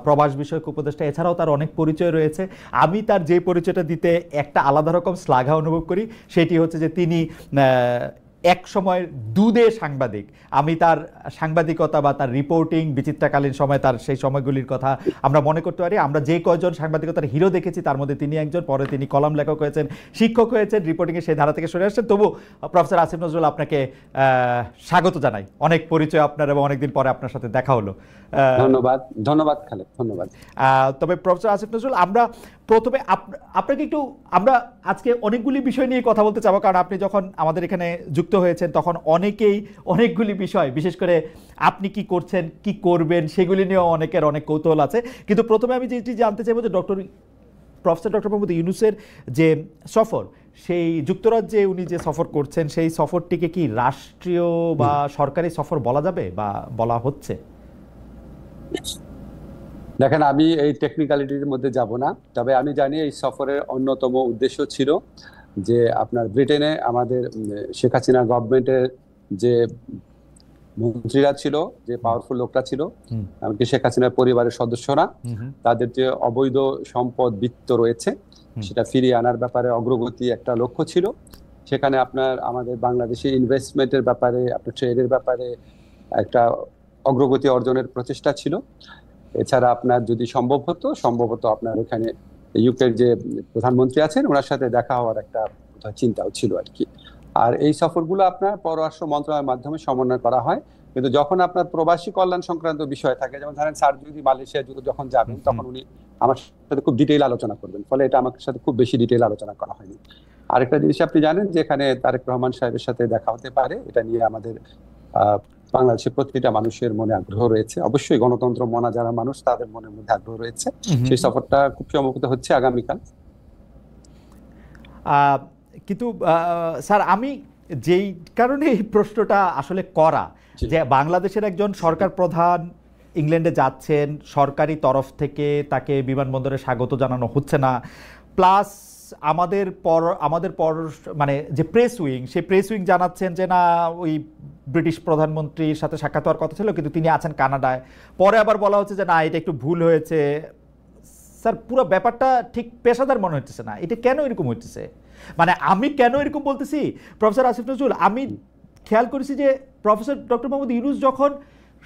প্রবাস বিষয়ক উপদেষ্টা, এছাড়াও তার অনেক পরিচয় রয়েছে। আমি তার যে পরিচয়টা দিতে একটা আলাদা রকম শ্লাঘা অনুভব করি, সেটি হচ্ছে যে তিনি এক সময় দুধে সাংবাদিক। আমি তার সাংবাদিকতা বা তার রিপোর্টিং বিচিত্রাকালীন সময়, তার সেই সময়গুলির কথা আমরা মনে করতে পারি। আমরা যে কয়জন সাংবাদিকতার হিরো দেখেছি তার মধ্যে তিনি একজন। পরে তিনি কলাম লেখক হয়েছেন, শিক্ষক হয়েছেন, রিপোর্টিংয়ে সেই ধারা থেকে সরে আসছেন। তবু প্রফেসর আসিফ নজরুল, আপনাকে স্বাগত জানাই। অনেক পরিচয় আপনার এবং অনেকদিন পরে আপনার সাথে দেখা হলো। ধন্যবাদ। ধন্যবাদ খালেদ, ধন্যবাদ। তবে প্রফেসর আসিফ নজরুল, আমরা প্রথমে আপনাকে একটু, আমরা আজকে অনেকগুলি বিষয় নিয়ে কথা বলতে চাবো, কারণ আপনি যখন আমাদের এখানে যুক্ত হয়েছেন তখন অনেকগুলি বিষয়, বিশেষ করে আপনি কি করছেন, কি করবেন, সেগুলি নিয়েও অনেকের অনেক কৌতূহল আছে। কিন্তু প্রথমে আমি যেটি জানতে চাইবো যে প্রফেসর ডক্টর মোহাম্মদ ইউনূসের যে সফর, সেই যুক্তরাজ্যে উনি যে সফর করছেন, সেই সফরটিকে কি রাষ্ট্রীয় বা সরকারি সফর বলা যাবে বা বলা হচ্ছে? দেখেন, আমি এই টেকনিক্যালিটির মধ্যে যাব না, তবে আমি জানি এই সফরের অন্যতম উদ্দেশ্য ছিল যে আপনার ব্রিটেনে আমাদের শেখ হাসিনা গভর্নমেন্টের যে মন্ত্রীরা ছিল, যে পাওয়ারফুল লোকরা ছিল, এমনকি শেখ হাসিনার পরিবারের সদস্যরা, তাদের যে অবৈধ সম্পদ বিত্ত রয়েছে সেটা ফিরিয়ে আনার ব্যাপারে অগ্রগতি একটা লক্ষ্য ছিল। সেখানে আপনার আমাদের বাংলাদেশে ইনভেস্টমেন্টের ব্যাপারে, আপনার ট্রেডের ব্যাপারে একটা অগ্রগতি অর্জনের প্রচেষ্টা ছিল। এছাড়া আপনার যদি সম্ভব হতো আপনার এখানে ইউকের যে প্রধানমন্ত্রী আছেন ওনার সাথে দেখা হওয়ার একটা চিন্তাও ছিল আর কি। আর এই সফরগুলো আপনার পররাষ্ট্র মন্ত্রণালয়ের মাধ্যমে সমন্বয় করা হয়। কিন্তু যখন আপনার প্রবাসী কল্যাণ সংক্রান্ত বিষয় থাকে, যেমন ধরেন স্যার যদি মালয়েশিয়া যখন যাবেন তখন উনি আমার সাথে খুব ডিটেইল আলোচনা করবেন, ফলে এটা আমার সাথে খুব বেশি ডিটেইল আলোচনা করা হয়নি। আরেকটা জিনিস আপনি জানেন যে এখানে তারেক রহমান সাহেবের সাথে দেখা হতে পারে, এটা নিয়ে আমাদের বাংলাদেশের প্রতিটা মানুষের মনে আগ্রহ রয়েছে। অবশ্যই গণতন্ত্র মনা যারা মানুষ, তাদের মনের মধ্যে আগ্রহ রয়েছে। সেই সফরটা খুব সম্ভবত হচ্ছে আগামীকাল। কিন্তু স্যার, আমি যেই কারণে এই প্রশ্নটা আসলে করা, যে বাংলাদেশের একজন সরকার প্রধান ইংল্যান্ডে যাচ্ছেন, সরকারি তরফ থেকে তাকে বিমানবন্দরে স্বাগত জানানো হচ্ছে না, প্লাস আমাদের মানে যে প্রেস উইং, সেই প্রেস উইং জানাচ্ছেন যে না, ওই ব্রিটিশ প্রধানমন্ত্রীর সাথে সাক্ষাৎ হওয়ার কথা ছিল কিন্তু তিনি আছেন কানাডায়। পরে আবার বলা হচ্ছে যে না, এটা একটু ভুল হয়েছে। স্যার, পুরো ব্যাপারটা ঠিক পেশাদার মনে হচ্ছে না। এটা কেন এরকম হচ্ছে? মানে আমি কেন এরকম বলতেছি, প্রফেসর আসিফ নজরুল, আমি খেয়াল করেছি যে প্রফেসর ডক্টর মোহাম্মদ ইউনূস যখন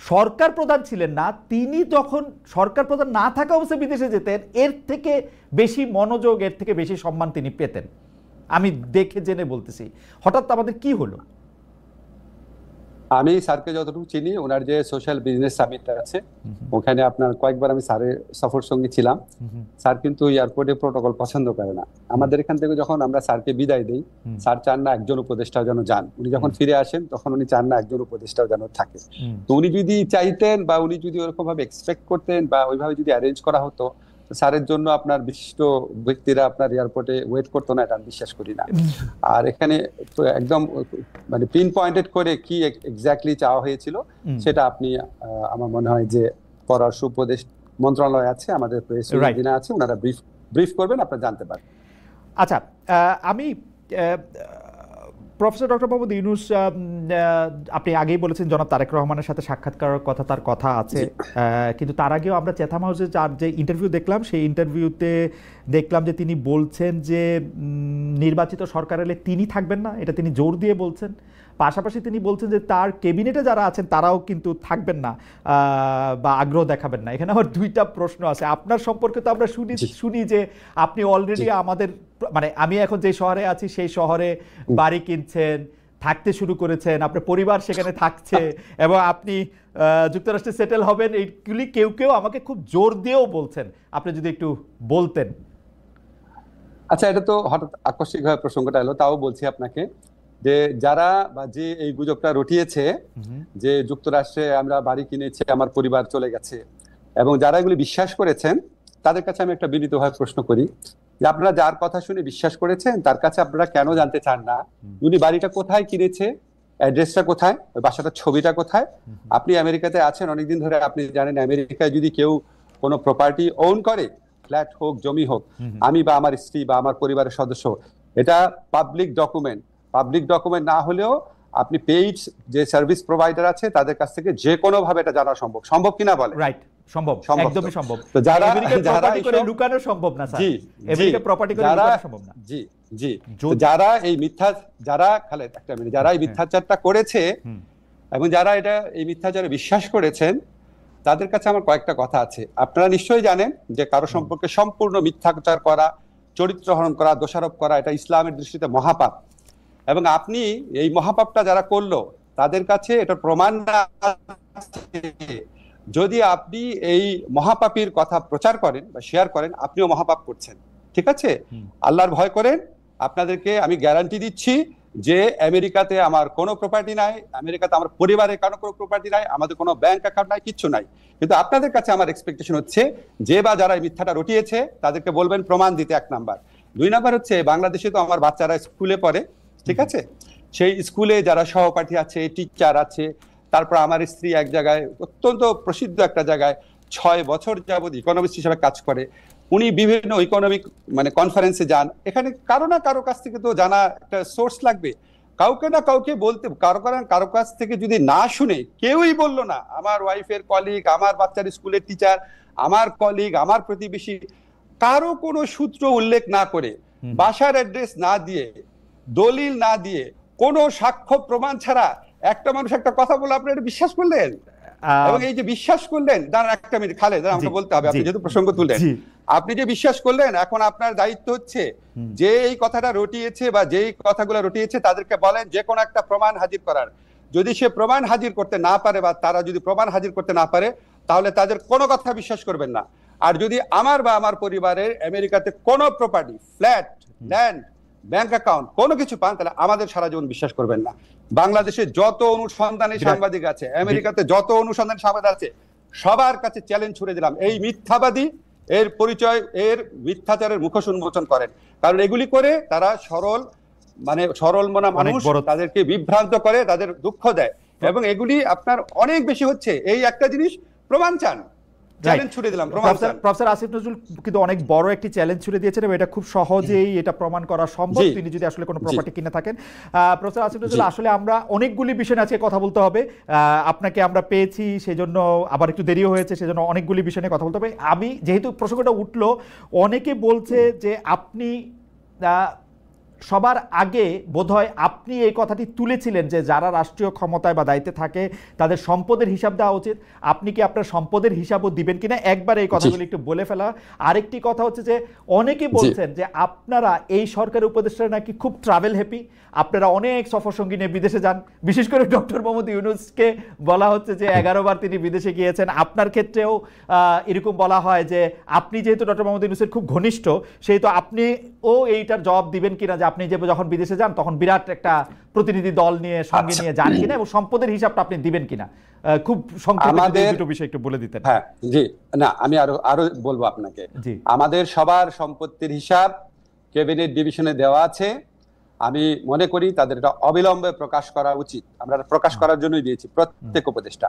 সরকার প্রধান ছিলেন না, তিনি যখন সরকার প্রধান না থাকা অবস্থায় বিদেশে যেতেন, এর থেকে বেশি মনোযোগ, এর থেকে বেশি সম্মান তিনি পেতেন। আমি দেখে জেনে বলতেছি, হঠাৎ আমাদের কি হলো? আমি স্যারকে যতটুকু চিনি, ওনার যে সোশ্যাল বিজনেস সামিটটা আছে ওখানে আপনার কয়েকবার আমি স্যারের সফর সঙ্গী ছিলাম। স্যার কিন্তু এয়ারপোর্টে প্রোটোকল পছন্দ করে না। আমাদের এখান থেকে যখন আমরা স্যারকে বিদায় দিই, স্যার চান না একজন উপদেষ্টাও যেন যান। উনি যখন ফিরে আসেন তখন উনি চান না একজন উপদেষ্টাও যেন থাকে। তো উনি যদি চাইতেন বা উনি যদি ওরকম ভাবে এক্সপেক্ট করতেন বা ওইভাবে যদি অ্যারেঞ্জ করা হতো, স্যারের জন্য আপনার বিশিষ্ট ব্যক্তিরা আপনার এয়ারপোর্টে ওয়েট করতো না, এটা আমি বিশ্বাস করি না। আর এখানে একদম মানে পিন পয়েন্টেড করে কি এক্স্যাক্টলি চাওয়া হয়েছিল সেটা আপনি আমার মনে হয় যে পররাষ্ট্র উপদেশ মন্ত্রণালয় আছে, আমাদের প্রেস অধিনে আছে, ওনারা ব্রিফ করবেন, আপনারা জানতে পারবেন। আচ্ছা, আমি প্রফেসর ডক্টর মোহাম্মদ ইউনূস, আপনি আগেই বলেছেন জনাব তারেক রহমানের সাথে সাক্ষাৎ করার কথা, তার কথা আছে, কিন্তু তার আগেও আমরা চ্যাথাম হাউসে যে ইন্টারভিউ দেখলাম, সেই ইন্টারভিউতে দেখলাম যে তিনি বলছেন যে নির্বাচিত সরকার এলে তিনি থাকবেন না, এটা তিনি জোর দিয়ে বলছেন। পাশাপাশি তিনি বলছেন যে তার ক্যাবিনেটে যারা আছেন তারাও কিন্তু থাকবেন না বা আগ্রহ দেখাবেন না। এখানে আমার দুইটা প্রশ্ন আছে আপনার সম্পর্কে। তো আমরা শুনি যে আপনি অলরেডি আমাদের, মানে আমি এখন যে শহরে আছি সেই শহরে বাড়ি কিনছেন, থাকতে শুরু করেছেন, আপনার পরিবার সেখানে থাকছে এবং আপনি যুক্তরাষ্ট্রে সেটেল হবেন। এইগুলি কেউ কেউ আমাকে খুব জোর দিয়েও বলছেন, আপনি যদি একটু বলতেন। আচ্ছা, এটা তো হঠাৎ আকস্মিকভাবে প্রসঙ্গটা এলো, তাও বলছি আপনাকে যে যারা বা যে এই গুজবটা রটিয়েছে যে যুক্তরাষ্ট্রে আমরা বাড়ি কিনেছি, আমার পরিবার চলে গেছে, এবং যারা এগুলি বিশ্বাস করেছেন তাদের কাছে আমি একটা বিনীতভাবে প্রশ্ন করি যে আপনারা যার কথা শুনে বিশ্বাস করেছেন তার কাছে আপনারা কেন জানতে চান না উনি বাড়িটা কোথায় কিনেছে, অ্যাড্রেসটা কোথায়, ওই বাসাটার ছবিটা কোথায়? আপনি আমেরিকাতে আছেন অনেকদিন ধরে, আপনি জানেন আমেরিকায় যদি কেউ কোনো প্রপার্টি ওন করে, ফ্ল্যাট হোক, জমি হোক, আমি বা আমার স্ত্রী বা আমার পরিবারের সদস্য, এটা পাবলিক ডকুমেন্ট না হলেও আপনি পেইড যে সার্ভিস প্রোভাইডার আছে তাদের কাছ থেকে যে কোনো ভাবে এটা জানা সম্ভব কিনা বলে? রাইট, সম্ভব, একদমই সম্ভব। তো যারা প্রপার্টি করে লুকানো সম্ভব না স্যার, আমেরিকা প্রপার্টি করে লুকানো সম্ভব না। জি জি, যারা এই খালেদ একটা মিনিট, যারা এই মিথ্যাচারটা করেছে এবং যারা এই মিথ্যাচারে বিশ্বাস করেছেন, তাদের কাছে আমার কয়েকটা কথা আছে। আপনারা নিশ্চয়ই জানেন যে কারো সম্পর্কে সম্পূর্ণ মিথ্যাচার করা, চরিত্র হনন করা, দোষারোপ করা, এটা ইসলামের দৃষ্টিতে মহাপাপ। এবং আপনি এই মহাপাপটা যারা করলো তাদের কাছে এটা প্রমাণ না, যদি আপনি এই মহাপাপীর কথা প্রচার করেন বা শেয়ার করেন, আপনিও মহাপাপ করছেন। ঠিক আছে, আল্লাহর ভয় করেন। আপনাদেরকে আমি গ্যারান্টি দিচ্ছি যে আমেরিকাতে আমার কোনো প্রপার্টি নাই, আমেরিকাতে আমার পরিবারের কারো কোনো প্রপার্টি নাই, আমাদের কোনো ব্যাংক অ্যাকাউন্ট নাই, কিচ্ছু নাই। কিন্তু আপনাদের কাছে আমার এক্সপেকটেশন হচ্ছে যে বা যারা এই মিথ্যাটা রটিয়েছে তাদেরকে বলবেন প্রমাণ দিতে, 1 নাম্বার। 2 নাম্বার হচ্ছে, বাংলাদেশে তো আমার বাচ্চারা স্কুলে পড়ে, ঠিক আছে, সেই স্কুলে যারা সহপাঠী আছে, টিচার আছে, তারপর আমার স্ত্রী এক জায়গায় অত্যন্ত প্রসিদ্ধ একটা জায়গায় 6 বছর যাবত ইকোনমিস্ট হিসেবে কাজ করে। উনি বিভিন্ন ইকোনমিক কনফারেন্সে যান। এখানে কারো না কারো কাছ থেকে তো জানা একটা সোর্স লাগবে, কাউকে না কাউকে বলতে। কারো কাছ থেকে যদি না শুনে, কেউই বললো না, আমার ওয়াইফের কলিগ, আমার বাচ্চার স্কুলের টিচার, আমার কলিগ, আমার প্রতিবেশী, কারো কোনো সূত্র উল্লেখ না করে, বাসার অ্যাড্রেস না দিয়ে, দলিল না দিয়ে, কোনো সাক্ষ্য প্রমাণ ছাড়া একটা মানুষ একটা কথা বলে আপনি এটা বিশ্বাস করলেন। এবং এই যে বিশ্বাস করলেন, দাঁড়ান একটা মিনিট খালেদ, আমাকে বলতে হবে, আপনি যেহেতু প্রসঙ্গ তুললেন, আপনি যে বিশ্বাস করলেন, এখন আপনার দায়িত্ব হচ্ছে যে এই কথাটা রটিয়েছে বা যেই কথাগুলো রটিয়েছে তাদেরকে বলেন যে কোনো একটা প্রমাণ হাজির করার। যদি সে প্রমাণ হাজির করতে না পারে বা তারা যদি প্রমাণ হাজির করতে না পারে, তাহলে তাদের কোনো কথা বিশ্বাস করবেন না। আর যদি আমার বা আমার পরিবারের আমেরিকাতে কোনো property, flat, land, bank account কোনো কিছু পান, তাহলে আমাদের সারা জীবন বিশ্বাস করবেন না। বাংলাদেশে যত অনুসন্ধানী সাংবাদিক আছে, আমেরিকাতে যত অনুসন্ধানী সাংবাদিক আছে, সবার কাছে চ্যালেঞ্জ ছুড়ে দিলাম, এই মিথ্যাবাদী, এর পরিচয়, এর মিথ্যাচারের মুখোশ উন্মোচন করেন। কারণ এগুলি করে তারা সরল মনা মানুষ, তাদেরকে বিভ্রান্ত করে, তাদের দুঃখ দেয়। এবং এগুলি আপনার অনেক বেশি হচ্ছে। এই একটা জিনিস প্রমাণ চান, চ্যালেঞ্জ ছুড়ে দিলাম, প্রমাণ চান। প্রফেসর আসিফ নজরুল কিন্তু অনেক বড় একটি চ্যালেঞ্জ ছুড়ে দিয়েছেন এবং এটা খুব সহজেই এটা প্রমাণ করা সম্ভব, তিনি যদি আসলে কোনো প্রপার্টি কিনে থাকেন। প্রফেসর আসিফ নজরুল, আসলে আমরা অনেকগুলি বিষয় আজকে কথা বলতে হবে। আপনাকে আমরা পেয়েছি, সেজন্য আবার একটু দেরিও হয়েছে, সেজন্য অনেকগুলি বিষয় নিয়ে কথা বলতে হবে। আমি যেহেতু প্রসঙ্গটা উঠলো, অনেকে বলছে যে আপনি সবার আগে বোধহয় আপনি এই কথাটি তুলেছিলেন যে যারা রাষ্ট্রীয় ক্ষমতায় বা দায়িত্বে থাকে তাদের সম্পদের হিসাব দেওয়া উচিত। আপনি কি আপনার সম্পদের হিসাবও দিবেন কিনা, একবার এই কথাগুলো একটু বলে ফেলা। আরেকটি কথা হচ্ছে যে অনেকে বলছেন যে আপনারা এই সরকারের উপদেষ্টারা নাকি খুব ট্রাভেল হ্যাপি, আপনারা অনেক সফর সঙ্গী নিয়ে বিদেশে যান। বিশেষ করে ডক্টর মোহাম্মদ ইউনূসকে বলা হচ্ছে যে 11 বার তিনি বিদেশে গিয়েছেন। আপনার ক্ষেত্রেও এরকম বলা হয় যে আপনি যেহেতু ডক্টর মোহাম্মদ ইউনূসের খুব ঘনিষ্ঠ, সেহেতু আপনিও এইটার জবাব দিবেন কিনা যে আপনি যে যখন বিদেশে যান তখন বিরাট একটা প্রতিনিধি দল নিয়ে সঙ্গে নিয়ে যান কিনা, এবং সম্পদের হিসাবটা আপনি দিবেন কিনা, খুব সংক্ষেপে দুটো বিষয় একটু বলে দিতেন। হ্যাঁ জি, না আমি আরো বলবো আপনাকে। আমাদের সবার সম্পত্তির হিসাব ক্যাবিনেট ডিভিশনে দেওয়া আছে। আমি মনে করি তাদের এটা অবিলম্বে প্রকাশ করা উচিত। আমরা প্রকাশ করার জন্যই দিয়েছি প্রত্যেক উপদেষ্টা।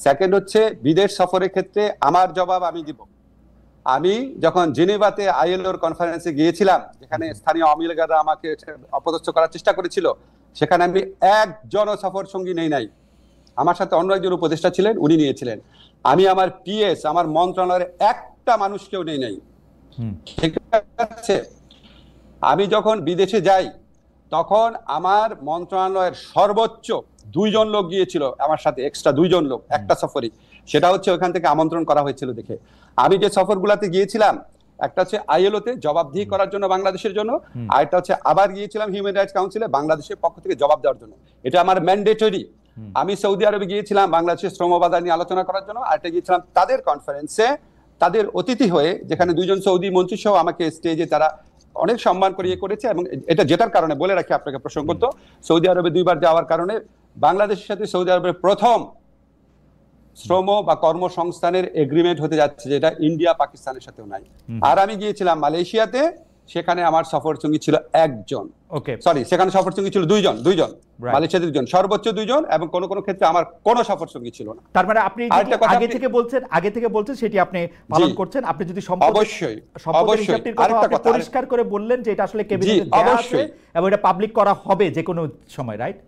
সেকেন্ড হচ্ছে, বিদেশ সফরের ক্ষেত্রে আমার জবাব আমি দিব। আমি যখন জেনেভাতে আইএলওর কনফারেন্সে গিয়েছিলাম, যেখানে স্থানীয় আওয়ামী লীগাররা আমাকে অপদস্থ করার চেষ্টা করেছিল, সেখানে আমি একজনও সফর সঙ্গী নেই নাই। আমার সাথে অন্য একজন উপদেষ্টা ছিলেন, উনি নিয়েছিলেন। আমি আমার পিএস, আমার মন্ত্রণালয়ের একটা মানুষকেও নেই নাই। ঠিক আছে, আমি যখন বিদেশে যাই তখন আমার মন্ত্রণালয়ের সর্বোচ্চ 2 জন লোক গিয়েছিল আমার সাথে, এক্সট্রা 2 জন লোক একটা সফরে। সেটা হচ্ছে ওখান থেকে আমন্ত্রণ করা হয়েছিল দেখে। আমি যে সফরগুলোতে গিয়েছিলাম, একটা হচ্ছে আইএলওতে জবাবদিহি করার জন্য বাংলাদেশের জন্য, আর একটা হচ্ছে আবার গিয়েছিলাম হিউম্যান রাইটস কাউন্সিলে বাংলাদেশের পক্ষ থেকে জবাব দেওয়ার জন্য। এটা আমার ম্যান্ডেটরি। আমি সৌদি আরবে গিয়েছিলাম বাংলাদেশের শ্রম বাজার নিয়ে আলোচনা করার জন্য, আরেকটা গিয়েছিলাম তাদের কনফারেন্সে, তাদের অতিথি হয়ে, যেখানে 2 জন সৌদি মন্ত্রী সহ আমাকে স্টেজে তারা অনেক সম্মান করিয়ে করেছে। এবং এটা যেটার কারণে বলে রাখি আপনাকে প্রসঙ্গ, তো সৌদি আরবে 2 বার যাওয়ার কারণে বাংলাদেশের সাথে সৌদি আরবের প্রথম শ্রম বা কর্মসংস্থানের এগ্রিমেন্ট হতে যাচ্ছে, যেটা ইন্ডিয়া পাকিস্তানের সাথেও নাই। আর আমি গিয়েছিলাম মালয়েশিয়াতে, সেখানে আমার সফর সঙ্গী ছিল 1 জন, সরি সেখানে সফর সঙ্গী ছিল 2 জন, মালয়েশিয়াতে 2 জন, সর্বোচ্চ 2 জন, এবং কোন কোন ক্ষেত্রে আমার কোনো সফর সঙ্গী ছিল না। তার মানে আপনি আগে থেকে বলছেন সেটি আপনি পালন করছেন। আপনি যদি অবশ্যই পরিষ্কার করে বললেন যে এটা আসলে ক্যাবিনেটে দেওয়া আছে এবং এটা পাবলিক করা হবে যে কোনো সময়, রাইট?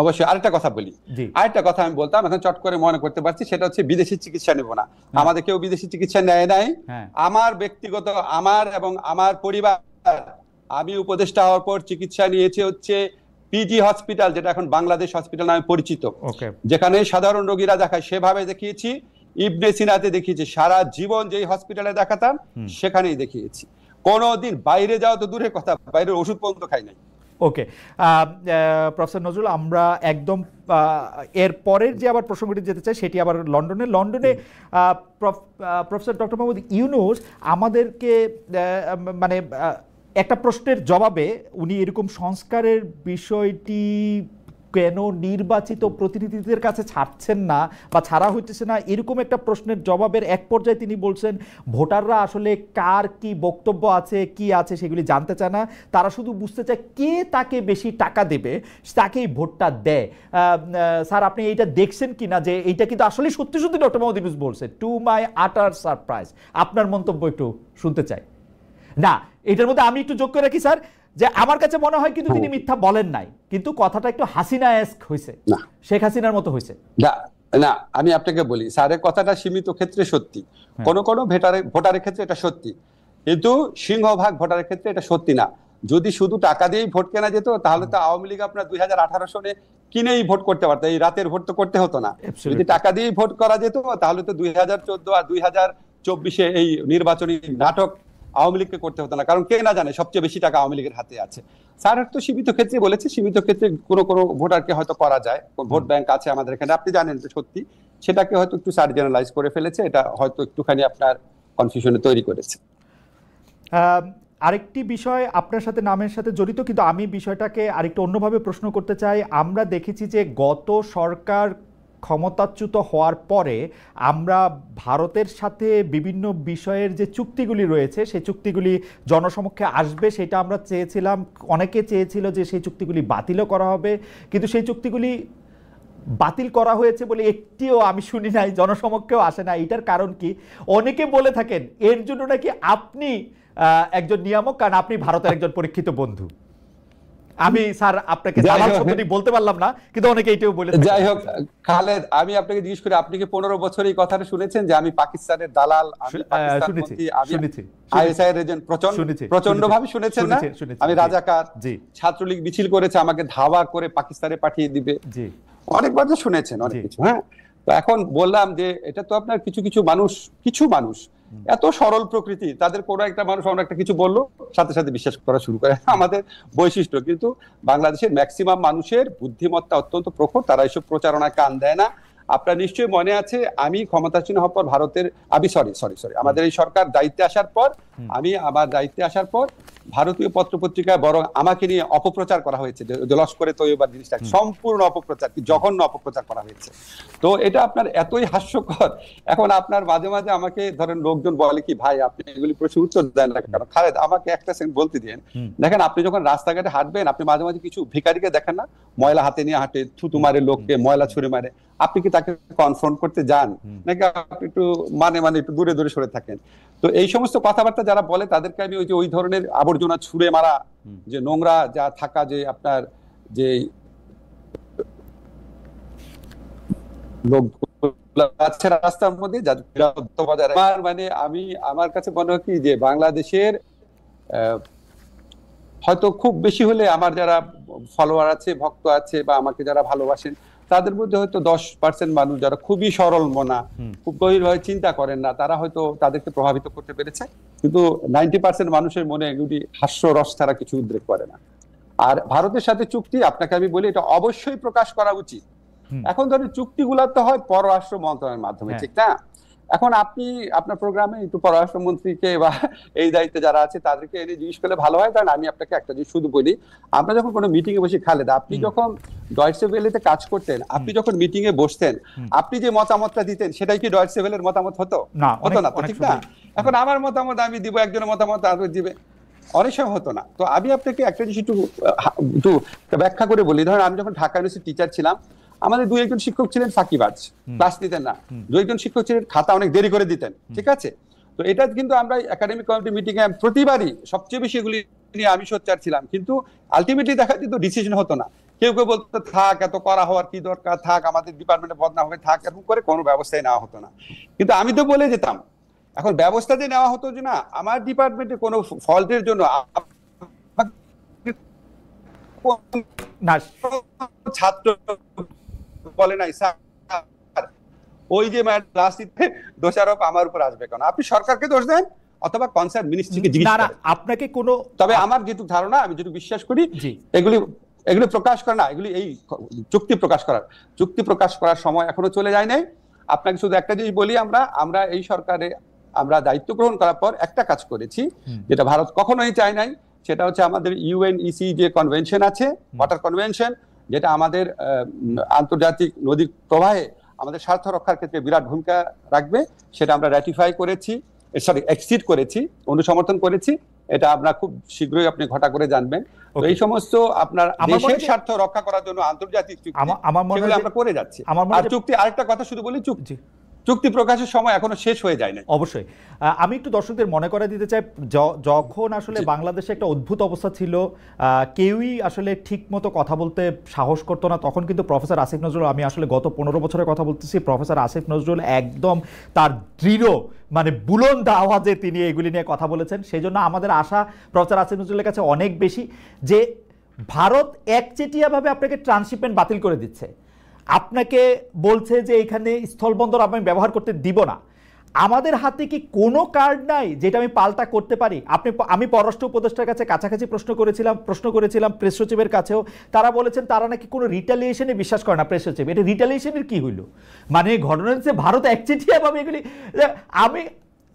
অবশ্যই আরেকটা কথা বলি, আরেকটা কথা আমি বলতাম, এখন চট করে মনে করতে পারছি, সেটা হচ্ছে বিদেশি চিকিৎসা নেব না। আমাদের কেউ বিদেশি চিকিৎসা নেয় নাই। আমার ব্যক্তিগত, আমার এবং আমার পরিবার, আমি উপদেষ্টা হওয়ার পর চিকিৎসা নিয়েছি হচ্ছে পিজি হসপিটাল, যেটা এখন বাংলাদেশ হসপিটাল নামে পরিচিত, যেখানে সাধারণ রোগীরা দেখায়, সেভাবে দেখিয়েছি। ইবনে সিনাতে দেখিয়েছি, সারা জীবন যেই হসপিটালে দেখাতাম সেখানেই দেখিয়েছি। কোনোদিন বাইরে যাওয়া তো দূরের কথা, বাইরের ওষুধ পর্যন্ত খাই নাই। ওকে, প্রফেসর নজরুল, আমরা একদম এর পরের যে আবার প্রসঙ্গটি যেতে চাই সেটি আবার লন্ডনে প্রফেসর ডক্টর মোহাম্মদ ইউনূস আমাদেরকে মানে একটা প্রশ্নের জবাবে উনি এরকম সংস্কারের বিষয়টি কেন নির্বাচিত প্রতিনিধিদের কাছে ছাড়ছেন না বা ছাড়া হইতেছে না, এরকম একটা প্রশ্নের জবাবের এক পর্যায়ে তিনি বলছেন ভোটাররা আসলে কার কি বক্তব্য আছে, কি আছে সেগুলি জানতে চায় না, তারা শুধু বুঝতে চায় কে তাকে বেশি টাকা দেবে তাকেই ভোটটা দেয়। স্যার, আপনি এইটা দেখছেন কি না, যে এইটা কিন্তু আসলে সত্যি সত্যি ডক্টর মোহাম্মদ ইউনূস বলছে, টু মাই আটার সারপ্রাইজ। আপনার মন্তব্য একটু শুনতে চাই। না, এটার মধ্যে আমি একটু যোগ করে রাখি স্যার, যে আমার কাছে মনে হয় কিন্তু তিনি মিথ্যা বলেন নাই, কিন্তু কথাটা একটু হাসিনা-এস্ক হয়েছে, শেখ হাসিনার মতো হয়েছে। না, আমি আপনাকে বলি, স্যারের কথাটা সীমিত ক্ষেত্রে সত্যি, কোন কোন ভোটারের ক্ষেত্রে এটা সত্যি, কিন্তু সিংহভাগ ভোটারের ক্ষেত্রে এটা সত্যি না। যদি শুধু টাকা দিয়েই ভোট কেনা যেত, তাহলে তো আওয়ামী লীগ আপনার 2018 সনে কিনেই ভোট করতে পারতো, এই রাতের ভোট তো করতে হতো না। যদি টাকা দিয়েই ভোট করা যেত, তাহলে তো 2014 আর 2024 এই নির্বাচনী নাটক আওয়ামী লীগকে করতে হতো না, কারণ কে না জানে সবচেয়ে বেশি টাকা আওয়ামী লীগের হাতে আছে। স্যার তো সীমিত ক্ষেত্রে বলেছে, সীমিত ক্ষেত্রে কোনো ভোটারকে হয়তো করা যায়, ভোট ব্যাংক আছে আমাদের এখানে, আপনি জানেন তো সত্যি, সেটাকে হয়তো একটু স্যার জেনারেলাইজ করে ফেলেছে, এটা হয়তো একটুখানি আপনার কনফিউশনে তৈরি করেছে। আরেকটি বিষয় আপনার সাথে নামের সাথে জড়িত, কিন্তু আমি বিষয়টাকে আরেকটু অন্যভাবে প্রশ্ন করতে চাই। আমরা দেখেছি যে গত সরকার ক্ষমতাচ্যুত হওয়ার পরে আমরা ভারতের সাথে বিভিন্ন বিষয়ের যে চুক্তিগুলি রয়েছে সেই চুক্তিগুলি জনসমক্ষে আসবে, সেটা আমরা চেয়েছিলাম, অনেকে চেয়েছিল যে সেই চুক্তিগুলি বাতিলও করা হবে, কিন্তু সেই চুক্তিগুলি বাতিল করা হয়েছে বলে একটিও আমি শুনি নাই, জনসমক্ষেও আসে না। এটার কারণ কি? অনেকে বলে থাকেন এর জন্য নাকি আপনি একজন নিয়ামক, কারণ আপনি ভারতের একজন পরীক্ষিত বন্ধু। আমি স্যার আপনাকে দালাল শব্দটি বলতে পারলাম না, কিন্তু অনেকে এটাও বলে। যাই হোক খালেদ, আমি আপনাকে জিজ্ঞেস করি, আপনি কি 15 বছর এই কথাটা শুনেছেন যে আমি পাকিস্তানের দালাল, আমি আইএসআই এর এজেন্ট? প্রচন্ড ভাবে শুনেছেন না? আমি রাজাকার, ছাত্রলীগ মিছিল করেছে আমাকে ধাওয়া করে পাকিস্তানে পাঠিয়ে দিবে, অনেকবার তো শুনেছেন অনেক কিছু। হ্যাঁ, তো এখন বললাম যে এটা তো আপনার কিছু মানুষ এত সরল প্রকৃতি, তাদের কোনো একটা মানুষ অন্য একটা কিছু বললো সাথে সাথে বিশ্বাস করা শুরু করে, আমাদের বৈশিষ্ট্য। কিন্তু বাংলাদেশের ম্যাক্সিমাম মানুষের বুদ্ধিমত্তা অত্যন্ত প্রখর, তারা এসব প্রচারণায় কান দেয় না। আপনার নিশ্চয়ই মনে আছে, আমি ক্ষমতাসীন হওয়ার পর আমাদের এই সরকার দায়িত্বে আসার পর, আমার দায়িত্বে আসার পর ভারতীয় পত্রপত্রিকায় বরং আমাকে নিয়ে অপপ্রচার করা হয়েছে, যে লস্করে তৈয়বার জিনিসটা সম্পূর্ণ অপপ্রচার, কি জঘন্য অপপ্রচার করা হয়েছে। তো এটা আপনার এতই হাস্যকর। এখন আপনার মাঝে মাঝে আমাকে ধরেন লোকজন বলে কি, ভাই আপনি এগুলি প্রশ্ন উত্তর দেন না কেন? খালেদ, আমাকে একটা সেকেন্ড বলতে দিন। দেখেন, আপনি যখন রাস্তাঘাটে হাঁটবেন, আপনি মাঝে মাঝে কিছু ভিখারিকে দেখেন না, ময়লা হাতে নিয়ে হাঁটে, থুতু মারে লোককে, ময়লা ছুঁড়ে মারে, আপনি কি তাকে কনফ্রন্ট করতে যান নাকি আপনি একটু মানে একটু দূরে দূরে সরে থাকেন? তো এই সমস্ত কথাবার্তা যারা বলে তাদেরকে আমি ওই ধরনের আবর্জনা ছুঁড়ে মারা, যে নোংরা যা থাকা, যে আপনার যে লোক আছে রাস্তার মধ্যে, মানে আমার কাছে মনে হয় কি, যে বাংলাদেশের হয়তো খুব বেশি হলে আমার যারা ফলোয়ার আছে, ভক্ত আছে, বা আমাকে যারা ভালোবাসেন, তাদের মধ্যে হয়তো 10% মানুষ যারা খুবই সরল মনা, খুব গভীরভাবে চিন্তা করেন না, তারা হয়তো তাদেরকে প্রভাবিত করতে পেরেছে। কিন্তু 90% মানুষের মনে এগুলি হাস্যরস ছাড়া কিছু উদ্রেক করে না। আর ভারতের সাথে চুক্তি, আপনাকে আমি বলি, এটা অবশ্যই প্রকাশ করা উচিত। এখন ধরেন চুক্তিগুলা তো হয় পররাষ্ট্র মন্ত্রণালয়ের মাধ্যমে, ঠিক না? এখন আপনি আপনার প্রোগ্রামে একটু পররাষ্ট্রমন্ত্রীকে বা এই দায়িত্বে যারা আছে তাদেরকে এনে জিজ্ঞেস করলে ভালো হয়। কারণ আমি আপনাকে একটা জিনিস শুধু বলি, আমরা যখন কোনো মিটিং এ বসি, খালেদ, আপনি যখন ডয়েচে ভেলেতে কাজ করতেন, আপনি যখন মিটিং এ বসতেন, আপনি যে মতামতটা দিতেন সেটাই কি ডয়েচে ভেলের মতামত হতো? হতো না, ঠিক না? এখন আমার মতামত আমি দিব, একজনের মতামত আরেকজন দিবে, অনেক সময় হতো না। তো আমি আপনাকে একটা জিনিস একটু ব্যাখ্যা করে বলি। ধরেন আমি যখন ঢাকা ইউনিভার্সিটির টিচার ছিলাম, আমাদের 2-1 শিক্ষক ছিলেন ফাঁকিবাজ, ক্লাস নিতেন না। 2-1 শিক্ষক ছিলেন খাতা অনেক দেরি করে দিতেন, ঠিক আছে? তো এটা কিন্তু আমরা একাডেমিক কমিটি মিটিং এ প্রতিবারই সবচেয়ে বেশি এগুলি নিয়ে আমি সোচ্চার ছিলাম, কিন্তু আলটিমেটলি দেখা যেত ডিসিশন হতো না। কেউ কেউ বলতো থাক, এত করা হওয়ার কি দরকার, থাক আমাদের ডিপার্টমেন্টে বদনাম হবে, থাক, এরকম করে কোনো ব্যবস্থাই নেওয়া হতো না। কিন্তু আমি তো বলে যেতাম, এখন ব্যবস্থা যে নেওয়া হতো যে না আমার ডিপার্টমেন্টে কোনো ফল্টের জন্য না ছাত্র বলে নাই স্যার ওই যে রাজনীতিতে দোষারোপ আমার উপর আসবে কেন, আপনি সরকারকে দোষ দেন অথবা কনসার্ন মিনিস্ট্রিকে জিজ্ঞেস করেন। আপনাকে কোনো, তবে আমার যেটুকু ধারণা, আমি যেটুকু বিশ্বাস করি, এগুলি প্রকাশ করে না, এগুলি এই চুক্তি প্রকাশ করার সময় এখনো চলে যায় নাই। আপনাকে শুধু একটা জিনিস বলি, আমরা এই সরকারে আমরা দায়িত্ব গ্রহণ করার পর একটা কাজ করেছি যেটা ভারত কখনোই চায় নাই, সেটা হচ্ছে আমাদের ইউএনইসি যে কনভেনশন আছে, ওয়াটার কনভেনশন, যেটা আমাদের আন্তর্জাতিক নদীর প্রবাহে আমাদের স্বার্থ রক্ষার ক্ষেত্রে বিরাট ভূমিকা রাখবে, সেটা আমরা র্যাটিফাই করেছি, এক্সিড করেছি, অনুসমর্থন করেছি। এটা আমরা খুব শীঘ্রই আপনি ঘটা করে জানবেন। তো এই সমস্ত আপনার দেশের স্বার্থ রক্ষা করার জন্য আন্তর্জাতিক চুক্তি সেগুলো আমরা করে যাচ্ছি। আর চুক্তি, আরেকটা কথা শুধু বলি, চুক্তি প্রকাশের সময় এখনো শেষ হয়ে যায় না। অবশ্যই আমি একটু দর্শকদের মনে করে দিতে চাই, যখন আসলে বাংলাদেশে একটা অদ্ভুত অবস্থা ছিল, কেউই আসলে ঠিক মতো কথা বলতে সাহস করতো না, তখন কিন্তু প্রফেসর আসিফ নজরুল, আমি আসলে গত 15 বছরের কথা বলতেছি, প্রফেসর আসিফ নজরুল একদম তার দৃঢ় মানে বুলন্দ আওয়াজে তিনি এগুলি নিয়ে কথা বলেছেন। সেই জন্য আমাদের আশা প্রফেসর আসিফ নজরুলের কাছে অনেক বেশি যে ভারত একচেটিয়াভাবে আপনাকে ট্রান্সশিপমেন্ট বাতিল করে দিচ্ছে, আপনাকে বলছে যে এখানে স্থলবন্দর আমি ব্যবহার করতে দিব না। আমাদের হাতে কি কোনো কার্ড নাই যেটা আমি পাল্টা করতে পারি? আমি পররাষ্ট্র উপদেষ্টার কাছে কাছাকাছি প্রশ্ন করেছিলাম প্রেস সচিবের কাছেও, তারা বলেছেন তারা নাকি কোনো রিটালিয়েশনে বিশ্বাস করে না। প্রেস সচিব, এটা রিটালিয়েশনের কি হইল? মানে ঘটনা হচ্ছে ভারত একচেটিয়াভাবে এগুলি,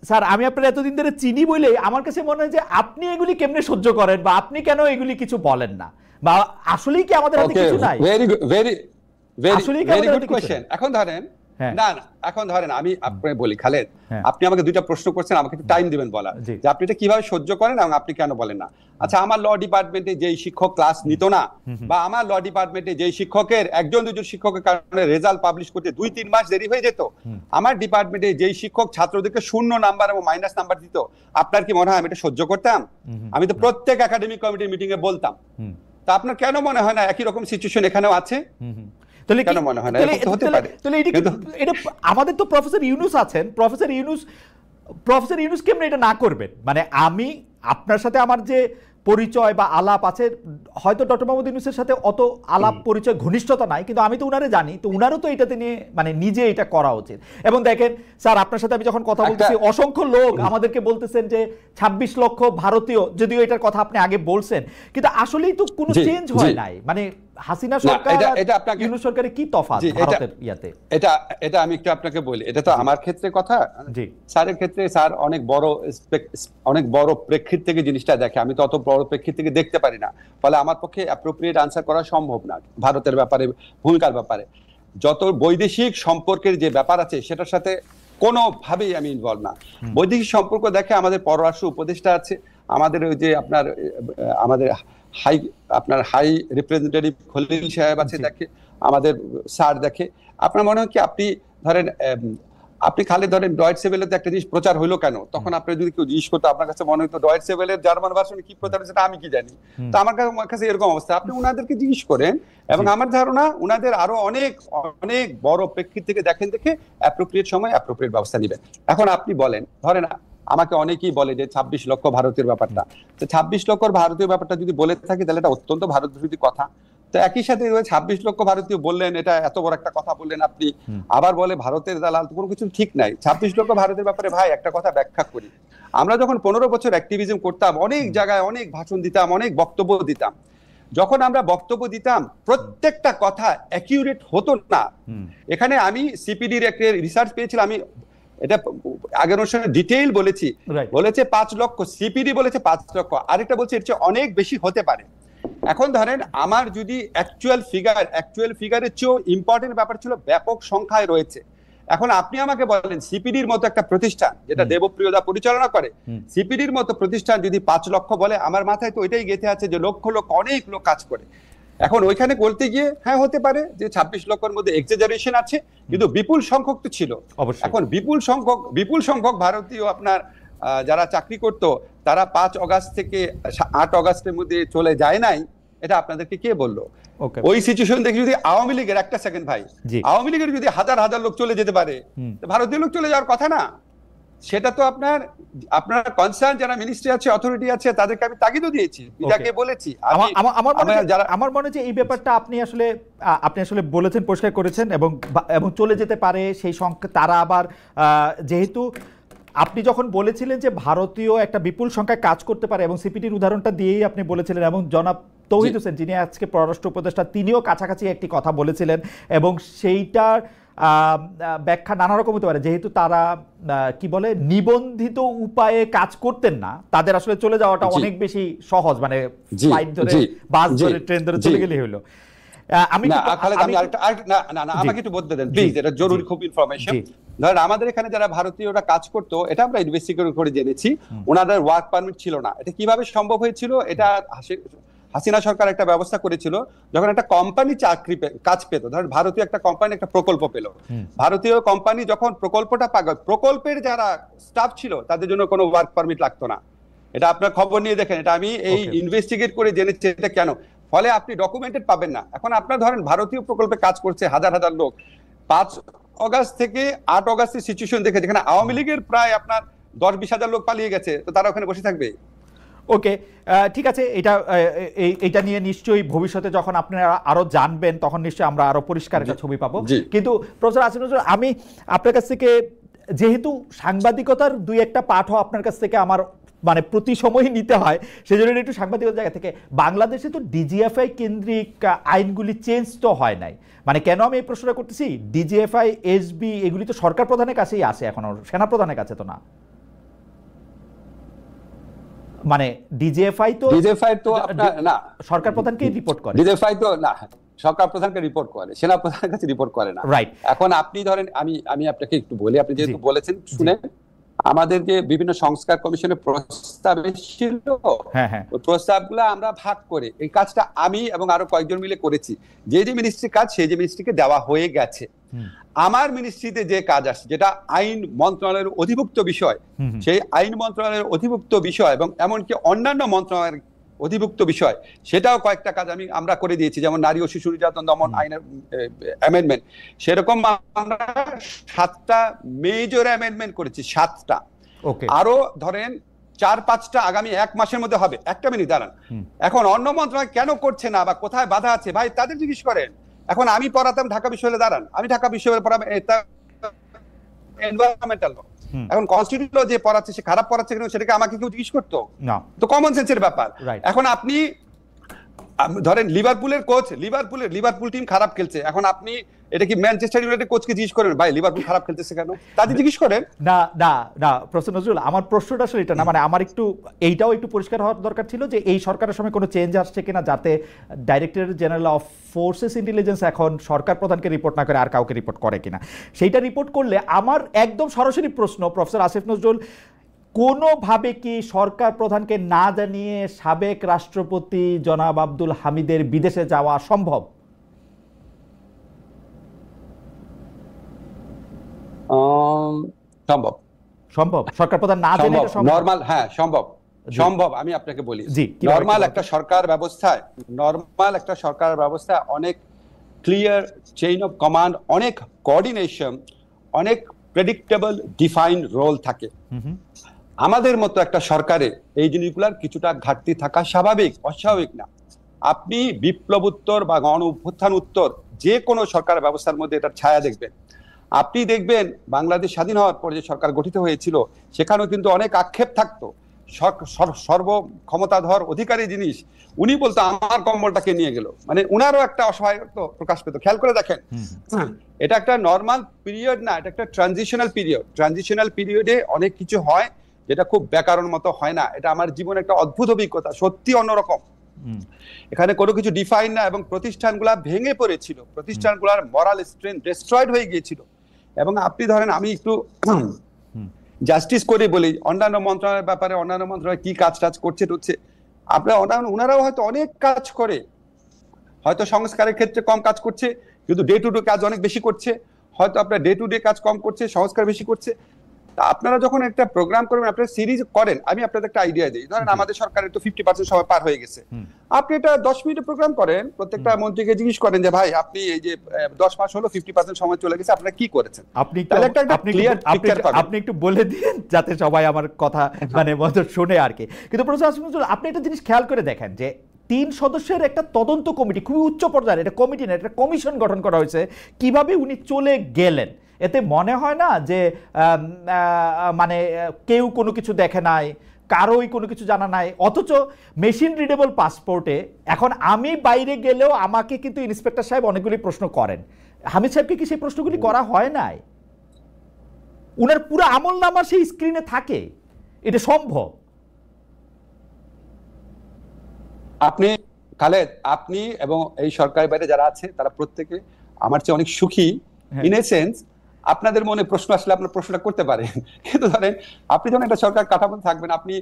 স্যার আমি আপনার এতদিন ধরে চিনি বলে আমার কাছে মনে হয় যে আপনি এগুলি কেমনে সহ্য করেন, বা আপনি কেন এগুলি কিছু বলেন না, বা আসলেই কি আমাদের হাতে কিছু নাই? Very good question. এখন ধরেন এখন ধরেন আমি আপনাকে বলি, খালেদ, আপনি আমাকে দুইটা প্রশ্ন করছেন, আমাকে একটু টাইম দিবেন বলা যে আপনি এটা কিভাবে সহ্য করেন এবং আপনি কেন বলেন না। আচ্ছা, আমার ল ডিপার্টমেন্টে যেই শিক্ষক ক্লাস নিত না, বা আমার ল ডিপার্টমেন্টে যেই শিক্ষকের একজন দুজন শিক্ষকের কারণে রেজাল্ট পাবলিশ করতে 2-3 মাস দেরি হয়ে যেত, আমার ডিপার্টমেন্টে যেই শিক্ষক ছাত্রদেরকে 0 নাম্বার এবং মাইনাস নাম্বার দিত, আপনার কি মনে হয় আমি এটা সহ্য করতাম? আমি তো প্রত্যেক একাডেমিক কমিটির মিটিং এ বলতাম। তা আপনার কেন মনে হয় না একই রকম সিচুয়েশন এখানেও আছে? কেন মনে হয় না হতে পারে? আমাদের তো প্রফেসর ইউনূস আছেন, প্রফেসর ইউনূস কেমনে এটা না করবেন? মানে আমি আপনার সাথে আমার যে পরিচয় বা আলাপ আছে, হয়তো ডক্টর মোহাম্মদ ইউনূসের সাথে অত আলাপ পরিচয় ঘনিষ্ঠতা নাই, কিন্তু আমি তো উনারে জানি, তো উনারও তো এটাতে নিয়ে মানে নিজে এটা করা উচিত। এবং দেখেন স্যার, আপনার সাথে আমি যখন কথা বলতেছি, অসংখ্য লোক আমাদেরকে বলতেছেন যে 26 লক্ষ ভারতীয়, যদিও এটার কথা আপনি আগে বলছেন, কিন্তু আসলেই তো কোনো চেঞ্জ হয় নাই। মানে হাসিনা সরকার ইউনূস সরকারের কি তফাৎ ভারতের ইয়াতে? এটা আমি একটু আপনাকে বলি, এটা তো আমার ক্ষেত্রে কথা, স্যারের ক্ষেত্রে স্যার অনেক বড় প্রেক্ষিত থেকে জিনিসটা দেখে, আমি তো অত বড় প্রেক্ষিত থেকে দেখতে পারি না, ফলে আমার পক্ষে অ্যাপ্রোপ্রিয়েট আনসার করা সম্ভব না ভারতের ব্যাপারে, ভূমিকার ব্যাপারে। যত বৈদেশিক সম্পর্কের যে ব্যাপার আছে সেটার সাথে কোনোভাবেই আমি ইনভলভ না। বৈদেশিক সম্পর্ক দেখে আমাদের পররাষ্ট্র উপদেষ্টা আছে, আমাদের ওই যে আমাদের হাই রিপ্রেজেন্টেটিভ খলিল সাহেব আছে, দেখে আমাদের স্যার দেখে। আপনার মনে হয় কি, আপনি খালি ধরেন ডয়েটসে ওয়েলেতে একটা জিনিস প্রচার হইলো কেন, তখন আপনি যদি কেউ জিজ্ঞেস করতো, আপনার কাছে মনে হতো ডয়েটসে ওয়েলের জার্মান ভার্সনে কি প্রচার হচ্ছে আমি কি জানি। তো আমার কাছে এরকম অবস্থা, আপনি উনাদেরকে জিজ্ঞেস করেন, এবং আমার ধারণা উনাদের আরো অনেক অনেক বড় প্রেক্ষিত থেকে দেখে অ্যাপ্রোপ্রিয়েট সময় অ্যাপ্রোপ্রিয়েট ব্যবস্থা নেবেন। এখন আপনি বলেন, ধরেন আমাকে অনেকেই বলে যে 26 লক্ষ ভারতীয় ব্যাপারটা, তো 26 লক্ষ ভারতীয় ব্যাপারটা যদি বলে থাকি তাহলে এটা অত্যন্ত ভারত বিরোধী কথা। তো একই সাথে 26 লক্ষ ভারতীয় বললেন, এটা এত বড় একটা কথা বললেন আপনি, আবার বলে ভারতের দালাল, কোনো কিছু ঠিক নাই। 26 লক্ষ ভারতের ব্যাপারে ভাই একটা কথা ব্যাখ্যা করি, আমরা যখন 15 বছর অ্যাক্টিভিজম করতাম, অনেক জায়গায় অনেক ভাষণ দিতাম, অনেক বক্তব্য দিতাম, যখন আমরা বক্তব্য দিতাম প্রত্যেকটা কথা অ্যাকিউরেট হতো না। এখানে আমি সিপিডির একটা রিসার্চ পেয়েছিলাম, আমি এটা আগের অনুষ্ঠানে ডিটেইল বলেছি, বলেছে 5 লক্ষ, সিপিডি বলেছে 5 লক্ষ, আরেকটা বলছে এর চেয়ে অনেক বেশি হতে পারে। এখন ধরেন আমার যদি অ্যাকচুয়াল ফিগারের চেয়েও ইম্পর্টেন্ট ব্যাপার ছিল ব্যাপক সংখ্যায় রয়েছে। এখন আপনি আমাকে বলেন, সিপিডির মতো একটা প্রতিষ্ঠান যেটা দেবপ্রিয়দা পরিচালনা করে, সিপিডির মতো প্রতিষ্ঠান যদি 5 লক্ষ বলে, আমার মাথায় তো এটাই গেঁথে আছে যে লক্ষ লক্ষ অনেক লোক কাজ করে। এখন ওইখানে বলতে গিয়ে হ্যাঁ হতে পারে যে 26 লক্ষের মধ্যে এক্সাজারেশন আছে, কিন্তু বিপুল সংখ্যক তো ছিল। এখন বিপুল সংখ্যক ভারতীয় আপনার যারা চাকরি করত, তারা 5 অগাস্ট থেকে 8 অগাস্টের মধ্যে চলে যায় নাই, এটা আপনাদেরকে কে বললো? ওকে, ওই সিচুয়েশন দেখে যদি আওয়ামী লীগের, একটা সেকেন্ড ভাই, জি, আওয়ামী লীগের যদি হাজার হাজার লোক চলে যেতে পারে, তো ভারতীয় লোক চলে যাওয়ার কথা না? সেটা তো আপনার কনসার্ন যারা মিনিস্ট্রি আছে, অথরিটি আছে, তাদেরকে আমি তাগিদও দিয়েছি, বিজাকে বলেছি। আমার মনে হচ্ছে এই ব্যাপারটা আপনি আসলে বলেছেন, পরিষ্কার করেছেন, এবং চলে যেতে পারে সেই সংখ্যা। তারা আবার যেহেতু আপনি যখন বলেছিলেন যে ভারতীয় একটা বিপুল সংখ্যায় কাজ করতে পারে, এবং সিপিটির উদাহরণটা দিয়েই আপনি বলেছিলেন, এবং জনাব তৌহিদ হোসেন যিনি আজকে পররাষ্ট্র উপদেষ্টা তিনিও কাছাকাছি একটি কথা বলেছিলেন, এবং সেইটার ব্যাখ্যা নানা রকম হতে পারে। যেহেতু তারা কি বলে নিবন্ধিত উপায়ে কাজ করতেন না, তাদের আসলে চলে যাওয়াটা অনেক বেশি সহজ, মানে ফ্লাইট ধরে, বাস ধরে, ট্রেন ধরে চলে গেলেই হলো। আমাকে একটু বলতে দেন প্লিজ, এটা জরুরি খুব ইনফরমেশন। ধরেন আমাদের এখানে যারা ভারতীয়রা কাজ করতো, এটা আমরা ইনভেস্টিগেট করে জেনেছি, ওনাদের ওয়ার্ক পারমিট ছিল না। এটা কিভাবে সম্ভব হয়েছিল? এটা হাসিনা সরকার একটা ব্যবস্থা করেছিল, যখন একটা কোম্পানি কাজ পেত, ধরেন ভারতীয় একটা কোম্পানি একটা প্রকল্প পেল, ভারতীয় কোম্পানি যখন প্রকল্পটা পাবে, প্রকল্পের যারা স্টাফ ছিল তাদের জন্য কোনো ওয়ার্ক পারমিট লাগতো না। এটা আপনার খবর নিয়ে দেখেন, এটা আমি এই ইনভেস্টিগেট করে জেনেছি এটা কেন। ফলে আপনি ডকুমেন্টেড পাবেন না। এখন আপনার ধরেন ভারতীয় প্রকল্পে কাজ করছে হাজার হাজার লোক, 5 অগাস্ট থেকে 8 অগাস্টের সিচুয়েশন দেখে, যেখানে আওয়ামী লীগের প্রায় আপনার 10-20 হাজার লোক পালিয়ে গেছে, তো তারা ওখানে বসে থাকবে? ওকে, ঠিক আছে। এটা নিয়ে নিশ্চয়ই ভবিষ্যতে যখন আপনারা আরো জানবেন, তখন নিশ্চয়ই আমরা আরো পরিষ্কার একটা ছবি পাবো। কিন্তু প্রফেসর আসিফ নজরুল, আমি আপনার কাছ থেকে, যেহেতু সাংবাদিকতার 2-1টা পাঠও আপনার কাছ থেকে আমার মানে প্রতি সময় নিতে হয়, সেজন্য একটু সাংবাদিকতার জায়গা থেকে, বাংলাদেশে তো ডিজিএফআই কেন্দ্রিক আইনগুলি চেঞ্জ তো হয় নাই। মানে কেন আমি এই প্রশ্নটা করতেছি, ডিজিএফআই, এসবি এগুলি তো সরকার প্রধানের কাছেই আসে, এখন সেনা প্রধানের কাছে তো না। মানে ডিজিএফআই তো না, সরকার প্রধানকেই রিপোর্ট করে। ডিজিএফআই তো না, সরকার প্রধানকে রিপোর্ট করে, সেনা প্রধানের কাছে রিপোর্ট করে না। রাইট। এখন আপনি ধরেন, আমি আপনাকে একটু বলি, আপনি যেহেতু বলেছেন শুনে, আমাদের যে বিভিন্ন সংস্কার কমিশনের প্রস্তাব এসেছিল, ওই প্রস্তাবগুলো আমরা ভাগ করে এই কাজটা আমি এবং আরো কয়েকজন মিলে করেছি। যে মিনিস্ট্রির কাজ সেই মিনিস্ট্রিকে দেওয়া হয়ে গেছে। আমার মিনিস্ট্রিতে যে কাজ আসছে, যেটা আইন মন্ত্রণালয়ের অধিভুক্ত বিষয়, সেই আইন মন্ত্রণালয়ের অধিভুক্ত বিষয় এবং এমনকি অন্যান্য মন্ত্রণালয়ের অধিভুক্ত বিষয়, সেটাও কয়েকটা কাজ আমরা করে দিয়েছি। যেমন নারী ও শিশু নির্যাতন দমন আইনের অ্যামেন্ডমেন্ট, সেরকম আমরা 7টা মেজর অ্যামেন্ডমেন্ট করেছি, 7টা। আরো ধরেন 4-5টা আগামী 1 মাসের মধ্যে হবে। একটা মিনিট দাঁড়ান। এখন অন্য মন্ত্রণালয় কেন করছে না বা কোথায় বাধা আছে, ভাই তাদের জিজ্ঞেস করেন। এখন আমি পড়াতাম ঢাকা বিশ্ববিদ্যালয়ে, দাঁড়ান, আমি ঢাকা বিশ্ববিদ্যালয়ে পড়াবো এনভায়রনমেন্টাল ল। এখন কনস্টিটিউশন ল যে পড়াচ্ছে সে খারাপ পড়াচ্ছে কিনা সেটাকে আমাকে কেউ জিজ্ঞেস করতো না, তো কমন সেন্সের ব্যাপার। এখন আপনি ধরেন লিভারপুলের কোচ, লিভারপুল টিম খারাপ খেলছে, এখন আপনি এটা কি ম্যানচেস্টার ইউনাইটেড কোচকে জিজ্ঞেস করেন, ভাই লিভারপুল খারাপ খেলতেছে কেন? তাদের জিজ্ঞেস করেন না। না না প্রফেসর নজরুল, আমার প্রশ্নটা আসলে এটা না, মানে আমার এইটাও একটু পরিষ্কার হওয়ার দরকার ছিল যে এই সরকারের সময় কোনো চেঞ্জ আসছে কিনা, যাতে director general of forces intelligence এখন সরকার প্রধানকে রিপোর্ট না করে আর কাউকে রিপোর্ট করে কিনা। সেইটা রিপোর্ট করলে আমার একদম সরাসরি প্রশ্ন, প্রফেসর আসিফ নজরুল, কোনোভাবে কি সরকার প্রধানকে না জানিয়ে সাবেক রাষ্ট্রপতি জনাব আব্দুল হামিদের বিদেশে যাওয়া সম্ভব? সম্ভব। সরকার প্রধান না জেনে এটা সম্ভব? নরমাল, হ্যাঁ সম্ভব। আমি আপনাকে বলি, নরমাল একটা সরকার ব্যবস্থায় অনেক ক্লিয়ার চেইন অফ কমান্ড, অনেক কোঅর্ডিনেশন, অনেক প্রেডিক্টেবল ডিফাইন্ড রোল থাকে। আমাদের মতো একটা সরকারে এই জিনিসগুলোর কিছুটা ঘাটতি থাকা স্বাভাবিক, অস্বাভাবিক না। আপনি বিপ্লব উত্তর বা গণ অভ্যুত্থান উত্তর যে কোনো সরকার ব্যবস্থার মধ্যে এটার ছায়া দেখবেন। আপনি দেখবেন বাংলাদেশ স্বাধীন হওয়ার পর যে সরকার গঠিত হয়েছিল, সেখানেও কিন্তু অনেক আক্ষেপ থাকতো। সর্ব ক্ষমতাধর অধিকারী জিনিস উনি বলতো আমার কম্বলটাকে নিয়ে গেল, মানে উনারও একটা অসহায়ত্ব প্রকাশ পেত। খেয়াল করে দেখেন, এটা একটা নর্মাল পিরিয়ড না, এটা একটা ট্রানজিশনাল পিরিয়ড। ট্রানজিশনাল পিরিয়ডে অনেক কিছু হয় যেটা খুব ব্যাকরণ মতো হয় না। এটা আমার জীবনে একটা অদ্ভুত অভিজ্ঞতা, সত্যি অন্যরকম। এখানে কোনো কিছু ডিফাইন না, এবং প্রতিষ্ঠানগুলা ভেঙে পড়েছিল, প্রতিষ্ঠানগুলার মরাল স্ট্রেংথ ডিস্ট্রয়েড হয়ে গিয়েছিল। এবং আপনি ধরেন, আমি একটু জাস্টিস করে বলি, অন্যান্য মন্ত্রণালয়ের ব্যাপারে অন্যান্য মন্ত্রণালয় কি কাজ করছে ওনারাও হয়তো অনেক কাজ করে, হয়তো সংস্কারের ক্ষেত্রে কম কাজ করছে, কিন্তু ডে টু ডে কাজ অনেক বেশি করছে। হয়তো আপনার ডে টু ডে কাজ কম করছে, সংস্কার বেশি করছে। আপনারা যখন একটা প্রোগ্রাম করবেন, আপনারা সিরিজ করেন, আমি আপনাদের একটা আইডিয়া দিই। ধরেন আমাদের সরকারের তো 50% সময় পার হয়ে গেছে, আপনি এটা 10 মিনিটের প্রোগ্রাম করেন, প্রত্যেকটা মন্ত্রীকে জিজ্ঞেস করেন যে ভাই আপনি এই যে 10 মাস হলো 50% সময় চলে গেছে, আপনারা কি করেছেন? আপনি একটু বলে দিন যাতে সবাই আমার কথা মানে মতো শুনে আর কি। কিন্তু প্রফেসর আসিফ নজরুল, আপনি একটা জিনিস খেয়াল করে দেখেন যে 3 সদস্যের একটা তদন্ত কমিটি, খুবই উচ্চ পর্যায়ের একটা কমিটি না, একটা কমিশন গঠন করা হয়েছে, কিভাবে উনি চলে গেলেন এতে মনে হয় না যে মানে কেউ কোনো কিছু দেখে নাই, কারোই কোনো কিছু জানা নাই, অথচ মেশিন রিডেবল পাসপোর্টে এখন আমি বাইরে গেলেও আমাকে কিন্তু ইন্সপেক্টর সাহেব অনেকগুলি প্রশ্ন করেন। হামিদ সাহেবকে কি সেই প্রশ্নগুলি করা হয় নাই? উনার পুরো আমল নামা সেই স্ক্রিনে থাকে, এটা সম্ভব? আপনি খালেদ, আপনি এবং এই সরকারের বাইরে যারা আছে তারা প্রত্যেকে আমার চেয়ে অনেক সুখী, ইন এ সেন্স আপনাদের মনে প্রশ্ন আসলে আপনার প্রশ্নটা করতে পারেন, কিন্তু ধরেন আপনি যখন একটা সরকার কাঠামো থাকবেন, আপনি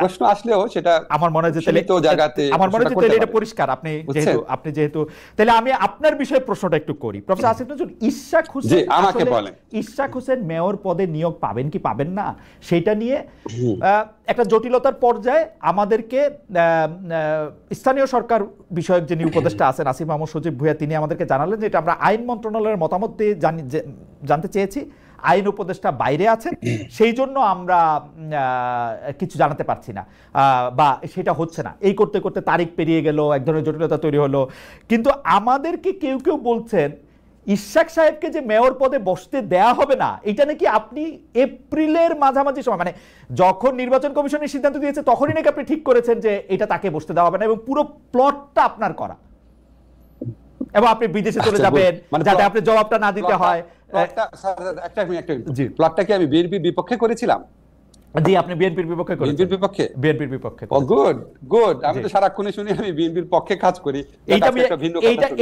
প্রশ্ন আসলেও সেটা আমার মনে হয় যে জায়গাতে আমার মনে হয় যে এটা পরিষ্কার। আপনি যেহেতু তাহলে আমি আপনার বিষয়ে প্রশ্নটা একটু করি। প্রফেসর আসিফ নজরুল, ইশাক হোসেন, আমাকে বলেন ইশাক হোসেন মেয়র পদে নিয়োগ পাবেন কি পাবেন না সেটা নিয়ে একটা জটিলতার পর্যায়ে আমাদেরকে স্থানীয় সরকার বিষয়ক যিনি উপদেষ্টা আছেন আসিফ মাহমুদ সজীব ভুঁইয়া, তিনি আমাদেরকে জানালেন যে এটা আমরা আইন মন্ত্রণালয়ের মতামত দিয়ে জানতে চেয়েছি, আইন উপদেষ্টা বাইরে আছেন, সেই জন্য আমরা কিছু জানাতে পারছি না বা সেটা হচ্ছে না। এই করতে করতে তারিখ পেরিয়ে গেল, এক ধরনের জটিলতা তৈরি হলো। কিন্তু আমাদেরকে কেউ কেউ বলছেন ইশাক সাহেবকে যে মেয়র পদে বসতে দেয়া হবে না, এটা নাকি আপনি এপ্রিলের মাঝামাঝি সময়, মানে যখন নির্বাচন কমিশনের সিদ্ধান্ত দিয়েছে তখনই নাকি আপনি ঠিক করেছেন যে এটা তাকে বসতে দেওয়া হবে না, এবং পুরো প্লটটা আপনার করা, এবং আপনি বিদেশে চলে যাবেন যাতে আপনি জবাবটা না দিতে হয়। প্লটটা কি আমি বিএনপির বিপক্ষে করেছিলাম? জি, আপনি বিএনপির বিপক্ষে করেছেন। বিএনপির বিপক্ষে। গুড। আমি তো সারাক্ষণে শুনি আমি বিএনপির পক্ষে কাজ করি।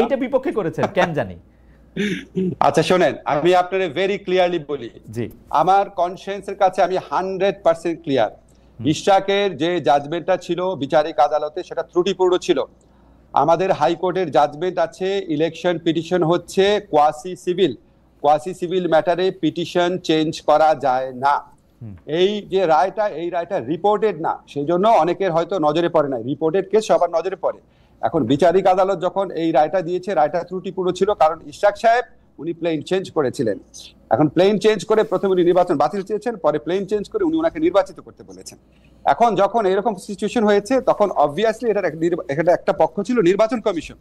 এইটা বিপক্ষে করেছেন কেন জানি। আচ্ছা শোনেন, আমি আপনারে ভেরি ক্লিয়ারলি বলি, জি আমার কনসিয়েন্সের কাছে আমি 100% ক্লিয়ার। ইশাকের যে জাজমেন্টটা ছিল বিচারিক আদালতে সেটা ত্রুটিপূর্ণ ছিল। আমাদের হাইকোর্টের জাজমেন্ট আছে, ইলেকশন পিটিশন হচ্ছে কোয়াসি সিভিল ম্যাটারে পিটিশন চেঞ্জ করা যায় না। এই যে রায়টা, এই রায়টা রিপোর্টেড না, সেই জন্য অনেকের হয়তো নজরে পড়ে না। রিপোর্টেড কেস সবার নজরে পড়ে। এখন বিচারিক আদালত যখন এই রায়টা দিয়েছে, রায়টা ত্রুটিপূর্ণ ছিল, কারণ ইশাক সাহেব উনি প্লেন চেঞ্জ করেছিলেন। এখন প্লেন চেঞ্জ করে প্রথমে উনি নির্বাচন বাতিল চেয়েছেন, পরে প্লেন চেঞ্জ করে উনি ওনাকে নির্বাচিত করতে বলেছেন। এখন যখন এরকম সিচুয়েশন হয়েছে তখন অবভিয়াসলি এটা একটা পক্ষ ছিল নির্বাচন কমিশন।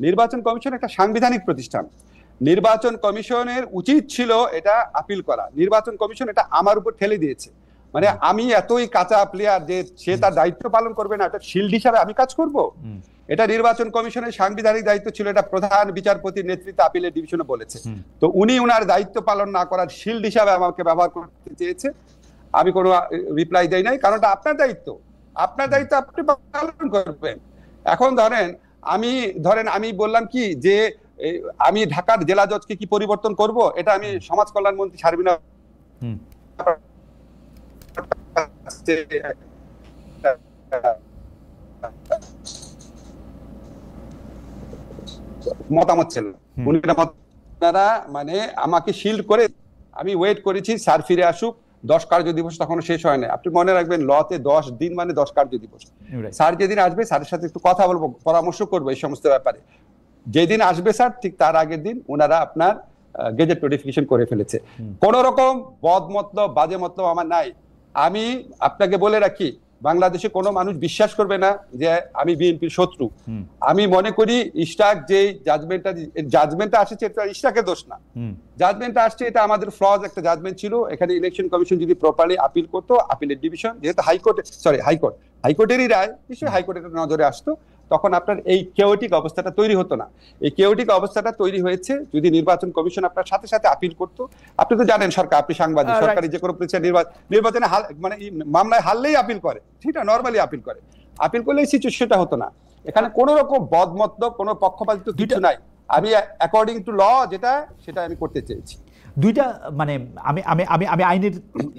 নির্বাচন কমিশন একটা সাংবিধানিক প্রতিষ্ঠান। নির্বাচন কমিশনের উচিত ছিল এটা আপিল করা। নির্বাচন কমিশন এটা আমার উপর ঠেলে দিয়েছে। মানে আমি এতই কাঁচা প্লেয়ার যে সে তার দায়িত্ব পালন করবে না, এটা শিল্ড হিসাবে আমি কাজ করব? এটা নির্বাচন কমিশনের সাংবিধানিক দায়িত্ব ছিল, এটা প্রধান বিচারপতির নেতৃত্বে আপিলের ডিভিশনে বলেছে। তো উনি ওনার দায়িত্ব পালন না করার শিল্ড হিসাবে আমাকে ব্যবহার করতে চেয়েছে। আমি কোনো রিপ্লাই দেই নাই, কারণ এটা আপনার দায়িত্ব আপনি পালন করবেন। এখন ধরেন আমি বললাম কি যে আমি ঢাকার জেলা জজকে কি পরিবর্তন করব, এটা আমি সমাজ কল্যাণ মন্ত্রী শারমিনা মতামত ছিল। আপনারা মানে আমাকে শিল্ড করে আমি ওয়েট করেছি স্যার ফিরে আসুক, 10 কার্য দিবস তখনও শেষ হয় না। আপনি মনে রাখবেন লতে 10 দিন মানে 10 কার্য দিবস। স্যার যেদিন আসবে স্যারের সাথে একটু কথা বলবো, পরামর্শ করবো এই সমস্ত ব্যাপারে। যেদিন আসবে স্যার ঠিক তার আগের দিন ওনারা আপনার গেজেট নোটিফিকেশন করে ফেলেছে। কোন রকম বদ মতলব বাজে মতলব আমার নাই। আমি আপনাকে বলে রাখি, বাংলাদেশে কোনো মানুষ বিশ্বাস করবে না যে আমি বিএনপির শত্রু। আমি মনে করি ইশাক যে জাজমেন্টটা আসছে এটা ইশাকের দোষ না। জাজমেন্টটা আসছে এটা আমাদের ফ্লজ একটা জাজমেন্ট ছিল। এখানে ইলেকশন কমিশন যদি প্রপারলি আপিল করতো, আপিলের ডিভিশন যেহেতু হাইকোর্টেরই রায়, নিশ্চয়ই হাইকোর্টের নজরে আসতো, তখন আপনার এই কেওটিক অবস্থাটা তৈরি হতো না। এই কেওটিক অবস্থাটা তৈরি হয়েছে যদি নির্বাচন কমিশন আপনার সাথে সাথে আপিল করতো। আপনি তো জানেন সরকার, আপনি সাংবাদিক, সরকারি যে কোনো নির্বাচনে মানে মামলায় হারলেই আপিল করে, সেটা নর্মালি আপিল করে। আপিল করলে এই সিচুয়েশনটা হতো না। এখানে কোনো রকম বদমতলব, কোনো পক্ষপাতিত্ব কিছু নাই। আমি অ্যাকর্ডিং টু ল সেটা আমি করতে চেয়েছি। দুইটা মানে আমি আমি আমি আমি আইনের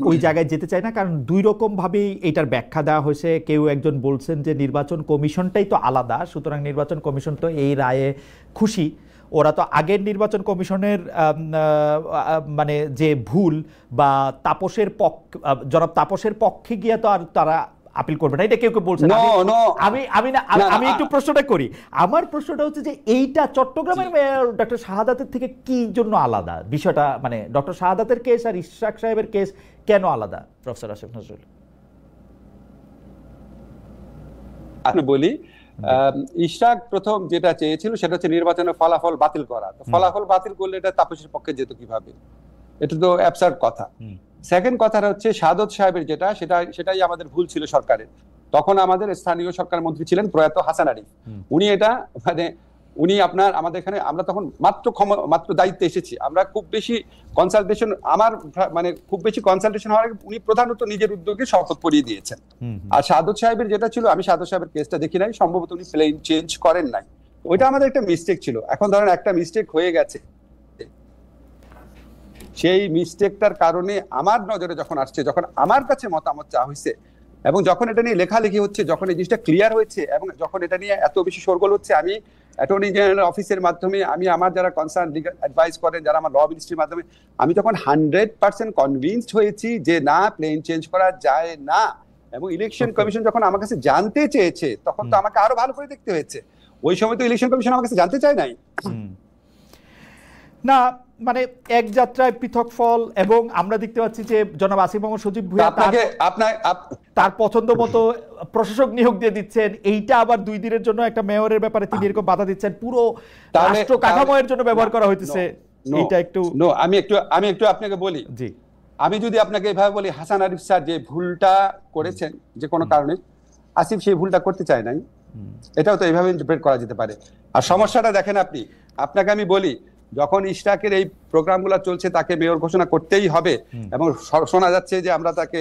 ওই জায়গায় যেতে চাই না, কারণ দুই রকম ভাবেই এটার ব্যাখ্যা দেওয়া হয়েছে। কেউ একজন বলছেন যে নির্বাচন কমিশনটাই তো আলাদা, সুতরাং নির্বাচন কমিশন তো এই রায়ে খুশি। ওরা তো আগের নির্বাচন কমিশনের মানে যে ভুল বা জনাব তাপসের পক্ষে গিয়ে তো আর তারা আপিল করবে না, এটা কেউ কেউ বলছে। আমি একটু প্রশ্নটা করি। আমার প্রশ্নটা হচ্ছে যে এইটা চট্টগ্রামের মেয়র ডক্টর শাহাদাতের থেকে কি জন্য আলাদা বিষয়টা, মানে ডক্টর শাহাদাতের কেস আর ইশরাক সাহেবের কেস কেন আলাদা প্রফেসর আসিফ নজরুল? আমি বলি, ইশরাক প্রথম যেটা চেয়েছিল সেটা হচ্ছে নির্বাচনের ফলাফল বাতিল করা। তো ফলাফল বাতিল করলে এটা তাপসের পক্ষে যেত কিভাবে? এটা তো অ্যাবসার্ড কথা। সেকেন্ড কথাটা হচ্ছে শাহাদত সাহেবের সেটাই আমাদের ভুল ছিল সরকারের। তখন আমাদের স্থানীয় সরকার মন্ত্রী ছিলেন প্রয়াত হাসান আরিফ। উনি আমাদের এখানে, আমরা তখন মাত্র দায়িত্বে এসেছি, আমরা খুব বেশি কনসালটেশন হওয়ার আগে উনি প্রধানত নিজের উদ্যোগে শপথ পড়িয়ে দিয়েছেন। আর শাহাদত সাহেবের যেটা ছিল, আমি শাহাদত সাহেবের কেসটা দেখি নাই, সম্ভবত উনি প্লেন চেঞ্জ করেন নাই। ওইটা আমাদের একটা মিস্টেক ছিল। এখন ধরেন একটা মিস্টেক হয়ে গেছে, সেই মিস্টেকটার কারণে আমার নজরে যখন আসছে, যখন আমার কাছে মতামত চাওয়া হয়েছে এবং যখন এটা নিয়ে লেখালেখি হচ্ছে, যখন এই জিনিসটা ক্লিয়ার হয়েছে এবং যখন এটা নিয়ে এত বেশি শোরগোল হচ্ছে, আমি অ্যাটর্নি জেনারেল অফিসের মাধ্যমে, আমি আমার যারা কনসার্ন লিগ্যাল অ্যাডভাইস করেন, যারা আমার ল মিনিস্ট্রির মাধ্যমে, আমি তখন 100% কনভিন্সড হয়েছি যে না, প্লেন চেঞ্জ করা যায় না। এবং ইলেকশন কমিশন যখন আমার কাছে জানতে চেয়েছে, তখন তো আমাকে আরো ভালো করে দেখতে হয়েছে। ওই সময় তো ইলেকশন কমিশন আমার কাছে জানতে চায় নাই না, মানে এক যাত্রায় পৃথক ফল। এবং আমরা দেখতে পাচ্ছি যে জনাব আসিফ মোহাম্মদ সজীব ভুঁইয়া তার পছন্দ মতো প্রশাসক নিয়োগ দিয়ে দিচ্ছেন। এইটা আবার 2 দিনের জন্য একটা মেয়রের ব্যাপারে তিনি এরকম বাধা দিচ্ছেন, পুরো রাষ্ট্র কাঠামোর জন্য ব্যবহার করা হইতেছে। এটা একটু আমি একটু আপনাকে বলি, জি, আমি যদি আপনাকে এভাবে বলি, হাসান আরিফ স্যার যে ভুলটা করেছেন যে কোনো কারণে, আসিফ সেই ভুলটা করতে চায় নাই, এটাও তো এইভাবে ইন্টারপ্রেট করা যেতে পারে। আর সমস্যাটা দেখেন আপনাকে আমি বলি, যখন ইশরাকের এই প্রোগ্রামগুলো চলছে, তাকে মেয়র ঘোষণা করতেই হবে। এবং শোনা যাচ্ছে যে আমরা তাকে,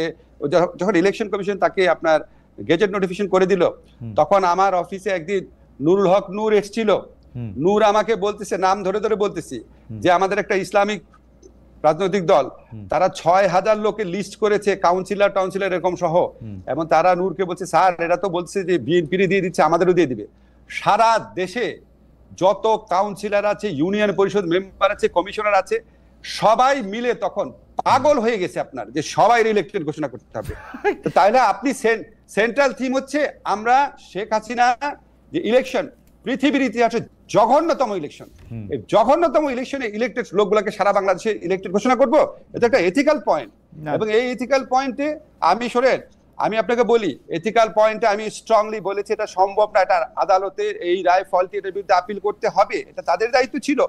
যখন ইলেকশন কমিশন তাকে আপনার গেজেট নোটিফিকেশন করে দিল, তখন আমার অফিসে একদিন নুরুল হক নূর এসেছিল। নূর আমাকে বলতেছে, নাম ধরে ধরে বলতেছি, যে আমাদের একটা ইসলামিক রাজনৈতিক দল, তারা 6000 লোকের লিস্ট করেছে, কাউন্সিলর এরকম সহ, এবং তারা নূরকে বলছে, স্যার এরা তো বলছে যে বিএনপি দিয়ে দিচ্ছে, আমাদেরও দিয়ে দিবে। সারা দেশে যত কাউন্সিলর আছে, ইউনিয়ন পরিষদ মেম্বার আছে, কমিশনার আছে, সবাই মিলে তখন পাগল হয়ে গেছে আপনার, যে সবাই ইলেকটেড ঘোষণা করতে হবে। তাহলে আপনি সেন্ট্রাল থিম হচ্ছে, আমরা শেখ হাসিনা যে ইলেকশন, পৃথিবীর ইতিহাসে জঘন্যতম ইলেকশন, এই জঘন্যতম ইলেকশনে ইলেকটেড লোকগুলোকে সারা বাংলাদেশে ইলেকটেড ঘোষণা করব, এটা একটা এথিক্যাল পয়েন্ট। এবং এই এথিক্যাল পয়েন্টে আমি আপনাকে বলি, এথিক্যাল পয়েন্টে আমি স্ট্রংলি বলেছি এটা সম্ভব না, এটা আদালতের এই রায় ফলটি এটার বিরুদ্ধে আপিল করতে হবে, এটা তাদের দায়িত্ব ছিল।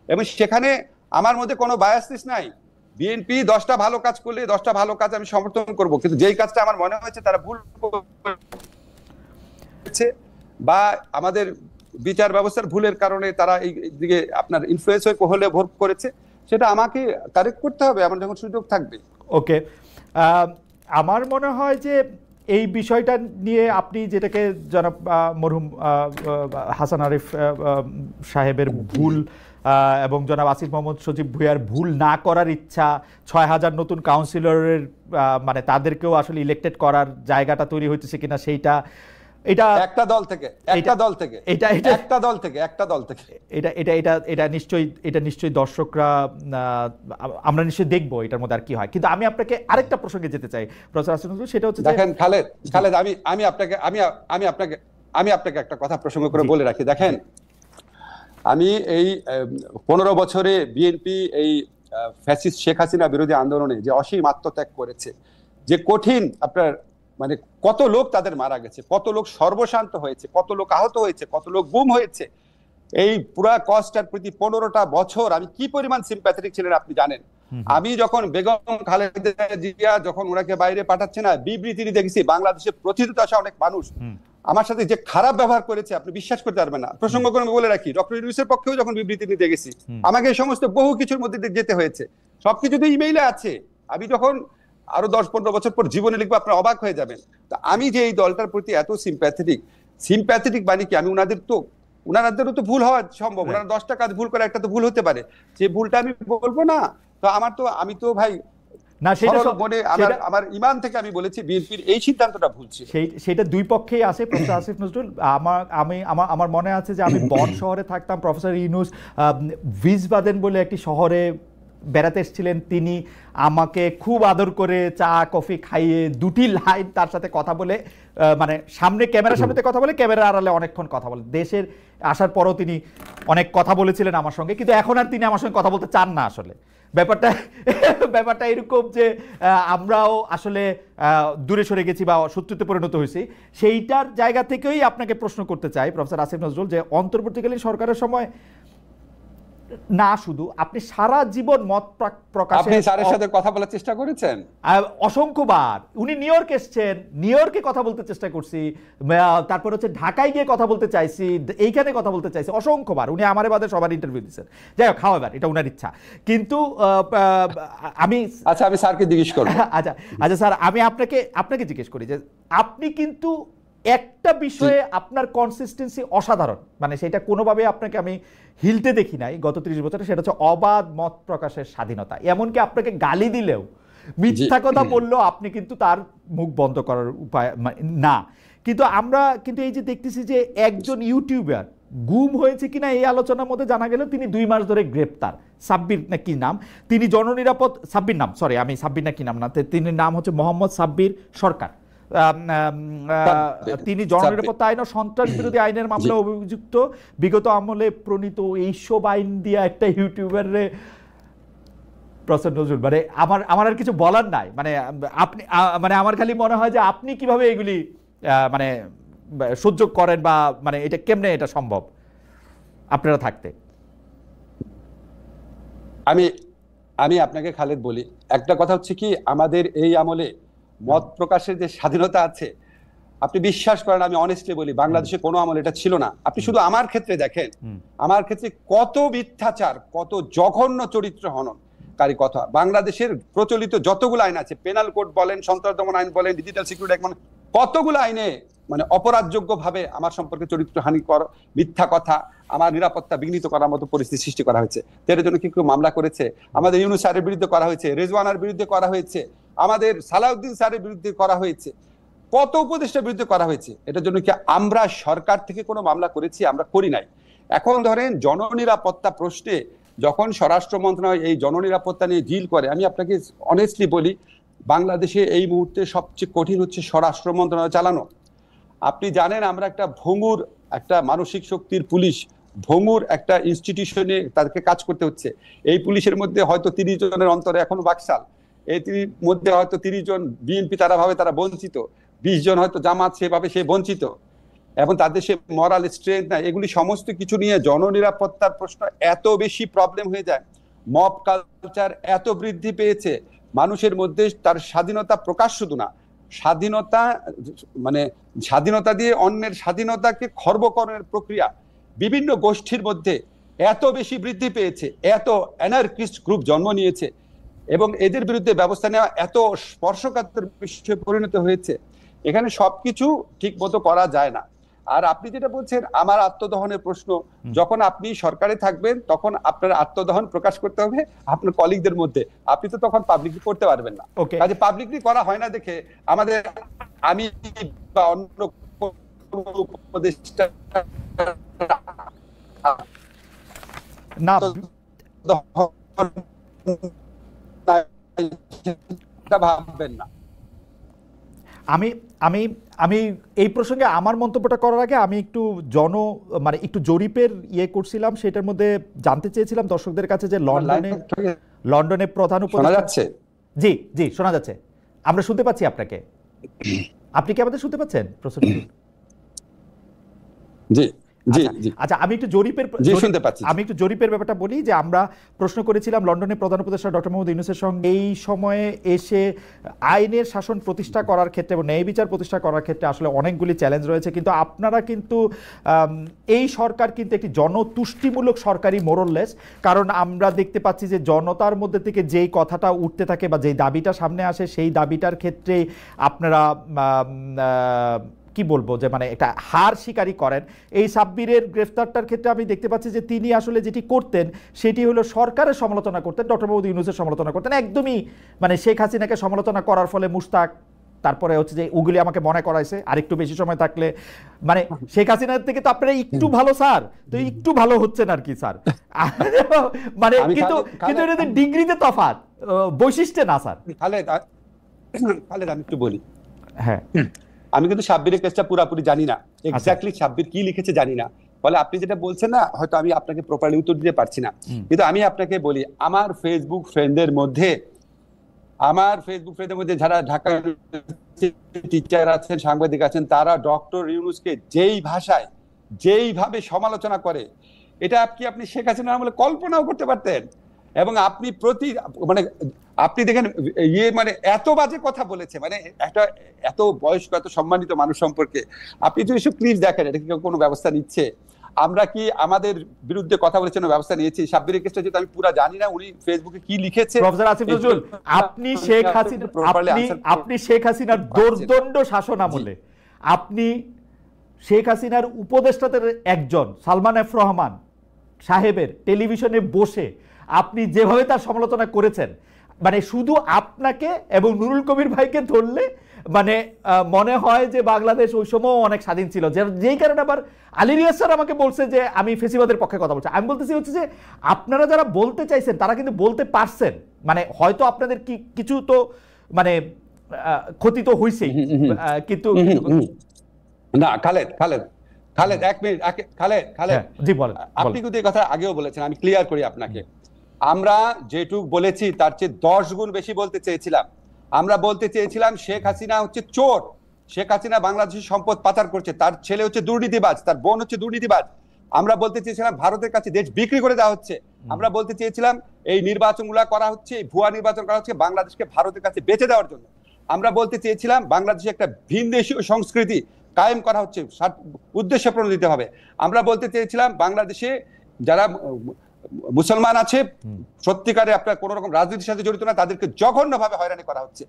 এবং সেখানে আমার মধ্যে কোনো বায়াসনেস নাই। বিএনপি 10টা ভালো কাজ করলে 10টা ভালো কাজ আমি সমর্থন করব, কিন্তু যেই কাজটা আমার মনে হয়েছে তারা ভুল করেছে বা আমাদের বিচার ব্যবস্থার ভুলের কারণে তারা এই দিকে আপনার ইনফ্লুয়েন্স হলে ভোট করেছে, সেটা আমাকে কারেক্ট করতে হবে আমার যখন সুযোগ থাকবে। ওকে, আমার মনে হয় যে এই বিষয়টা নিয়ে আপনি যেটাকে জনাব মরহুম হাসান আরিফ সাহেবের ভুল এবং জনাব আসিফ মোহাম্মদ সজীব ভুঁইয়ার ভুল না করার ইচ্ছা, 6000 নতুন কাউন্সিলরের মানে তাদেরকেও আসলে ইলেক্টেড করার জায়গাটা তৈরি হইতেছে কিনা, সেইটা এটা নিশ্চয়ই দর্শকরা, আমরা নিশ্চয়ই দেখবো এটার মধ্যে আর কি হয়। কিন্তু আমি আপনাকে আরেকটা প্রসঙ্গে যেতে চাই প্রফেসর আসিফ নজরুল, সেটা হচ্ছে দেখেন খালেদ, আমি আপনাকে একটা কথা প্রসঙ্গ করে বলে রাখি। দেখেন, আমি এই 15 বছরে বিএনপি এই ফ্যাসিস্ট শেখ হাসিনা বিরোধী আন্দোলনে যে অসীম আত্মত্যাগ করেছে, যে কঠিন আপনার মানে কত লোক তাদের মারা গেছে, কত লোক সর্বশান্ত হয়েছে, কত লোক আহত হয়েছে, কত লোক গুম হয়েছে, এই পুরা কস্টার প্রতি 15টা বছর আমি কি পরিমাণ সিম্প্যাথেটিক ছিলেন আপনি জানেন। আমি যখন বেগম খালেদা জিয়া যখন ওনাকে বাইরে পাঠাচ্ছে না, বিবৃতি দেখেছি, বাংলাদেশে প্রতিদিন আসা অনেক মানুষ আমার সাথে যে খারাপ ব্যবহার করেছে আপনি বিশ্বাস করতে পারবেন না। প্রসঙ্গ করে বলে রাখি, ডক্টর ইউনূসের পক্ষেও যখন বিবৃতি নিতে গেছি, আমাকে এই সমস্ত বহু কিছুর মধ্যে যেতে হয়েছে, সবকিছু তো ইমেইলে আছে। আমি যখন আরো 10-15 বছর পর জীবনে লিখবো, আপনার অবাক হয়ে যাবেন। তো আমি যে এই দলটার প্রতি এত সিম্প্যাথেটিক মানে কি, আমি ওনাদেরও তো ভুল হওয়া সম্ভব, ওনারা 10টা কাজ ভুল করে একটা তো ভুল হতে পারে, যে ভুলটা আমি বলবো না। তো আমি তো ভাই না, সেটা সরল মনে আমার ঈমান থেকে আমি বলেছি বিএনপির এই সিদ্ধান্তটা ভুল ছিল। সেটা দুই পক্ষেই আছে প্রফেসর আসিফ নজরুল। আমার মনে আছে যে আমি বন শহরে থাকতাম, প্রফেসর ইউনূস ভিসবাদেন বলে একটি শহরে বেড়াতে এসেছিলেন, তিনি আমাকে খুব আদর করে চা কফি খাইয়ে দুটি লাইন তার সাথে কথা বলে, মানে সামনে ক্যামেরার সামনে কথা বলে, ক্যামেরার আড়ালে অনেকক্ষণ কথা বলে, দেশের আসার পরও তিনি অনেক কথা বলেছিলেন আমার সঙ্গে, কিন্তু এখন আর তিনি আমার সঙ্গে কথা বলতে চান না। আসলে ব্যাপারটা এরকম যে আমরাও আসলে দূরে সরে গেছি বা শত্রুতে পরিণত হয়েছি। সেইটার জায়গা থেকেই আপনাকে প্রশ্ন করতে চাই প্রফেসর আসিফ নজরুল, যে অন্তর্বর্তীকালীন সরকারের সময় না শুধু আপনি সারা জীবন মত প্রকাশে, আপনি স্যারের সাথে কথা বলার চেষ্টা করেছেন অসংখ্যবার। উনি নিউ ইয়র্ক এসছেন, নিউ ইয়র্কে কথা বলতে চেষ্টা করছি, তারপর হচ্ছে ঢাকায় গিয়ে কথা বলতে চাইছি, এইখানে কথা বলতে চাইছি অসংখ্যবার। উনি আমার বাদে সবার ইন্টারভিউ দিচ্ছেন, যাই হোক, খাওয়াবার এটা উনার ইচ্ছা। কিন্তু আমি স্যারকে জিজ্ঞেস করব। আচ্ছা স্যার, আমি আপনাকে জিজ্ঞেস করি যে আপনি কিন্তু একটা বিষয়ে আপনার কনসিস্টেন্সি অসাধারণ, মানে সেটা কোনোভাবে আপনাকে আমি হিলতে দেখি নাই গত 30 বছরে, সেটা হচ্ছে অবাধ মত প্রকাশের স্বাধীনতা। এমনকি আপনাকে গালি দিলেও, মিথ্যা কথা বললেও আপনি কিন্তু তার মুখ বন্ধ করার উপায় না। কিন্তু আমরা কিন্তু এই যে দেখতেছি যে একজন ইউটিউবার গুম হয়েছে কিনা এই আলোচনার মধ্যে জানা গেল তিনি 2 মাস ধরে গ্রেপ্তার। সাব্বির না কি নাম, তিনি জননিরাপদ, সাব্বির নাম, সরি আমি সাব্বির না কি নাম না, তিনি নাম হচ্ছে মোহাম্মদ সাব্বির সরকার। তিনি জননিরাপত্তা আইন ও সন্ত্রাস বিরোধী আইনের মামলায় অভিযুক্ত। বিগত আমলে প্রণীত এইসব আইন দিয়ে একটা ইউটিউবারে প্রফেসর নজরুল, মানে আমার আর কিছু বলার নাই। মানে আপনি, মানে আমার খালি মনে হয় যে আপনি কিভাবে এগুলি মানে সহ্য করেন, বা মানে এটা কেমনে এটা সম্ভব আপনারা থাকতে। আমি আপনাকে খালেদ বলি, একটা কথা হচ্ছে কি, আমাদের এই আমলে মত প্রকাশের যে স্বাধীনতা আছে, আপনি বিশ্বাস করেন, আমি অনেস্টলি বলি, বাংলাদেশে কোনো আমলে এটা ছিল না। আপনি শুধু আমার ক্ষেত্রে দেখেন, আমার ক্ষেত্রে কত মিথ্যাচার, কত জঘন্য চরিত্র হননকারী কথা, বাংলাদেশের প্রচলিত যতগুলো আইন আছে, পেনাল কোড বলেন, সন্ত্রাস দমন আইন বলেন, ডিজিটাল সিকিউরিটি অ্যাক্ট, মানে কতগুলো আইনে মানে অপরাধযোগ্য ভাবে আমার সম্পর্কে চরিত্রহানি কর, মিথ্যা কথা, আমার নিরাপত্তা বিঘ্নিত করার মতো পরিস্থিতি সৃষ্টি করা হয়েছে। এর জন্য কি কেউ মামলা করেছে? আমাদের ইউনূস স্যারের বিরুদ্ধে করা হয়েছে, রেজওয়ানার বিরুদ্ধে করা হয়েছে, আমাদের সালাউদ্দিন স্যারের বিরুদ্ধে করা হয়েছে, কত উপদেষ্টার বিরুদ্ধে করা হয়েছে। এটার জন্য কি আমরা সরকার থেকে কোনো মামলা করেছি? আমরা করি নাই। এখন ধরেন জননিরাপত্তা প্রশ্নে যখন স্বরাষ্ট্র মন্ত্রণালয় এই জননিরাপত্তা নিয়ে ডিল করে, আমি আপনাকে অনেস্টলি বলি, বাংলাদেশে এই মুহূর্তে সবচেয়ে কঠিন হচ্ছে স্বরাষ্ট্র মন্ত্রণালয় চালানো। আপনি জানেন, আমরা একটা ভঙ্গুর, একটা মানসিক শক্তির পুলিশ, ভঙ্গুর একটা ইনস্টিটিউশনে তাদেরকে কাজ করতে হচ্ছে। এই পুলিশের মধ্যে হয়তো 30 জনের অন্তরে এখনো বাকশাল, এই মধ্যে হয়তো 30 জন বিএনপি তারা ভাবে তারা বঞ্চিত, 20 জন হয়তো জামাত সেভাবে সে বঞ্চিত, এবং তাদের সে মরাল স্ট্রেংথ নাই। এগুলি সমস্ত কিছু নিয়ে জননিরাপত্তার প্রশ্ন এত বেশি প্রবলেম হয়ে যায়, মব কালচার এত বৃদ্ধি পেয়েছে, মানুষের মধ্যে তার স্বাধীনতা প্রকাশ শুধু না, স্বাধীনতা মানে স্বাধীনতা দিয়ে অন্যের স্বাধীনতাকে খর্বকরণের প্রক্রিয়া বিভিন্ন গোষ্ঠীর মধ্যে এত বেশি বৃদ্ধি পেয়েছে, এত অ্যানার্কিস্ট গ্রুপ জন্ম নিয়েছে, এবং এদের বিরুদ্ধে ব্যবস্থা নেওয়া এত স্পর্শকাতর বিষয়ে পরিণত হয়েছে। এখানে সবকিছু ঠিক মতো করা যায় না। আর আপনি যেটা বলছেন আমার আত্মদহনের প্রশ্ন, যখন আপনি সরকারে থাকবেন তখন আপনার আত্মদহন প্রকাশ করতে হবে আপনার কলিগদের মধ্যে, আপনি তো তখন পাবলিকলি করতে পারবেন না। কাজে পাবলিকলি করা হয় না দেখে আমাদের, আমি বা অন্য উপদেষ্টা না ভাববেন না। আমি আমি আমি এই প্রসঙ্গে আমার মন্তব্যটা করার আগে আমি একটু মানে একটু জরিপের করছিলাম, সেটার মধ্যে জানতে চেয়েছিলাম দর্শকদের কাছে যে লন্ডনে প্রধান উপদেষ্টা, জি জি শোনা যাচ্ছে, আমরা শুনতে পাচ্ছি আপনাকে, আপনি কি আমাদের শুনতে পাচ্ছেন প্রশ্ন? জি আচ্ছা, আমি একটু জরিপের ব্যাপারটা বলি যে আমরা প্রশ্ন করেছিলাম লন্ডনের প্রধান উপদেষ্টা ডক্টর মোহাম্মদ ইউনূসের সঙ্গে এই সময়ে এসে আইনের শাসন প্রতিষ্ঠা করার ক্ষেত্রে এবং ন্যায় বিচার প্রতিষ্ঠা করার ক্ষেত্রে আসলে অনেকগুলি চ্যালেঞ্জ রয়েছে, কিন্তু আপনারা কিন্তু এই সরকার কিন্তু একটি জনতুষ্টিমূলক সরকারি মোরললেস, কারণ আমরা দেখতে পাচ্ছি যে জনতার মধ্যে থেকে যেই কথাটা উঠতে থাকে বা যেই দাবিটা সামনে আসে সেই দাবিটার ক্ষেত্রে আপনারা কি বলবো যে মানে একটা হার স্বীকারই করেন। এই সাব্বিরের গ্রেফতারটার ক্ষেত্রে আমি দেখতে পাচ্ছি যে তিনি আসলে যেটি করতেন সেটি হলো সরকারের সমালোচনা করতেন, ডক্টর মোহাম্মদ ইউনূসের সমালোচনা করতেন, একদমই মানে শেখ হাসিনাকে সমালোচনা করার ফলে মুশতাক, তারপরে হচ্ছে যে ওগুলি আমাকে মনে করাইছে আরেকটু বেশি সময় থাকলে মানে শেখ হাসিনার থেকে তো আপনারা একটু ভালো স্যার, তো একটু ভালো হচ্ছেন আর কি স্যার, মানে কিন্তু কিন্তু এটা ডিগ্রিতে তফাৎ, বৈশিষ্ট্যে না স্যার। খালেদ আমি একটু বলি, হ্যাঁ আমি কিন্তু সাব্বিরের কেসটা পুরোপুরি জানি না, এক্স্যাক্টলি সাব্বির কি লিখেছে জানি না, ফলে আপনি যেটা বলছেন না হয়তো আমি আপনাকে প্রপারলি উত্তর দিতে পারছি না। কিন্তু আমি আপনাকে বলি, আমার ফেসবুক ফ্রেন্ডের মধ্যে যারা ঢাকা টিচার আছেন, সাংবাদিক আছেন, তারা ডক্টর ইউনূসকে যেইভাবে সমালোচনা করে, এটা আপনি শেখ হাসিনা আমলে কল্পনাও করতে পারতেন। এবং আপনি আপনি দেখেন মানে এত বাজে কথা বলেছে, মানে একটা এত বয়স্ক এত সম্মানিত মানুষ সম্পর্কে আপনি যদি এসব ক্লিপ দেখেন, এটা কি কোনো ব্যবস্থা নিচ্ছে? আমরা কি আমাদের বিরুদ্ধে কথা বলেছেন ব্যবস্থা নিয়েছি? সাব্বিরের কেসটা যেহেতু আমি পুরো জানি না উনি ফেসবুকে কি লিখেছে। প্রফেসর আসিফ নজরুল, আপনি শেখ হাসিনার দোর্দণ্ড শাসন আমলে আপনি শেখ হাসিনার উপদেষ্টাদের একজন সালমান এফ রহমান সাহেবের টেলিভিশনে বসে আপনি যেভাবে তার সমালোচনা করেছেন, মানে শুধু আপনাকে এবং নুরুল কবির ভাইকে ধরলে মানে মনে হয় যে বাংলাদেশ ওই সময় অনেক স্বাধীন ছিল, যেই কারণে আবার আলী রিয়াজ স্যার আমাকে বলছে যে আমি ফেসিবাদের পক্ষে কথা বলছি। আমি বলতেছি হচ্ছে যে আপনারা যারা বলতে চাইছেন তারা কিন্তু বলতে পারছেন, মানে হয়তো আপনাদের কিছু তো মানে ক্ষতি তো হয়েছেই, কিন্তু না খালেদ এক মিনিট, খালেদ জি বলেন। আপনি কিন্তু এই কথা আগেও বলেছেন, আমি ক্লিয়ার করি আপনাকে। আমরা যেটুক বলেছি তার চেয়ে 10 গুণ বেশি বলতে চেয়েছিলাম। আমরা বলতে চেয়েছিলাম শেখ হাসিনা হচ্ছে চোর, শেখ হাসিনা বাংলাদেশের সম্পদ পাচার করছে, তার ছেলে হচ্ছে দুর্নীতিবাজ, তার বোন হচ্ছে দুর্নীতিবাজ। আমরা বলতে চেয়েছিলাম ভারতের কাছে দেশ বিক্রি করে দেওয়া হচ্ছে। আমরা বলতে চেয়েছিলাম এই নির্বাচনগুলো করা হচ্ছে, ভুয়া নির্বাচন করা হচ্ছে বাংলাদেশকে ভারতের কাছে বেচে দেওয়ার জন্য। আমরা বলতে চেয়েছিলাম বাংলাদেশে একটা ভিনদেশীয় সংস্কৃতি কায়েম করা হচ্ছে, উদ্দেশ্য প্রণোদিত হবে। আমরা বলতে চেয়েছিলাম বাংলাদেশে যারা মুসলমান আছে সত্যিকারে আপনার কোন রকম রাজনীতির সাথে জড়িত না, তাদেরকে জঘন্যভাবে হয়রানি করা হচ্ছে।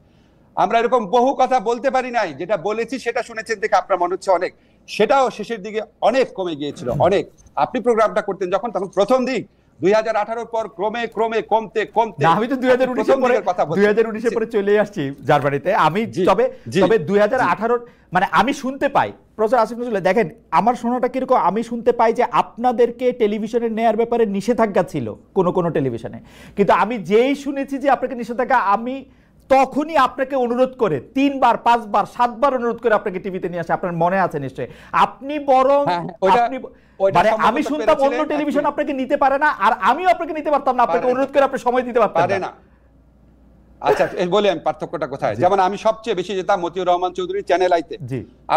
আমরা এরকম বহু কথা বলতে পারি নাই, যেটা বলেছি সেটা শুনেছেন দেখে আপনার মনে হচ্ছে অনেক, সেটাও শেষের দিকে অনেক কমে গিয়েছিল অনেক। আপনি প্রোগ্রামটা করতেন যখন, তখন প্রথম দিক 2018 পর ক্রমে ক্রমে কমতে কমতে আমি তো 2019 পরে চলে আসছি জার্মানিতে। আমি তবে 2018 মানে আমি শুনতে পাই প্রফেসর আসিফ নজরুল, দেখেন আমার শোনাটা কিরকম, আমি শুনতে পাই যে আপনাদেরকে টেলিভিশনে নেয়ার ব্যাপারে নিষেধাজ্ঞা ছিল কোনো টেলিভিশনে, কিন্তু আমি যেই শুনেছি যে আপনাকে নিষেধাজ্ঞা, আমি তখনই আপনাকে অনুরোধ করে 3 বার 5 বার 7 বার অনুরোধ করে আপনাকে টিভিতে নিয়ে আসে, আপনার মনে আছে নিশ্চয়ই। আপনি বরং মানে আমি শুনতাম অন্য টেলিভিশন আপনাকে নিতে পারে না, আর আমিও আপনাকে নিতে পারতাম না, আপনাকে অনুরোধ করে আপনি সময় দিতে পারতেন না। আচ্ছা বলি আমি পার্থক্যটা কোথায়। যেমন আমি সবচেয়ে বেশি যেতাম মতিউর রহমান চৌধুরী চ্যানেল আইতে।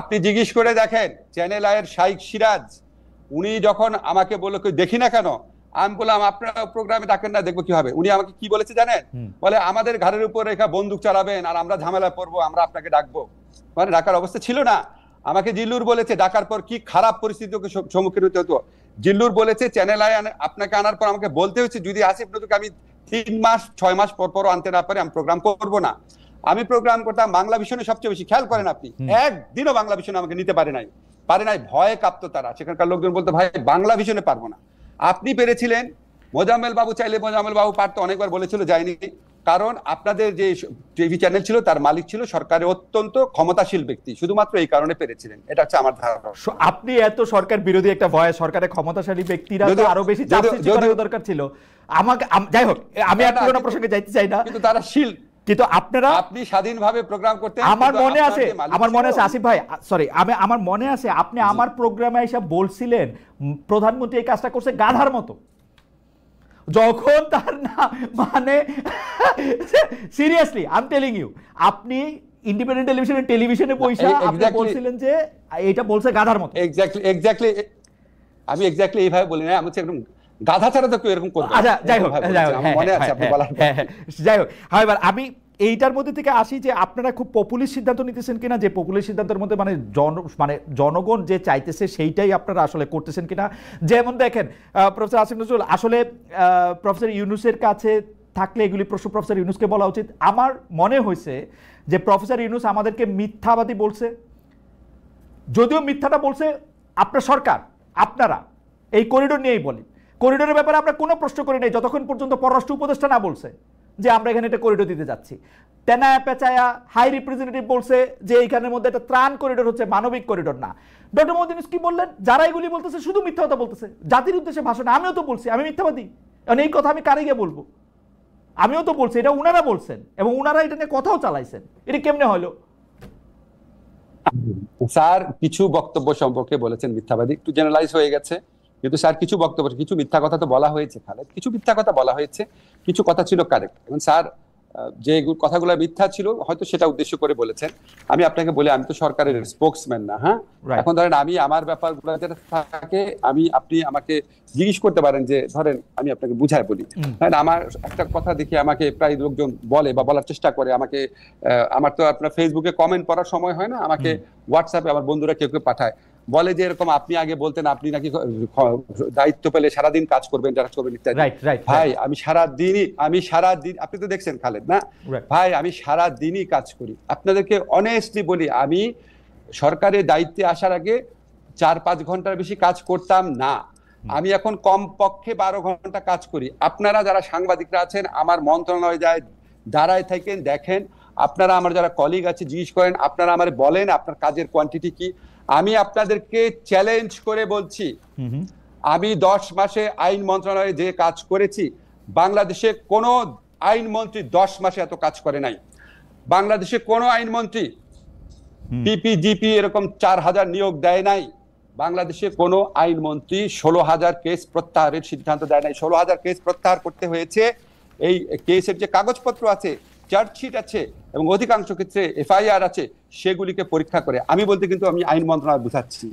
আপনি জিজ্ঞেস করে দেখেন চ্যানেল আইয়ের শাইখ সিরাজ উনি যখন আমাকে বললো দেখি না কেন, আমি বললাম আপনারা প্রোগ্রামে ডাকেন না, দেখবো কি হবে। উনি আমাকে কি বলেছে জানেন? বলে আমাদের ঘরের উপর রেখা বন্দুক চালাবেন আর আমরা ঝামেলায় পড়বো, আমরা আপনাকে ডাকবো। মানে ডাকার অবস্থা ছিল না। আমাকে জিল্লুর বলেছে ডাকার পর কি খারাপ পরিস্থিতিকে সম্মুখীন হতে হতো। জিল্লুর বলেছে চ্যানেল আই আপনাকে আনার পর আমাকে বলতে হচ্ছে যদি আসিফ নজরুলকে আমি 3 মাস 6 মাস পর আনতে না পারি আমি প্রোগ্রাম করবো না। আমি প্রোগ্রাম করতাম বাংলা ভিশনে সবচেয়ে বেশি। খেয়াল করেন আপনি, একদিনও বাংলা ভিশনে আমাকে নিতে পারে নাই, ভয়ে কাঁপতো তারা। সেখানকার লোকজন বলতো ভাই বাংলা ভিশনে পারবো না। আপনি পেরেছিলেন, মোজাম্মেল বাবু চাইলে মোজাম্মেল বাবু পারতো, অনেকবার বলেছিল যায়নি। কারণ আপনাদের যে টিভি চ্যানেল ছিল তার মালিক ছিল সরকারের অত্যন্ত ক্ষমতাশীল ব্যক্তি, শুধুমাত্র এই কারণে পেরেছিলেন। এটা হচ্ছে আমার ধারণা। আপনি এত সরকার বিরোধী একটা ভয়, সরকারের ক্ষমতাশালী ব্যক্তিরা তো আরো বেশি চাপ সৃষ্টি করার দরকার ছিল। আমাকে যাই হোক, আমি আর পুরোনো প্রসঙ্গে যাইতে চাই না, কিন্তু তারা শিল, কিন্তু আপনি স্বাধীনভাবে প্রোগ্রাম করতেন। আমার মনে আছে আসিফ ভাই, সরি আমার মনে আছে আপনি আমার প্রোগ্রামে এসে বলছিলেন প্রধানমন্ত্রী এই কাজটা করছে গাধার মতো, যখন তার না মানে seriously I am telling you, আপনি ইন্ডিপেন্ডেন্ট টেলিভিশনে পয়সা আপনি বলছিলেন যে এটা বলছে গাধার মতো। এক্স্যাক্টলি আমি এক্স্যাক্টলি এইভাবে বলি না, আমি হচ্ছে একদম গাধা ছাড়া তো কেউ এরকম করবে। আচ্ছা যাই হোক, মনে আছে আপনি বলার। যাই হোক, হ্যাঁ এবার আমি এইটার মধ্যে থেকে আসি যে আপনারা খুব পপুলিস্ট সিদ্ধান্ত নিতেছেন কিনা, যে পপুলিস্ট সিদ্ধান্তের মধ্যে মানে জনগণ যে চাইতেছে সেইটাই আপনারা আসলে করতেছেন কিনা। যেমন দেখেন প্রফেসর আসিফ নজরুল, আসলে প্রফেসর ইউনূসের কাছে থাকলে এগুলি প্রশ্ন প্রফেসর ইউনূসকে বলা উচিত। আমার মনে হয়েছে যে প্রফেসর ইউনূস আমাদেরকে মিথ্যাবাদী বলছে, যদিও মিথ্যাটা বলছে আপনার সরকার, আপনারা এই করিডোর নিয়েই বলি, করিডোরের ব্যাপারে আমরা কোনো প্রশ্ন করি নাই যতক্ষণ পর্যন্ত পররাষ্ট্র উপদেষ্টা না বলছে যে আমরা এখানে একটা করিডোর দিতে যাচ্ছি। তেনায়া পেঁচায়া হাই রিপ্রেজেন্টেটিভ বলছে যে এইখানের মধ্যে একটা ত্রাণ করিডোর হচ্ছে, মানবিক করিডোর না। ডক্টর মোহাম্মদ ইউনূস কি বললেন? যারা এগুলি বলতেছে শুধু মিথ্যা কথা বলতেছে, জাতির উদ্দেশ্যে ভাষণ। আমিও তো বলছি আমি মিথ্যাবাদী, কারণ এই কথা আমি কারে গিয়ে বলবো? আমিও তো বলছি, এটা উনারা বলছেন এবং উনারা এটা নিয়ে কথাও চালাইছেন। এটা কেমনে হলো? স্যার কিছু বক্তব্য সম্পর্কে বলেছেন মিথ্যাবাদী, একটু জেনারেলাইজ হয়ে গেছে, কিন্তু স্যার কিছু বক্তব্য, কিছু মিথ্যা কথা তো বলা হয়েছে খালেদ, কিছু মিথ্যা কথা বলা হয়েছে, কিছু কথা ছিল কারেক্ট। এবং স্যার যে কথাগুলো মিথ্যা ছিল হয়তো সেটা উদ্দেশ্য করে বলেছেন। আমি আপনাকে বলি, আমি তো সরকারের স্পোকসম্যান না। হ্যাঁ, এখন ধরেন আমি আমার ব্যাপারগুলো যেটা থাকে, আপনি আমাকে জিজ্ঞেস করতে পারেন যে ধরেন আমি আপনাকে বুঝায় বলি, হ্যাঁ, আমার একটা কথা দেখে আমাকে প্রায় লোকজন বলে বা বলার চেষ্টা করে আমাকে, আমার তো আপনার ফেসবুকে কমেন্ট পড়ার সময় হয় না, আমাকে হোয়াটসঅ্যাপে আমার বন্ধুরা কেউ কেউ পাঠায়, বলে যে এরকম আপনি আগে বলতেন আপনি নাকি দায়িত্ব পেলে সারাদিন কাজ করবেন, যারা করবেন ইত্যাদি। ভাই আমি সারাদিন আপনি তো দেখছেন খালেদ না ভাই, আমি সারাদিনই কাজ করি। আপনাদেরকে অনেস্টলি বলি, আমি সরকারের দায়িত্বে আসার আগে 4-5 ঘন্টার বেশি কাজ করতাম না। আমি এখন কমপক্ষে 12 ঘন্টা কাজ করি। আপনারা যারা সাংবাদিকরা আছেন আমার মন্ত্রণালয়ে যায় দাঁড়ায় থাকেন, দেখেন, আপনারা আমার যারা কলিগ আছে জিজ্ঞেস করেন, আপনারা আমার বলেন আপনার কাজের কোয়ান্টিটি কি। আমি আপনাদেরকে চ্যালেঞ্জ করে বলছি, আমি 10 মাসে আইন মন্ত্রণালয়ে যে কাজ করেছি, বাংলাদেশে কোনো আইনমন্ত্রী 10 মাসে এত কাজ করে নাই। বাংলাদেশে কোনো আইনমন্ত্রী পিপিজিপি এরকম 4000 নিয়োগ দেয় নাই। বাংলাদেশে কোনো আইনমন্ত্রী 16,000 কেস প্রত্যাহারের সিদ্ধান্ত দেয় নাই। 16,000 কেস প্রত্যাহার করতে হয়েছে। এই কেসের যে কাগজপত্র আছে, চার্জশিট আছে এবং অধিকাংশ ক্ষেত্রে এফআইআর আছে, সেগুলিকে পরীক্ষা করে। আমি বলতে কিন্তু আমি আইন মন্ত্রণালয় বুঝাচ্ছি,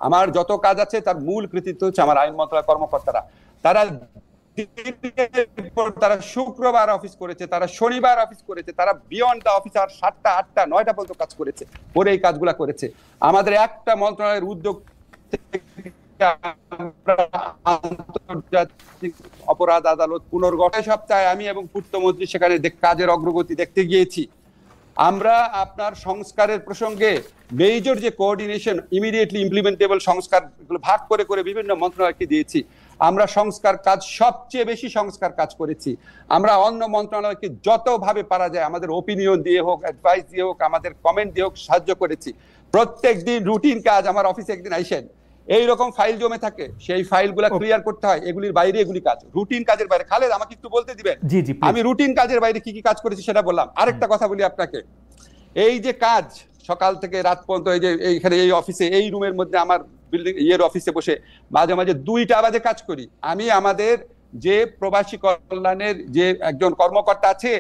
আমার যত কাজ আছে তার মূল কৃতিত্ব হচ্ছে আমার আইন মন্ত্রণালয় কর্মকর্তারা। তারা শুক্রবার অফিস করেছে, তারা শনিবার অফিস করেছে, তারা বিয়ন্ড দ্য অফিস আর 7টা 8টা 9টা পর্যন্ত কাজ করেছে, করে এই কাজগুলা করেছে। আমাদের একটা মন্ত্রণালয়ের উদ্যোগ আন্তর্জাতিক অপরাধ আদালত পুনর্গঠন সপ্তাহে আমি এবং পূর্তমন্ত্রী সেখানে কাজের অগ্রগতি দেখতে গিয়েছি। আমরা আপনার সংস্কারের প্রসঙ্গে মেজর যে কোঅর্ডিনেশন, ইমিডিয়েটলি ইমপ্লিমেন্টেবল সংস্কার ভাগ করে করে বিভিন্ন মন্ত্রণালয়কে দিয়েছি। আমরা সংস্কার কাজ, সবচেয়ে বেশি সংস্কার কাজ করেছি। আমরা অন্য মন্ত্রণালয়কে যতভাবে পারা যায় আমাদের ওপিনিয়ন দিয়ে হোক, অ্যাডভাইস দিয়ে হোক, আমাদের কমেন্ট দিয়ে হোক সাহায্য করেছি। প্রত্যেক দিন রুটিন কাজ, আমার অফিসে একদিন আইসেন, এইরকম ফাইল জমে থাকে, সেই ফাইলগুলো ক্লিয়ার করতে হয়। এগুলির বাইরে এগুলি কাজ, রুটিন কাজের বাইরে। খালেদ আমাকে একটু বলতে দিবেন, আমি রুটিন কাজের বাইরে কি কি কাজ করেছি সেটা বললাম। আরেকটা কথা বলি আপনাকে, এই যে কাজ সকাল থেকে রাত পর্যন্ত, এই যে এইখানে এই অফিসে এই রুমের মধ্যে আমার বিল্ডিং অফিসে বসে মাঝে মাঝে 2টা বাজে কাজ করি। আমি আমাদের যে প্রবাসী কল্যাণের যে একজন কর্মকর্তা আছে,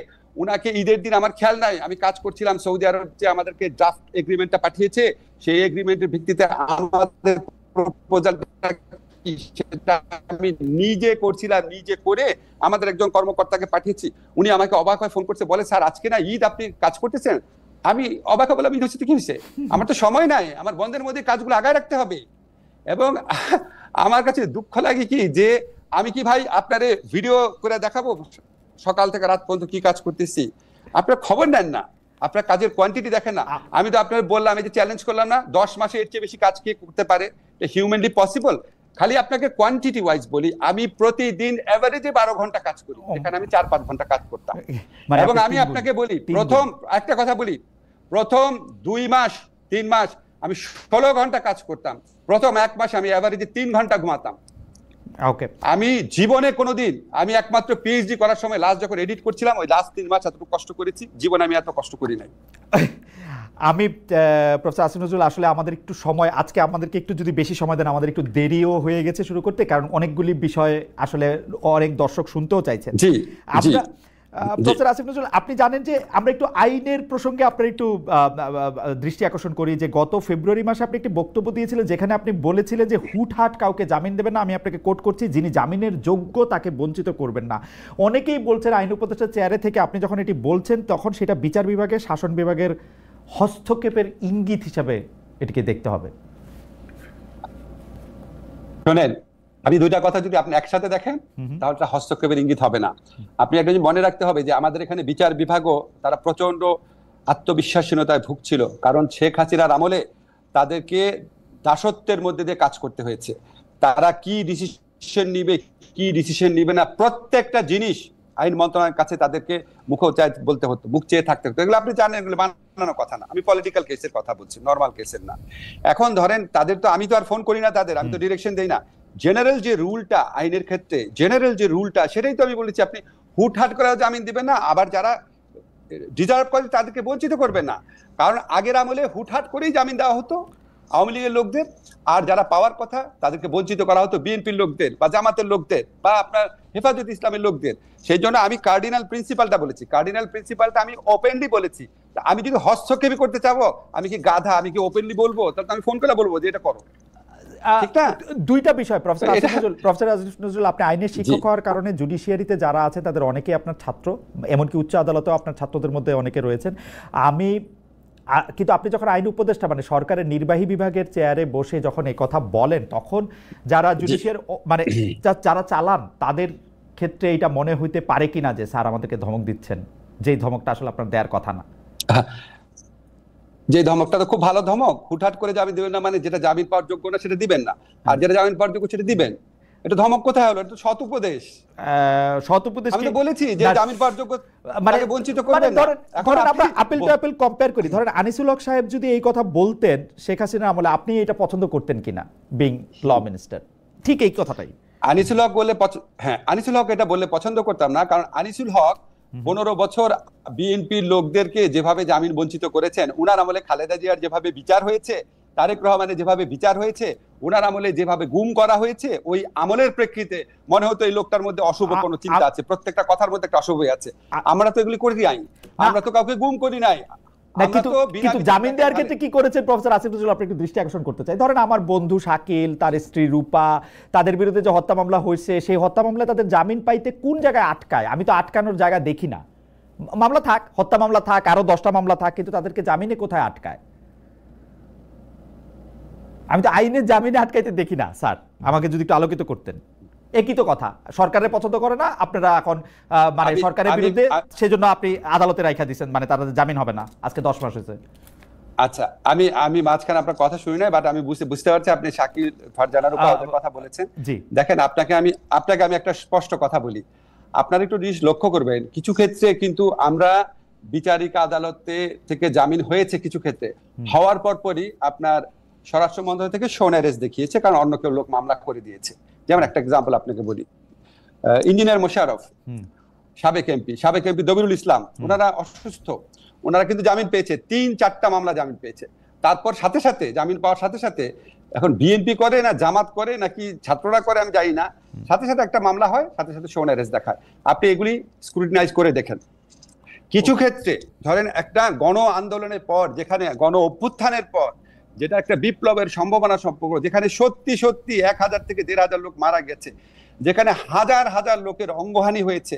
উনাকে ঈদের দিন আমার খেয়াল নাই, আমি কাজ করছিলাম সৌদি আরব, যে আমাদেরকে ড্রাফট এগ্রিমেন্টটা পাঠিয়েছে, সেই এগ্রিমেন্টের ভিত্তিতে আমাদের প্রপোজালটা সেটা আমি নিজে করছিলাম, নিজে করে আমাদের একজন কর্মকর্তাকে পাঠিয়েছি। উনি আমাকে অবাক হয়ে ফোন করছে, বলে স্যার আজকে না ঈদ, আপনি কাজ করতেছেন? আমি অবাক হয়ে বললাম ঈদ হচ্ছে কি হয়েছে, আমার তো সময় নাই, আমার বন্ধের মধ্যে কাজগুলো আগায় রাখতে হবে। এবং আমার কাছে দুঃখ লাগে কি, যে আমি কি ভাই আপনারে ভিডিও করে দেখাবো সকাল থেকে রাত পর্যন্ত কি কাজ করতেছি? আপনার খবর নেন না, আপনার কাজের কোয়ান্টিটি দেখেন না। আমি তো আপনার বললাম, এই যে চ্যালেঞ্জ করলাম না, 10 মাসে এর চেয়ে বেশি কাজ কে করতে পারে? Humanly possible? খালি আপনাকে কোয়ান্টিটি ওয়াইজ বলি, আমি প্রতিদিন এভারেজে 12 ঘন্টা কাজ করি, এখানে আমি 4-5 ঘন্টা কাজ করতাম। এবং আমি আপনাকে বলি, প্রথম একটা কথা বলি, প্রথম 2 মাস 3 মাস আমি 16 ঘন্টা কাজ করতাম। প্রথম 1 মাস আমি এভারেজে 3 ঘন্টা ঘুমাতাম। আমি জীবনে কোনোদিন, আমি একমাত্র পিএইচডি করার সময় লাস্ট যখন এডিট করছিলাম, ওই লাস্ট 3 মাস এতটুকু কষ্ট করেছি, জীবনে আমি এত কষ্ট করি নাই। আমি প্রফেসর আসিফ নজরুল, আসলে আমাদের একটু সময়, আজকে আমাদেরকে একটু যদি বেশি সময় দেন, আমাদের একটু দেরিও হয়ে গেছে শুরু করতে, কারণ অনেকগুলি বিষয় আসলে অনেক দর্শক শুনতেও চাইছেন। প্রফেসর আসিফ নজরুল, আপনি জানেন যে আমরা একটু আইনের প্রসঙ্গে আপনার একটু দৃষ্টি আকর্ষণ করি, যে গত ফেব্রুয়ারি মাসে আপনি একটি বক্তব্য দিয়েছিলেন যেখানে আপনি বলেছিলেন যে হুটহাট কাউকে জামিন দেবেন না। আমি আপনাকে কোট করছি, যিনি জামিনের যোগ্য তাকে বঞ্চিত করবেন না। অনেকেই বলছেন আইন উপদেষ্টার চেয়ারে থেকে আপনি যখন এটি বলছেন তখন সেটা বিচার বিভাগের, শাসন বিভাগের হস্তক্ষেপের ইঙ্গিত হিসাবে এটিকে দেখতে হবে। শোনেন, আমি 2টা কথা যদি আপনি একসাথে দেখেন তাহলে হস্তক্ষেপের ইঙ্গিত হবে না। আপনি একটা জিনিস মনে রাখতে হবে, যে আমাদের এখানে বিচার বিভাগও তারা প্রচন্ড আত্মবিশ্বাসহীনতায় ভুগছিল, কারণ শেখ হাসিনার আমলে তাদেরকে দাসত্বের মধ্যে দিয়ে কাজ করতে হয়েছে। তারা কি ডিসিশন নিবে না, প্রত্যেকটা জিনিস আইন মন্ত্রণালয়ের কাছে তাদেরকে মুখ চেয়ে থাকতে হতো। এগুলো আপনি জানেন, এগুলো বানানো কথা না। আমি পলিটিক্যাল কেসের কথা বলছি, নর্মাল কেসের না। এখন ধরেন তাদের তো, আমি তো আর ফোন করি না তাদের, আমি তো ডিরেকশন দেই না। জেনারেল যে রুলটা আইনের ক্ষেত্রে, জেনারেল যে রুলটা, সেটাই তো আমি বলেছি, আপনি হুটহাট করে জামিন দিবেন না, আবার যারা ডিজার্ভ করে তাদেরকে বঞ্চিত করবেন না। কারণ আগের আমলে হুটহাট করেই জামিন দেওয়া হতো আওয়ামী লীগের লোকদের, আর যারা পাওয়ার কথা তাদেরকে বঞ্চিত করা হতো বিএনপির লোকদের বা জামাতের লোকদের বা আপনার হেফাজত ইসলামের লোকদের। সেই জন্য আমি কার্ডিনাল প্রিন্সিপালটা বলেছি, কার্ডিনাল প্রিন্সিপালটা আমি ওপেনলি বলেছি। আমি যদি হস্তক্ষেপই করতে চাবো, আমি কি গাধা? আমি কি ওপেনলি বলবো? তাহলে আমি ফোন করে বলবো যে এটা করো। দুইটা বিষয় প্রফেসর আসিফ নজরুল, আপনি আইনের শিক্ষক হওয়ার কারণে জুডিশিয়ারিতে যারা আছে তাদের অনেকেই আপনার ছাত্র, এমনকি উচ্চ আদালতেও আপনার ছাত্রদের মধ্যে অনেকে রয়েছেন। কিন্তু আপনি যখন আইন উপদেষ্টা, মানে সরকারের নির্বাহী বিভাগের চেয়ারে বসে যখন এই কথা বলেন, তখন যারা জুডিশিয়ার মানে যারা চালান তাদের ক্ষেত্রে এটা মনে হইতে পারে কিনা যে স্যার আমাদেরকে ধমক দিচ্ছেন, যেই ধমকটা আসলে আপনার দেওয়ার কথা না? যে ধমকটা তো খুব ভালো ধমক। হুটহাট করে জামিন দিবেন না মানে যেটা জামিন পাওয়ার যোগ্য না সেটা দিবেন না, আর যেটা জামিন পাওয়ার যোগ্য সেটা দিবেন। এটা ধমক কোথায় হলো? এটা সৎ উপদেশ। আমি তো বলেছি যে জামিন পাওয়ার যোগ্য মানে বঞ্চিত করবেন না। এখন আমরা আপিল টু আপিল কম্পেয়ার করি, ধরেন আনিসুল হক সাহেব যদি এই কথা বলতেন শেখ হাসিনার আমলে, আপনি এটা পছন্দ করতেন কিনা বিং ল মিনিস্টার? ঠিক এই কথাটাই আনিসুল হক বললে, হ্যাঁ আনিসুল হক এটা বললে পছন্দ করতাম না, কারণ আনিসুল হক 15 বছর বিএনপির লোকদেরকে যেভাবে জামিন বঞ্চিত করেছেন, উনার আমলে খালেদা জিয়ার যেভাবে বিচার হয়েছে, তারেক রহমানের যেভাবে বিচার হয়েছে, উনার আমলে যেভাবে গুম করা হয়েছে, ওই আমলের প্রেক্ষিতে মনে হতো এই লোকটার মধ্যে অশুভ কোনো চিন্তা আছে, প্রত্যেকটা কথার মধ্যে একটা অশুভ আছে। আমরা তো এগুলি করি নাই, আমরা তো কাউকে গুম করি নাই। কিন্তু জামিন দেওয়ার ক্ষেত্রে কি করেছেন প্রফেসর আসিফ নজরুল, আপনি একটু দৃষ্টি আকর্ষণ করতে চাই। ধরেন আমার বন্ধু শাকিল, তার স্ত্রী রূপা, তাদের বিরুদ্ধে যে হত্যা মামলা হয়েছে, সেই হত্যা মামলায় তাদের জামিন পাইতে কোন জায়গায় আটকায়? আমি তো আটকানোর জায়গা দেখি না। মামলা থাক, হত্যা মামলা থাক, আরো 10টা মামলা থাক, কিন্তু তাদেরকে জামিনে কোথায় আটকায়? আমি তো আইনের জামিনে আটকাইতে দেখি না স্যার, আমাকে যদি একটু আলোকিত করতেন। একই তো কথা, সরকারের পছন্দ করে না, আপনারা এখন মানে সরকারের বিরুদ্ধে, সেজন্য আপনি আদালতে রাইখা দিচ্ছেন, মানে তাদের জামিন হবে না। আজকে 10 মাস হয়েছে। আচ্ছা, আমি মাঝখানে আপনার কথা শুনি নাই, বাট আমি বুঝতে পারছি আপনি শাকিল, ফারজানার উপর কথা বলেছেন। দেখেন, আপনাকে আমি একটা স্পষ্ট কথা বলি, আপনারা একটু জিনিস লক্ষ্য করবেন। কিছু ক্ষেত্রে কিন্তু আমরা বিচারিক আদালতে থেকে জামিন হয়েছে, কিছু ক্ষেত্রে হওয়ার পরই আপনার স্বরাষ্ট্র মন্ত্রণালয় থেকে শোন অ্যারেস্ট দেখিয়েছে, কারণ অন্য কেউ লোক মামলা করে দিয়েছে। যেমন একটা এক্সাম্পল আপনাকে বলি, ইঞ্জিনিয়ার মোশাররফ, সাবেক এমপি দবিরুল ইসলাম, ওনারা অসুস্থ, ওনারা কিন্তু জামিন পেয়েছে, 3-4টা মামলা জামিন পেয়েছে। তারপর সাথে সাথে জামিন পাওয়ার সাথে সাথে, এখন বিএনপি করে না জামাত করে নাকি ছাত্ররা করে আমি জানি না, সাথে সাথে একটা মামলা হয়, সাথে সাথে শোন অ্যারেস্ট দেখায়। আপনি এগুলি স্ক্রুটিনাইজ করে দেখেন। কিছু ক্ষেত্রে ধরেন একটা গণ আন্দোলনের পর, যেখানে গণ অভ্যুত্থানের পর, যেটা একটা বিপ্লবের সম্ভাবনা সম্পর্ক, যেখানে সত্যি 1000 থেকে 1500 লোক মারা গেছে, যেখানে হাজার হাজার লোকের অঙ্গহানি হয়েছে,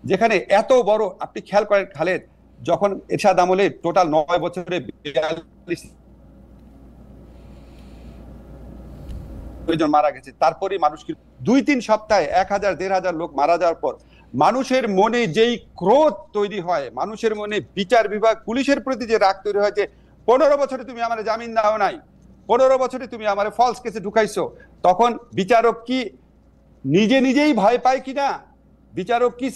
যেখানে এত বড়, আপনি খেয়াল করেন খালেদ, যখন এরশাদ আমলে টোটাল 9 বছরে 42 জন মারা গেছে, তারপরে মানুষ 2-3 সপ্তাহে 1000-1500 লোক মারা যাওয়ার পর মানুষের মনে যেই ক্রোধ তৈরি হয়, মানুষের মনে বিচার বিভাগ পুলিশের প্রতি যে রাগ তৈরি হয়, যে 15 বছরে তুমি আমার জামিন দাও নাই, 15 বছরে তুমি আমার ফলস কেসে ঢুকাইছো, তখন বিচারক কি নিজেই ভয় পায় কিনা? বিচারক কি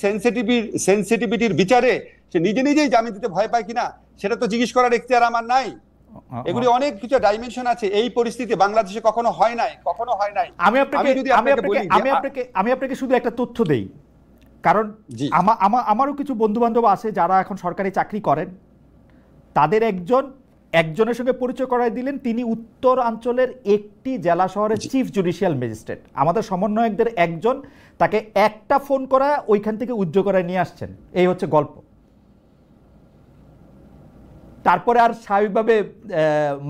সেনসিটিভিটির বিচারে সে নিজেই জামিন দিতে ভয় পায় কিনা, সেটা তো জিজ্ঞেস করার এখতিয়ার আমার নাই। এগুলি অনেক কিছু ডাইমেনশন আছে। এই পরিস্থিতি বাংলাদেশে কখনো হয় নাই। আমি আপনাকে শুধু একটা তথ্য দেই, কারণ আমারও কিছু বন্ধু বান্ধব আছে যারা এখন সরকারি চাকরি করেন, তাদের একজনের সঙ্গে পরিচয় করাই দিলেন, তিনি উত্তরাঞ্চলের একটি জেলা শহরের চিফ জুডিশিয়াল ম্যাজিস্ট্রেট। আমাদের সমন্বয়কদের একজন তাকে একটা ফোন করা ওইখান থেকে উজ্জ্ব করায় নিয়ে আসছেন। এই হচ্ছে গল্প। তারপরে আর স্বাভাবিকভাবে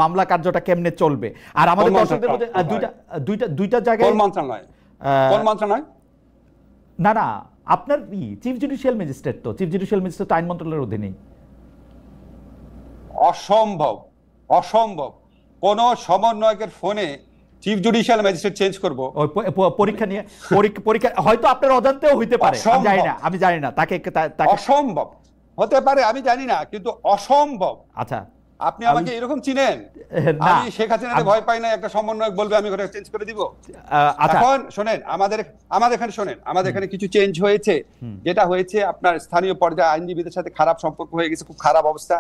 মামলা কার্যটা কেমনে চলবে? আর আমাদের দর্শকদের মধ্যে দুইটা জায়গায় না আপনার চিফ জুডিশিয়াল ম্যাজিস্ট্রেট, তো চিফ জুডিশিয়াল ম্যাজিস্ট্রেট আইন মন্ত্রণালয়ের অধীনে। অসম্ভব কোন সমন্বয়কের ফোনে চিফ জুডিশিয়াল ম্যাজিস্ট্রেট চেঞ্জ করব? পরীক্ষা নিয়ে পরীক্ষা হয়তো আপনার অজান্তেও হইতে পারে, আমি জানি না। তাকে অসম্ভব হতে পারে, আমি জানি না, কিন্তু অসম্ভব। আচ্ছা, আপনি আমাকে এরকম চিনেন? আমি শেখ হাসিনাকে ভয় পাই না, একটা সমন্বয়ক বলবে আমি ওটা চেঞ্জ করে দিব। এখন শোনেন, আমাদের এখানে কিছু চেঞ্জ হয়েছে। যেটা হয়েছে, আপনার স্থানীয় পর্যায়ে আইনজীবীদের সাথে খারাপ সম্পর্ক হয়ে গেছে, খুব খারাপ অবস্থা।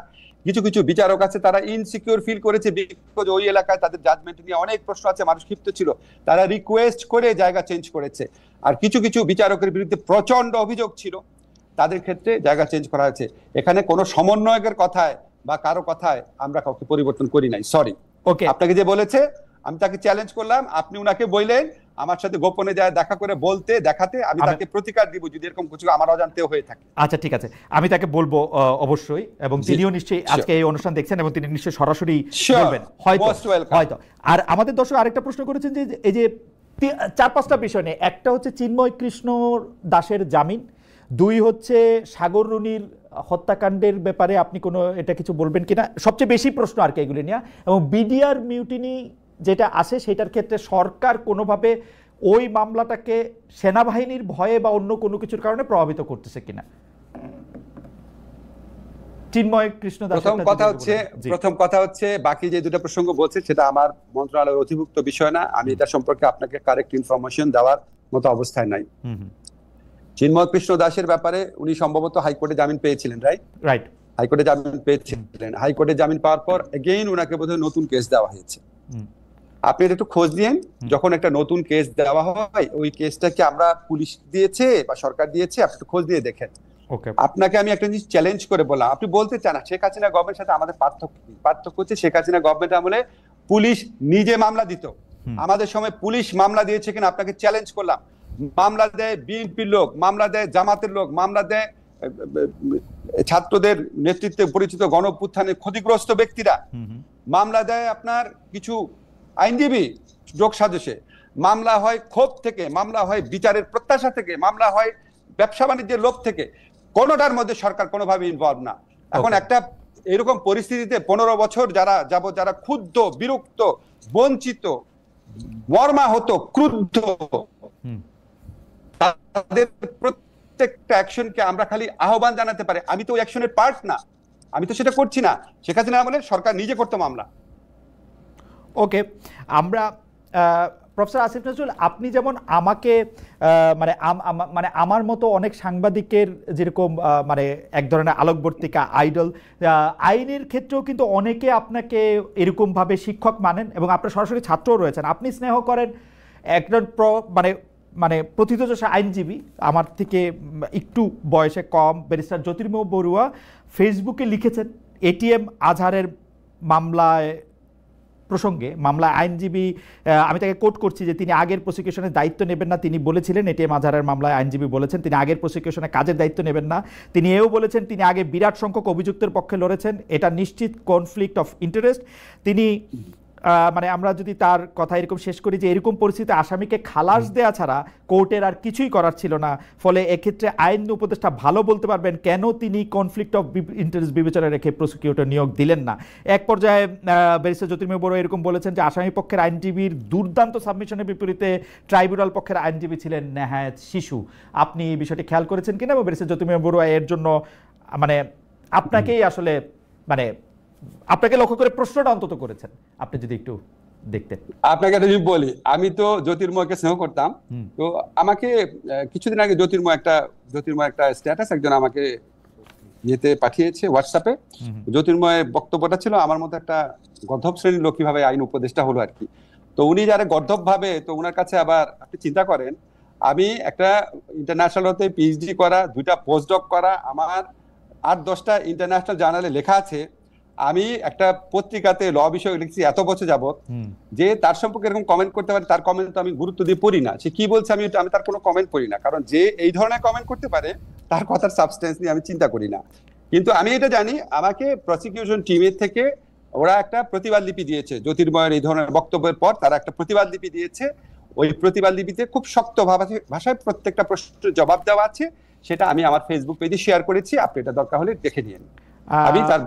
কিছু কিছু বিচারক আছে, তারা ইনসিকিউর ফিল করেছে, বিকজ ওই এলাকায় তাদের জাজমেন্ট নিয়ে অনেক প্রশ্ন আছে, মানুষ ক্ষিপ্ত ছিল, তারা রিকোয়েস্ট করে জায়গা চেঞ্জ করেছে। আর কিছু কিছু বিচারকের বিরুদ্ধে প্রচন্ড অভিযোগ ছিল, তাদের ক্ষেত্রে জায়গা চেঞ্জ করা হয়েছে। এখানে কোনো সমন্বয়কের কথায় বা কারো কথায় আমরা কাউকে পরিবর্তন করি নাই। সরি, আপনাকে যে বলেছে আমি তাকে চ্যালেঞ্জ করলাম, আপনি উনাকে বললেন আমার সাথে গোপনে যায় দেখা করে বলতে দেখাতে, আমি তাকে প্রতিকার দিব যদি এরকম কিছু আমার অজান্তেও হয়ে থাকে। আচ্ছা ঠিক আছে, আমি তাকে বলবো অবশ্যই, এবং তিনিও নিশ্চয়ই আজকে এই অনুষ্ঠান দেখছেন এবং তিনি নিশ্চয়ই সরাসরি বলবেন হয়তো। আর আমাদের দর্শক আরেকটা প্রশ্ন করেছেন যে এই যে 4-5টা বিষয় নিয়ে, একটা হচ্ছে চিন্ময় কৃষ্ণ দাসের জামিন, 2 হচ্ছে সাগর রুনির হত্যাকাণ্ডের ব্যাপারে আপনি কোনো এটা কিছু বলবেন কিনা, সবচেয়ে বেশি প্রশ্ন আর কি এগুলি নিয়ে, এবং বিডিআর মিউটিনি যেটা আছে সেটার ক্ষেত্রে সরকার কোনোভাবে ওই মামলাটাকে সেনাবাহিনীর ভয়ে বা অন্য কোনো কিছুর কারণে প্রভাবিত করতেছে কিনা। চিন্ময় কৃষ্ণ দাস, প্রথম কথা হচ্ছে বাকি যে দুটো প্রসঙ্গ বলছে সেটা আমার মন্ত্রণালয়ের অধিভুক্ত বিষয় না, আমি এটা সম্পর্কে আপনাকে কারেক্ট ইনফরমেশন দেওয়ার মতো অবস্থায় নাই। চিন্ময় কৃষ্ণ দাসের ব্যাপারে উনি সম্ভবত হাইকোর্টে জামিন পেয়েছিলেন, রাইট? হাইকোর্টে জামিন পেয়েছিলেন, হাইকোর্টে জামিন পাওয়ার পর এগেইন উনাকে বোধহয় নতুন কেস দেওয়া হয়েছে। আপনি একটু খোঁজ দিয়েন, যখন একটা নতুন কেস দেওয়া হয় ওই কেসটা কি আমরা পুলিশ দিয়েছে বা সরকার দিয়েছে, আপনি একটু খোঁজ দিয়ে দেখেন। আপনাকে আমি একটা জিনিস চ্যালেঞ্জ করে বললাম, আপনি বলতে চান শেখ হাসিনা গভর্নমেন্টের সাথে আমাদের পার্থক্য হচ্ছে শেখ হাসিনা গভর্নমেন্ট আমলে পুলিশ নিজে মামলা দিত, আমাদের সময় পুলিশ মামলা দিয়েছে কিনা আপনাকে চ্যালেঞ্জ করলাম। মামলা দেয় বিএনপির লোক, মামলা দেয় জামাতের লোক, মামলা দেয় ছাত্রদের নেতৃত্বে পরিচিত গণঅভ্যুত্থানের ক্ষতিগ্রস্ত ব্যক্তিরা, মামলা দেয় আপনার কিছু আইনজীবী যোগ সাজসে, মামলা হয় ক্ষোভ থেকে, মামলা হয় বিচারের প্রত্যাশা থেকে, মামলা হয় ব্যবসা বাণিজ্যের লোভ থেকে, কোনোটার মধ্যে সরকার কোনোভাবে ইনভলভ না। এখন একটা এরকম পরিস্থিতিতে 15 বছর যারা ক্ষুব্ধ, বিরক্ত, বঞ্চিত, মর্মাহত, ক্রুদ্ধ, তাদের প্রত্যেকটা অ্যাকশনকে আমরা খালি আহ্বান জানাতে পারি। আমি তো ওই অ্যাকশনের পার্ট না, আমি তো সেটা করছি না। শেখ হাসিনা আমলে সরকার নিজে করতো মামলা। ওকে, আমরা প্রফেসর আসিফ নজরুল, আপনি যেমন আমাকে মানে আমার মতো অনেক সাংবাদিকের যেরকম মানে এক ধরনের আলোকবর্তিকা আইডল, আইনের ক্ষেত্রেও কিন্তু অনেকে আপনাকে এরকমভাবে শিক্ষক মানেন এবং আপনার সরাসরি ছাত্রও রয়েছেন। আপনি স্নেহ করেন একজন মানে প্রথিতযশা আইনজীবী, আমার থেকে একটু বয়সে কম, ব্যারিস্টার জ্যোতির্ময় বড়ুয়া ফেসবুকে লিখেছেন এটিএম আজহারের মামলায় প্রসঙ্গে, মামলা আইনজীবী, আমি তাকে কোট করছি যে তিনি আগের প্রসিকিউশনের দায়িত্ব নেবেন না। তিনি বলেছিলেন, এটিএম আজহারের মামলায় আইনজীবী বলেছেন তিনি আগের প্রসিকিউশনে কাজের দায়িত্ব নেবেন না। তিনি এও বলেছেন তিনি আগে বিরাট সংখ্যক অভিযুক্তের পক্ষে লড়েছেন, এটা নিশ্চিত কনফ্লিক্ট অফ ইন্টারেস্ট। তিনি মানে আমরা যদি তার কথা এরকম শেষ করি যে এরকম পরিস্থিতিতে আসামিকে খালাস দেয়া ছাড়া কোর্টের আর কিছুই করার ছিল না, ফলে এক্ষেত্রে আইন উপদেষ্টা ভালো বলতে পারবেন কেন তিনি কনফ্লিক্ট অফ ইন্টারেস্ট বিবেচনা রেখে প্রসিকিউটর নিয়োগ দিলেন না। এক পর্যায়ে ব্যারিস্টার জ্যোতির্ময় বড়ুয়া এরকম বলেছেন যে আসামি পক্ষের আইনজীবীর দুর্দান্ত সাবমিশনের বিপরীতে ট্রাইব্যুনাল পক্ষের আইনজীবী ছিলেন নেহায়েত শিশু। আপনি এই বিষয়টি খেয়াল করেছেন কিনা, এবং ব্যারিস্টার জ্যোতির্ময় বড়ুয়া এর জন্য মানে আপনাকেই আসলে মানে আপনাকে লক্ষ্য করে প্রশ্নটা অন্তত করেছেন, আপনি যদি একটু দেখতেন। আপনাকে একটা জিনিস বলি, আমি তো জ্যোতির্ময়কে স্নেহ করতাম, তো আমাকে কিছুদিন আগে জ্যোতির্ময় একটা স্ট্যাটাস একজন আমাকে ইয়েতে পাঠিয়েছে হোয়াটসঅ্যাপে। জ্যোতির্ময় বক্তব্যটা ছিল আমার মতো একটা গর্ধব শ্রেণীর লোক কিভাবে আইন উপদেষ্টা হলো আর কি। তো উনি যারা গর্ধব ভাবে, তো ওনার কাছে আবার আপনি চিন্তা করেন, আমি একটা ইন্টারন্যাশনাল হতে পিএইচডি করা, 2টা পোস্টডক করা, আমার 8-10টা ইন্টারন্যাশনাল জার্নালে লেখা আছে, আমি একটা পত্রিকাতে ল বিষয়ে লিখছি এত বছর যাবত, যে তার সম্পর্কে এরকম কমেন্ট করতে পারে, তার কমেন্ট তো আমি গুরুত্ব দিয়ে পড়ি না। সে কি বলছে আমি তার কোনো কমেন্ট পড়ি না, কারণ যে এই ধরনের কমেন্ট করতে পারে তার কথার সাবস্টেন্স নিয়ে আমি চিন্তা করি না। কিন্তু আমি এটা জানি, আমাকে প্রসিকিউশন টিমের থেকে ওরা একটা প্রতিবাদ লিপি দিয়েছে জ্যোতির্ময়ের এই ধরনের বক্তব্যের পর, তারা একটা প্রতিবাদ লিপি দিয়েছে। ওই প্রতিবাদ লিপিতে খুব শক্ত ভাষায় প্রত্যেকটা প্রশ্নের জবাব দেওয়া আছে, সেটা আমি আমার ফেসবুক পেজে শেয়ার করেছি, আপনি এটা দরকার হলে দেখে নিন। আমি তার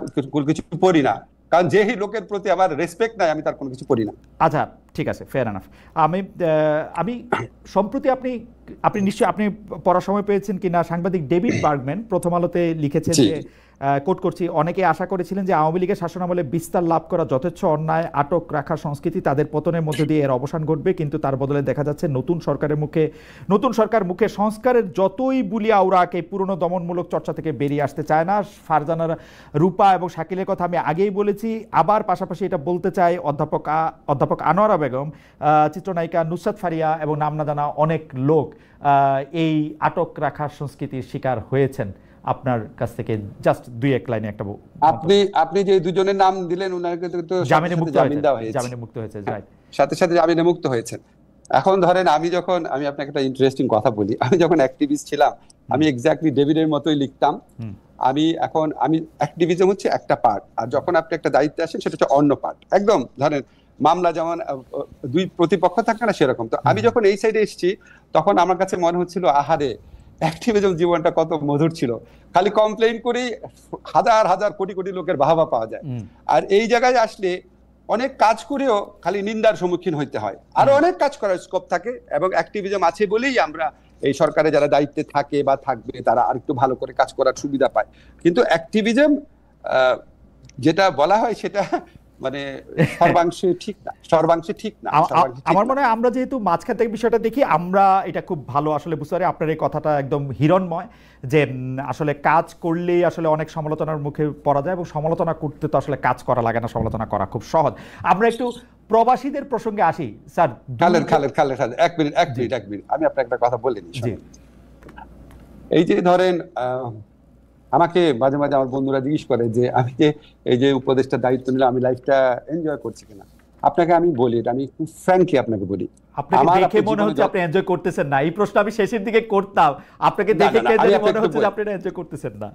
কিছু পড়ি না, কারণ যেই লোকের প্রতি আমার রেসপেক্ট নাই আমি তার কোনো কিছু পড়ি না। আচ্ছা ঠিক আছে, ফেয়ার এনাফ। আমি সম্প্রতি আপনি নিশ্চয়ই আপনি পড়ার সময় পেয়েছেন কিনা, সাংবাদিক ডেভিড বার্গম্যান প্রথম আলোতে লিখেছেন যে কোট করছি, অনেকে আশা করেছিলেন যে আওয়ামী লীগের শাসনামলে বিস্তার লাভ করা যথেচ্ছ অন্যায় আটক রাখার সংস্কৃতি তাদের পতনের মধ্যে দিয়ে এর অবসান ঘটবে, কিন্তু তার বদলে দেখা যাচ্ছে নতুন সরকার মুখে সংস্কারের যতই বুলি আওরাক এই পুরনো দমনমূলক চর্চা থেকে বেরিয়ে আসতে চায় না। ফারজানা রূপা এবং শাকিলের কথা আমি আগেই বলেছি, আবার পাশাপাশি এটা বলতে চাই অধ্যাপক আনোয়ারা বেগম, চিত্রনায়িকা নুসরাত ফারিয়া এবং নাম না জানা অনেক লোক এই আটক রাখার সংস্কৃতির শিকার হয়েছেন। আপনার কাছ থেকে জাস্ট 2-1 লাইনে একটা আপনি যে দুজনের নাম দিলেন ওনাকে তো জামিনে মুক্ত হয়েছে সাথে সাথে জামিনে মুক্ত হয়েছেন। এখন ধরেন আমি আপনাকে একটা ইন্টারেস্টিং কথা বলি, আমি যখন অ্যাক্টিভিস্ট ছিলাম আমি এক্স্যাক্টলি ডেভিডের মতোই লিখতাম। আমি অ্যাক্টিভিজম হচ্ছে একটা পার্ট, আর যখন আপনি একটা দায়িত্বে আসেন সেটা হচ্ছে অন্য পার্ট। একদম ধরেন মামলা যেমন দুই প্রতিপক্ষ থাকে না, সেরকম। তো আমি যখন এই সাইডে এসেছি তখন আমার কাছে মনে হচ্ছিল আহারে অ্যাক্টিভিজম জীবনটা কত মধুর ছিল, খালি কমপ্লেইন করেই হাজার হাজার কোটি কোটি লোকের বাহবা পাওয়া যায়। আর এই জায়গায় আসলে অনেক কাজ করেও খালি নিন্দার সম্মুখীন হইতে হয়, আরো অনেক কাজ করার স্কোপ থাকে। এবং অ্যাক্টিভিজম আছে বলেই আমরা এই সরকারে যারা দায়িত্বে থাকে বা থাকবে তারা আরেকটু ভালো করে কাজ করার সুবিধা পায়। কিন্তু অ্যাক্টিভিজম যেটা বলা হয় সেটা মানে সর্বাংশে ঠিক না। আমার মনে হয় আমরা যেহেতু মাঝখান থেকে বিষয়টা দেখি, আমরা এটা খুব ভালো আসলে বুঝতে পারি। আপনার এই কথাটা একদম হিরণময়, যে আসলে কাজ করলেই আসলে অনেক সমালোচনার মুখে পড়া যায়, এবং সমালোচনা করতে তো আসলে কাজ করা লাগে না, সমালোচনা করা খুব সহজ। আমরা একটু প্রবাসীদের প্রসঙ্গে আসি স্যার। খালেদ এক মিনিট আমি আপনাকে একটা কথা বলে নিই। এই যে ধরেন আমাকে মাঝে মাঝে আমার বন্ধুরা জিজ্ঞেস করে যে আমি যে এই যে উপদেষ্টার দায়িত্ব নিলাম আমি লাইফটা এনজয় করছি কিনা। আপনাকে আমি বলি, আমি খুব ফ্র্যাঙ্কলি আপনাকে বলি, আপনাকে দেখে মনে হচ্ছে আপনি এনজয় করতেছেন না। এই প্রশ্ন আমি শেষের দিকে করতাম, আপনাকে দেখে মনে হচ্ছে যে আপনি এনজয় করতেছেন না।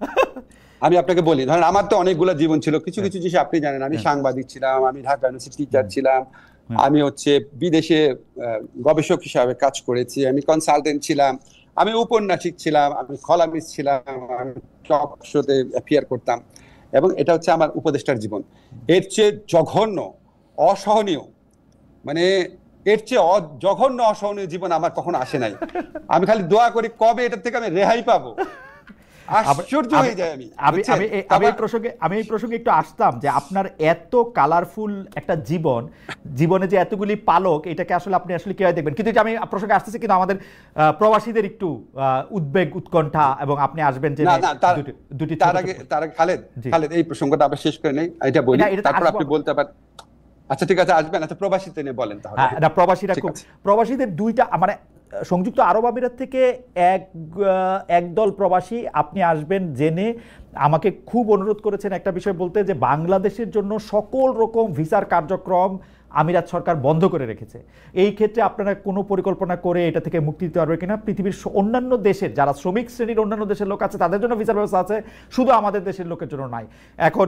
আমি আপনাকে বলি, ধরেন আমার তো অনেকগুলো জীবন ছিল, কিছু কিছু জিনিস আপনি জানেন। আমি সাংবাদিক ছিলাম, আমি ঢাকা ইউনিভার্সিটি টিচার ছিলাম, আমি বিদেশে গবেষক হিসাবে কাজ করেছি, আমি কনসালটেন্ট ছিলাম, আমি ঔপন্যাসিক ছিলাম, আমি কলামিস্ট ছিলাম, আমি টক শোতে অ্যাপিয়ার করতাম। এবং এটা হচ্ছে আমার উপদেষ্টার জীবন। এর চেয়ে জঘন্য অসহনীয়, মানে এর চেয়ে জঘন্য অসহনীয় জীবন আমার কখনো আসে নাই। আমি খালি দোয়া করি কবে এটার থেকে আমি রেহাই পাবো। আশ্চর্য হয়ে যায়। আমি এই প্রসঙ্গে একটু আসতাম যে আপনার এত কালারফুল একটা জীবনে যে এতগুলি পালক, এটাকে আসলে আপনি আসলে কিভাবে দেখবেন। কিন্তু আমি প্রসঙ্গে আসতেছি, কিন্তু আমাদের প্রবাসীদের একটু উদ্বেগ উৎকণ্ঠা, এবং আপনি আসবেন যে দুটি তার আগে খালেদ এই প্রসঙ্গটা আবার শেষ করে নেই, এটা বলি, তারপর আপনি বলতে পারেন। আচ্ছা ঠিক আছে, আসবেন। আচ্ছা প্রবাসীতে নিয়ে বলেন তাহলে। না, প্রবাসীদের দুইটা, মানে সংযুক্ত আরব আমিরাত থেকে একদল প্রবাসী আপনি আসবেন জেনে আমাকে খুব অনুরোধ করেছেন একটা বিষয় বলতে, যে বাংলাদেশের জন্য সকল রকম ভিসার কার্যক্রম আমিরাত সরকার বন্ধ করে রেখেছে। এই ক্ষেত্রে আপনারা কোনো পরিকল্পনা করে এটা থেকে মুক্তি দিতে পারবে কিনা? পৃথিবীর অন্যান্য দেশের যারা শ্রমিক শ্রেণীর অন্যান্য দেশের লোক আছে তাদের জন্য ভিসার ব্যবস্থা আছে, শুধু আমাদের দেশের লোকের জন্য নাই। এখন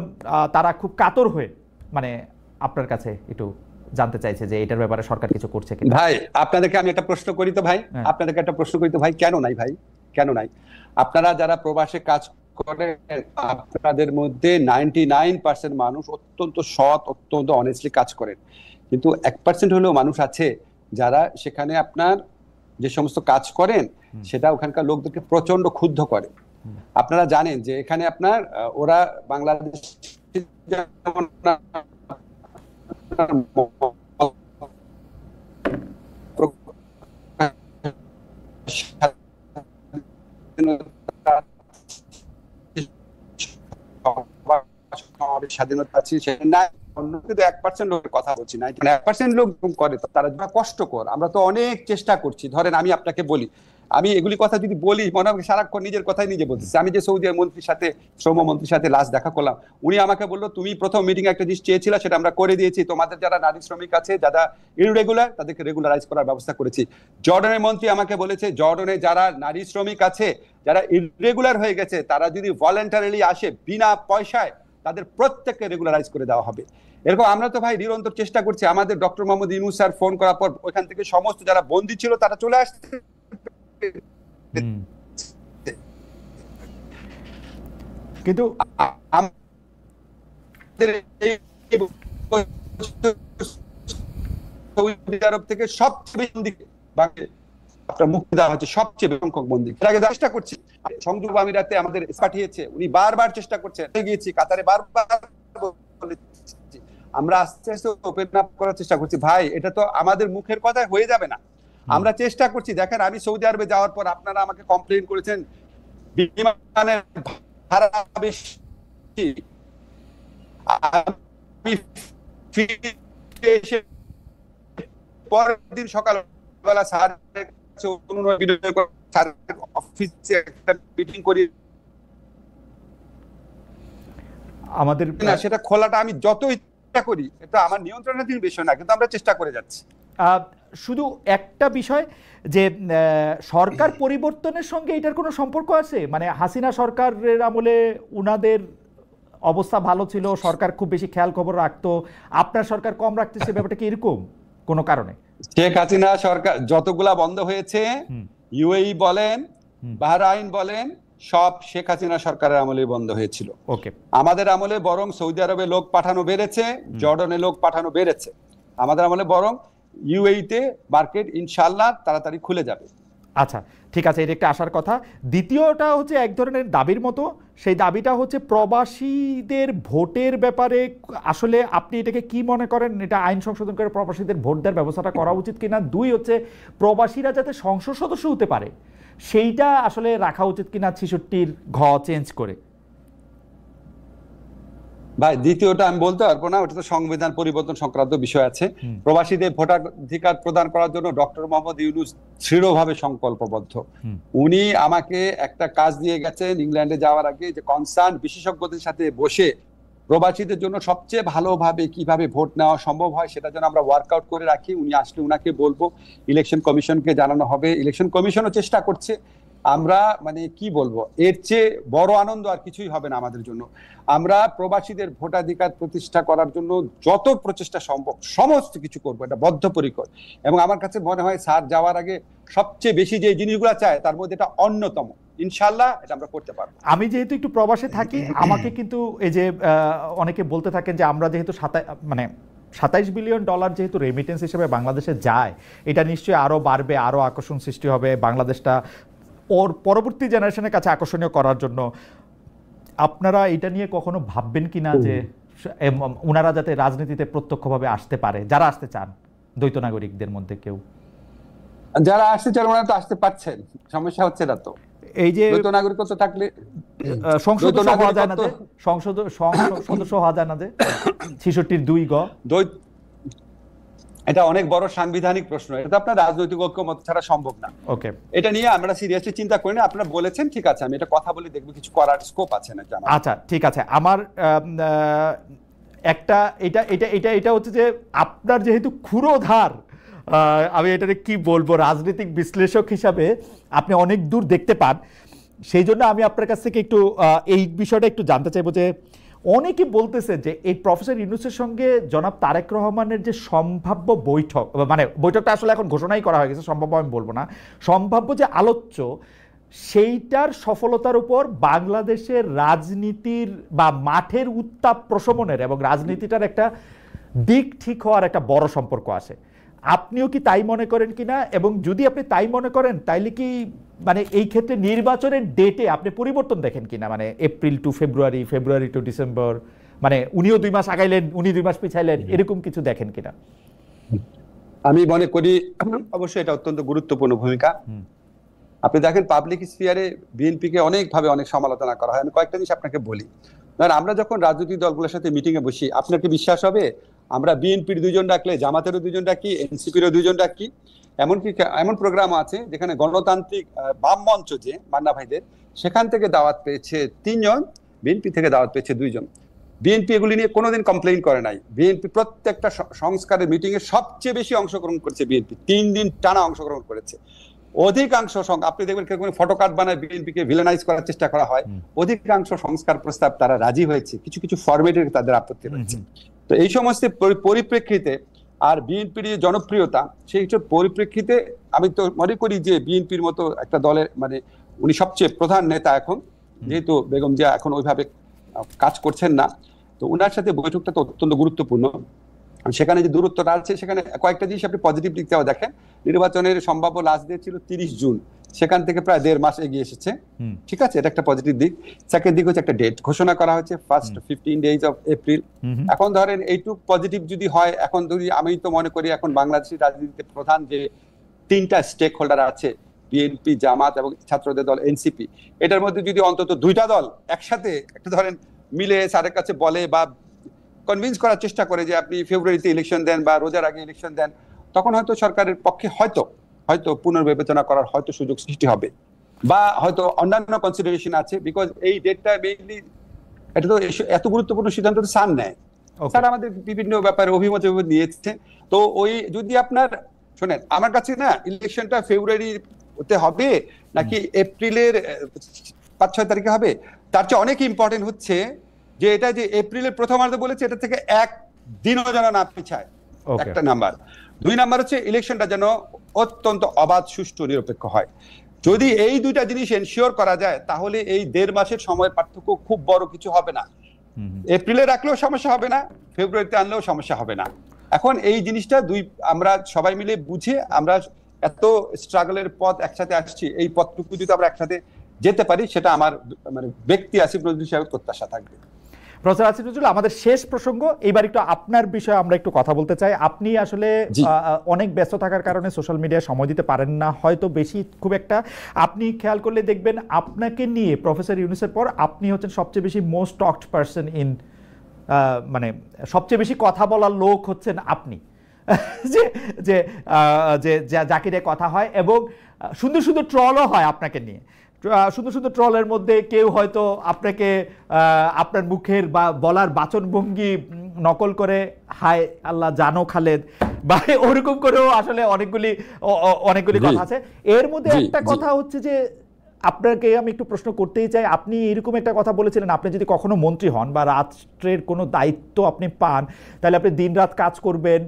তারা খুব কাতর হয়ে মানে আপনার কাছে একটু জানতে চাইছে যে এটার ব্যাপারে সরকার কিছু করছে কিনা। ভাই আপনাদেরকে আমি একটা প্রশ্ন করি তো ভাই, কেন নাই ভাই, কেন নাই? আপনারা যারা প্রবাসে কাজ করেন আপনাদের মধ্যে 99% মানুষ অত্যন্ত সৎ, অত্যন্ত অনেস্টলি কাজ করেন, কিন্তু 1% হলেও মানুষ আছে যারা সেখানে আপনার যে সমস্ত কাজ করেন সেটা ওখানকার লোকদেরকে প্রচন্ড ক্ষুব্ধ করে। আপনারা জানেন যে এখানে আপনার ওরা বাংলাদেশ স্বাধীনতা আছে সেটা 1% লোকের কথা বলছি না, 1% লোক করে তারা কষ্টকর। আমরা তো অনেক চেষ্টা করছি। ধরেন আমি আপনাকে বলি, আমি এগুলি কথা যদি বলি মনে হয় সারাক্ষণ নিজের কথাই নিজে বলতেছি। আমি যে সৌদি শ্রমমন্ত্রীর সাথে লাস্ট দেখা করলাম, উনি আমাকে বললো তুমি প্রথম মিটিং একটা জিনিস চেয়েছিলে সেটা আমরা করে দিয়েছি, তোমাদের যারা নারী শ্রমিক আছে যারা ইররেগুলার তাদেরকে রেগুলারাইজ করার ব্যবস্থা করেছি। জর্ডানের মন্ত্রী আমাকে বলেছে জর্ডনে যারা নারী শ্রমিক আছে যারা ইররেগুলার হয়ে গেছে তারা যদি ভলেন্টারিলি আসে বিনা পয়সায় তাদের প্রত্যেককে রেগুলারাইজ করে দেওয়া হবে। এরকম আমরা তো ভাই নিরন্তর চেষ্টা করছি। আমাদের doctor Mohammad Yunus sir phone করার পর ওইখান থেকে সমস্ত যারা বন্দী ছিল তারা চলে আসছে। কিন্তু সৌদি আরব থেকে সবচেয়ে আপনার মুক্তি দেওয়া হচ্ছে সবচেয়ে বেশি সংখ্যক বন্দী। এর আগে চেষ্টা করছি, সংযুক্ত আমিরাতে আমাদের পাঠিয়েছে, উনি বারবার চেষ্টা করছেন, গিয়েছি কাতারে বারবার বলেছি, আমরা আস্তে আস্তে ওপেন আপ করার চেষ্টা করছি। ভাই, এটা তো আমাদের মুখের কথায় হয়ে যাবে না, আমরা চেষ্টা করছি। দেখেন, আমি সৌদি আরবে যাওয়ার পর আপনারা আমাকে কমপ্লেইন করেছেন বিমানের ভাড়া বেশি, আমি ফিরে এসে পরের দিন সকালবেলা স্যারের কাছে অনুরোধ করে স্যারের অফিসে একটা মিটিং করি, আমাদের না সেটা খোলাটা আমি যতই চেষ্টা করি, এটা আমার নিয়ন্ত্রণাধীন বিষয় না, কিন্তু আমরা চেষ্টা করে যাচ্ছি। শুধু একটা বিষয় যে সরকার পরিবর্তনের সঙ্গে এটার কোনো সম্পর্ক আছে? মানে হাসিনা সরকারের আমলে উনাদের অবস্থা ভালো ছিল, সরকার খুব বেশি খেয়াল খবর রাখতো, আপনার সরকার কম রাখতেছে, ব্যাপারটা কি এরকম কোনো কারণে? শেখ হাসিনা সরকার যতগুলা বন্ধ হয়েছে, ইউএই বলেন, বাহরাইন বলেন, সব শেখ হাসিনা সরকারের আমলে বন্ধ হয়েছিল। ওকে, আমাদের আমলে বরং সৌদি আরবে লোক পাঠানো বেড়েছে, জর্ডানে লোক পাঠানো বেড়েছে। আমাদের আমলে বরং ইউএইতে মার্কেট ইনশাআল্লাহ তাড়াতাড়ি খুলে যাবে। আচ্ছা, ঠিক আছে, এটা একটা আসার কথা। দ্বিতীয়টা হচ্ছে এক ধরনের দাবির মতো, সেই দাবিটা হচ্ছে প্রবাসীদের ভোটের ব্যাপারে। আসলে আপনি এটাকে কি মনে করেন? এটা আইন সংশোধন করে প্রবাসীদের ভোট দেওয়ার ব্যবস্থাটা করা উচিত কিনা? দুই হচ্ছে প্রবাসীরা যাতে সংসদ সদস্য হতে পারে, সেইটা আসলে রাখা উচিত কিনা 66 ঘ চেঞ্জ করে? ভাই, দ্বিতীয়টা আমি বলতে পারবো না, ওটা তো সংবিধান পরিবর্তন সংক্রান্ত বিষয় আছে। প্রবাসীদের ভোটাধিকার প্রদান করার জন্য ডক্টর মোহাম্মদ ইউনূস দৃঢ়ভাবে সংকল্পবদ্ধ। উনি আমাকে একটা কাজ দিয়ে গেছেন ইংল্যান্ডে যাওয়ার আগে, যে কনসার্ন বিশেষজ্ঞদের সাথে বসে প্রবাসীদের জন্য সবচেয়ে ভালোভাবে কিভাবে ভোট নেওয়া সম্ভব হয় সেটা যেন আমরা ওয়ার্কআউট করে রাখি। উনি আসলে উনাকে বলবো, ইলেকশন কমিশনকে জানানো হবে, ইলেকশন কমিশনও চেষ্টা করছে। আমরা মানে কি বলবো, এর চেয়ে বড় আনন্দ আর কিছুই হবে না আমাদের জন্য। আমরা প্রবাসীদের ভোটাধিকার প্রতিষ্ঠা করার জন্য যত প্রচেষ্টা সম্ভব সমস্ত কিছু করবো, এটা বদ্ধপরিকর। এবং আমার কাছে মনে হয় স্যার যাওয়ার আগে সবচেয়ে বেশি যে জিনিসগুলো চায় তার মধ্যে এটা অন্যতম। ইনশাআল্লাহ এটা আমরা করতে পারবো। আমি যেহেতু একটু প্রবাসে থাকি, আমাকে কিন্তু এই যে অনেকে বলতে থাকেন যে আমরা যেহেতু 27 বিলিয়ন ডলার যেহেতু রেমিটেন্স হিসেবে বাংলাদেশে যায়, এটা নিশ্চয়ই আরো বাড়বে, আরো আকর্ষণ সৃষ্টি হবে বাংলাদেশটা ওর পরবর্তী জেনারেশনের কাছে আকর্ষণীয় করার জন্য। আপনারা এটা নিয়ে কখনো ভাববেন কিনা যে ওনারা যাতে রাজনীতিতে প্রত্যক্ষভাবে আসতে পারে, যারা আসতে চান দ্বৈত নাগরিকদের মধ্যে কেউ? যারা আসতে চান ওনারা তো আসতে পারছেন, সমস্যা হচ্ছে না তো। এই যে দ্বৈত নাগরিকত্ব থাকলে সংসদ হওয়া যায় না, যে সংসদ সদস্য হওয়া যায় না, যে 66 2 গ। এটা অনেক বড় সাংবিধানিক প্রশ্ন, এটা আপনার রাজনৈতিক ঐক্যমত ছাড়া সম্ভব না। ওকে, এটা নিয়ে আমরা সিরিয়াসলি চিন্তা করি না। আপনারা বলেছেন, ঠিক আছে, আমি এটা কথা বলে দেখব কিছু করার স্কোপ আছে না। আচ্ছা, ঠিক আছে। আমার একটা এটা হচ্ছে যে আপনার যেহেতু ক্ষুরোধার, আমি এটাকে কি বলবো, রাজনৈতিক বিশ্লেষক হিসাবে আপনি অনেক দূর দেখতে পান, সেই জন্য আমি আপনার কাছ থেকে একটু এই বিষয়টা একটু জানতে চাইবো যে অনেকে বলতেছে যে এই প্রফেসর ইউনূসের সঙ্গে জনাব তারেক রহমানের যে সম্ভাব্য বৈঠক, মানে বৈঠকটা আসলে এখন ঘোষণাই করা হয়ে গেছে, সম্ভাব্য আমি বলবো না, সম্ভাব্য যে আলোচ্য, সেইটার সফলতার উপর বাংলাদেশের রাজনীতির বা মাঠের উত্তাপ প্রশমনের এবং রাজনীতিটার একটা দিক ঠিক হওয়ার একটা বড় সম্পর্ক আছে। আপনিও কি তাই মনে করেন কিনা? এবং যদি আপনি তাই মনে করেন, তাইলে কি মানে এই ক্ষেত্রে নির্বাচনের ডেটে আপনি পরিবর্তন দেখেন কিনা? মানে April two February, February to December, মানে উনিও 2 মাস আগাইলেন, উনি 2 মাস পিছাইলেন, এরকম কিছু দেখেন কিনা? আমি মনে করি অবশ্যই এটা অত্যন্ত গুরুত্বপূর্ণ ভূমিকা। আপনি দেখেন পাবলিক স্ফিয়ারে বিএনপিকে অনেকভাবে অনেক সমালোচনা করা হয়। আমি কয়েকটা জিনিস আপনাকে বলি। আমরা যখন রাজনৈতিক দলগুলোর সাথে মিটিং এ বসি, আপনার কি বিশ্বাস হবে আমরা বিএনপির 2 জন ডাকলে জামাতেরও 2 জন ডাকি, এনসিপিরও 2 জন ডাকি। এমনকি এমন প্রোগ্রাম আছে যেখানে গণতান্ত্রিক বাম মঞ্চ যে মান্না ভাইদের, সেখান থেকে দাওয়াত পেয়েছে 3 জন, বিএনপি থেকে দাওয়াত পেয়েছে 2 জন। বিএনপি এগুলি নিয়ে কোনোদিন কমপ্লেইন করে নাই। বিএনপি প্রত্যেকটা সংস্কারের মিটিং এ সবচেয়ে বেশি অংশগ্রহণ করেছে বিএনপি, 3 দিন টানা অংশগ্রহণ করেছে। অধিকাংশ আপনি দেখবেন ফটো কার্ড বানায় বিএনপিকে ভিলেনাইজ করার চেষ্টা করা হয়, অধিকাংশ সংস্কার প্রস্তাব তারা রাজি হয়েছে, কিছু কিছু ফরম্যাটে তাদের আপত্তি রয়েছে। তো এই সমস্ত পরিপ্রেক্ষিতে আর বিএনপির জনপ্রিয়তা, সেই পরিপ্রেক্ষিতে আমি তো মনে করি যে বিএনপির মতো একটা দলের মানে উনি সবচেয়ে প্রধান নেতা এখন, যেহেতু বেগম জিয়া এখন ওইভাবে কাজ করছেন না, তো উনার সাথে বৈঠকটা তো অত্যন্ত গুরুত্বপূর্ণ। সেখানে যে দূরত্বটা আছে, সেখানে কয়েকটা জিনিস আপনি পজিটিভ দিকটাও দেখেন। নির্বাচনের সম্ভাব্য লাস্ট ডেট ছিল 30 জুন, সেখান থেকে প্রায় 1.5 মাস এগিয়ে এসেছে। ঠিক আছে, এটা একটা পজিটিভ দিক। সেকেন্ড দিক হচ্ছে একটা ডেট ঘোষণা করা হয়েছে, ফার্স্ট 15 days of এপ্রিল। এখন ধরেন এইটুক পজিটিভ যদি হয়, এখন যদি আমি তো মনে করি এখন বাংলাদেশের রাজনীতিতে প্রধান যে 3টা স্টেক হোল্ডার আছে, বিএনপি, জামাত এবং ছাত্রদের দল এনসিপি, এটার মধ্যে যদি অন্তত 2টা দল একসাথে একটা ধরেন মিলে স্যারের কাছে বলে বা কনভিন্স করার চেষ্টা করে যে আপনি ফেব্রুয়ারিতে ইলেকশন দেন বা রোজার আগে ইলেকশন দেন, তখন হয়তো সরকারের পক্ষে হয়তো পুনর্বিবেচনা করার হয়তো সুযোগ সৃষ্টি হবে, বা হয়তো অন্যান্য কনসিডারেশন আছে। বিকজ এই ডেটটা মেইনলি, এটা তো এত গুরুত্বপূর্ণ সিদ্ধান্ত তো স্যার নেয়, স্যার আমাদের বিভিন্ন ব্যাপারে অভিমত নিয়েছে। তো ওই যদি আপনার শোনেন, আমার কাছে না ইলেকশনটা ফেব্রুয়ারিতে হবে নাকি এপ্রিলের 5-6 তারিখে হবে, তার চেয়ে অনেক ইম্পর্টেন্ট হচ্ছে যে এটা যে এপ্রিলের প্রথমার্ধে বলেছে, এটা থেকে একদিনও যেন না পিছায়, একটা নাম্বার। 2 নাম্বার হচ্ছে ইলেকশনটা যেন অত্যন্ত অবাধ, সুষ্ঠু, নিরপেক্ষ হয়। যদি এই 2টা জিনিস এনশিওর করা যায়, তাহলে এই 1.5 মাসের সময়ের পার্থক্য খুব বড় কিছু হবে না। এপ্রিলে রাখলেও সমস্যা হবে না, ফেব্রুয়ারিতে আনলেও সমস্যা হবে না। এখন এই জিনিসটা আমরা সবাই মিলে বুঝে, আমরা এত স্ট্রাগলের পথ একসাথে আসছি, এই পথটুকু যদি আমরা একসাথে যেতে পারি, সেটা আমার মানে ব্যক্তি আসিফ নজরুল সাহেবের প্রত্যাশা থাকবে। প্রফেসর আসিফ নজরুল, আমাদের শেষ প্রসঙ্গ, এবার একটু আপনার বিষয়ে আমরা একটু কথা বলতে চাই। আপনি আসলে অনেক ব্যস্ত থাকার কারণে সোশ্যাল মিডিয়ায় সময় দিতে পারেন না হয়তো বেশি খুব একটা। আপনি খেয়াল করলে দেখবেন আপনাকে নিয়ে প্রফেসর ইউনূসের পর আপনি হচ্ছেন সবচেয়ে বেশি মোস্ট টকড পারসন ইন, মানে সবচেয়ে বেশি কথা বলার লোক হচ্ছেন আপনি, যে যে যাকে নিয়ে কথা হয়, এবং সুন্দর সুন্দর ট্রলও হয় আপনাকে নিয়ে। সুন্দর সুন্দর ট্রলের মধ্যে কেউ হয়তো আপনাকে আপনার মুখের বা বলার বাচনভঙ্গি নকল করে হায় আল্লাহ জানো খালেদ বা ওরকম করেও আসলে অনেকগুলি কথা আছে। এর মধ্যে একটা কথা হচ্ছে যে আপনাকে আমি একটু প্রশ্ন করতেই চাই, আপনি এরকম একটা কথা বলেছিলেন, আপনি যদি কখনো মন্ত্রী হন বা রাষ্ট্রের কোনো দায়িত্ব আপনি পান, তাহলে আপনি দিনরাত কাজ করবেন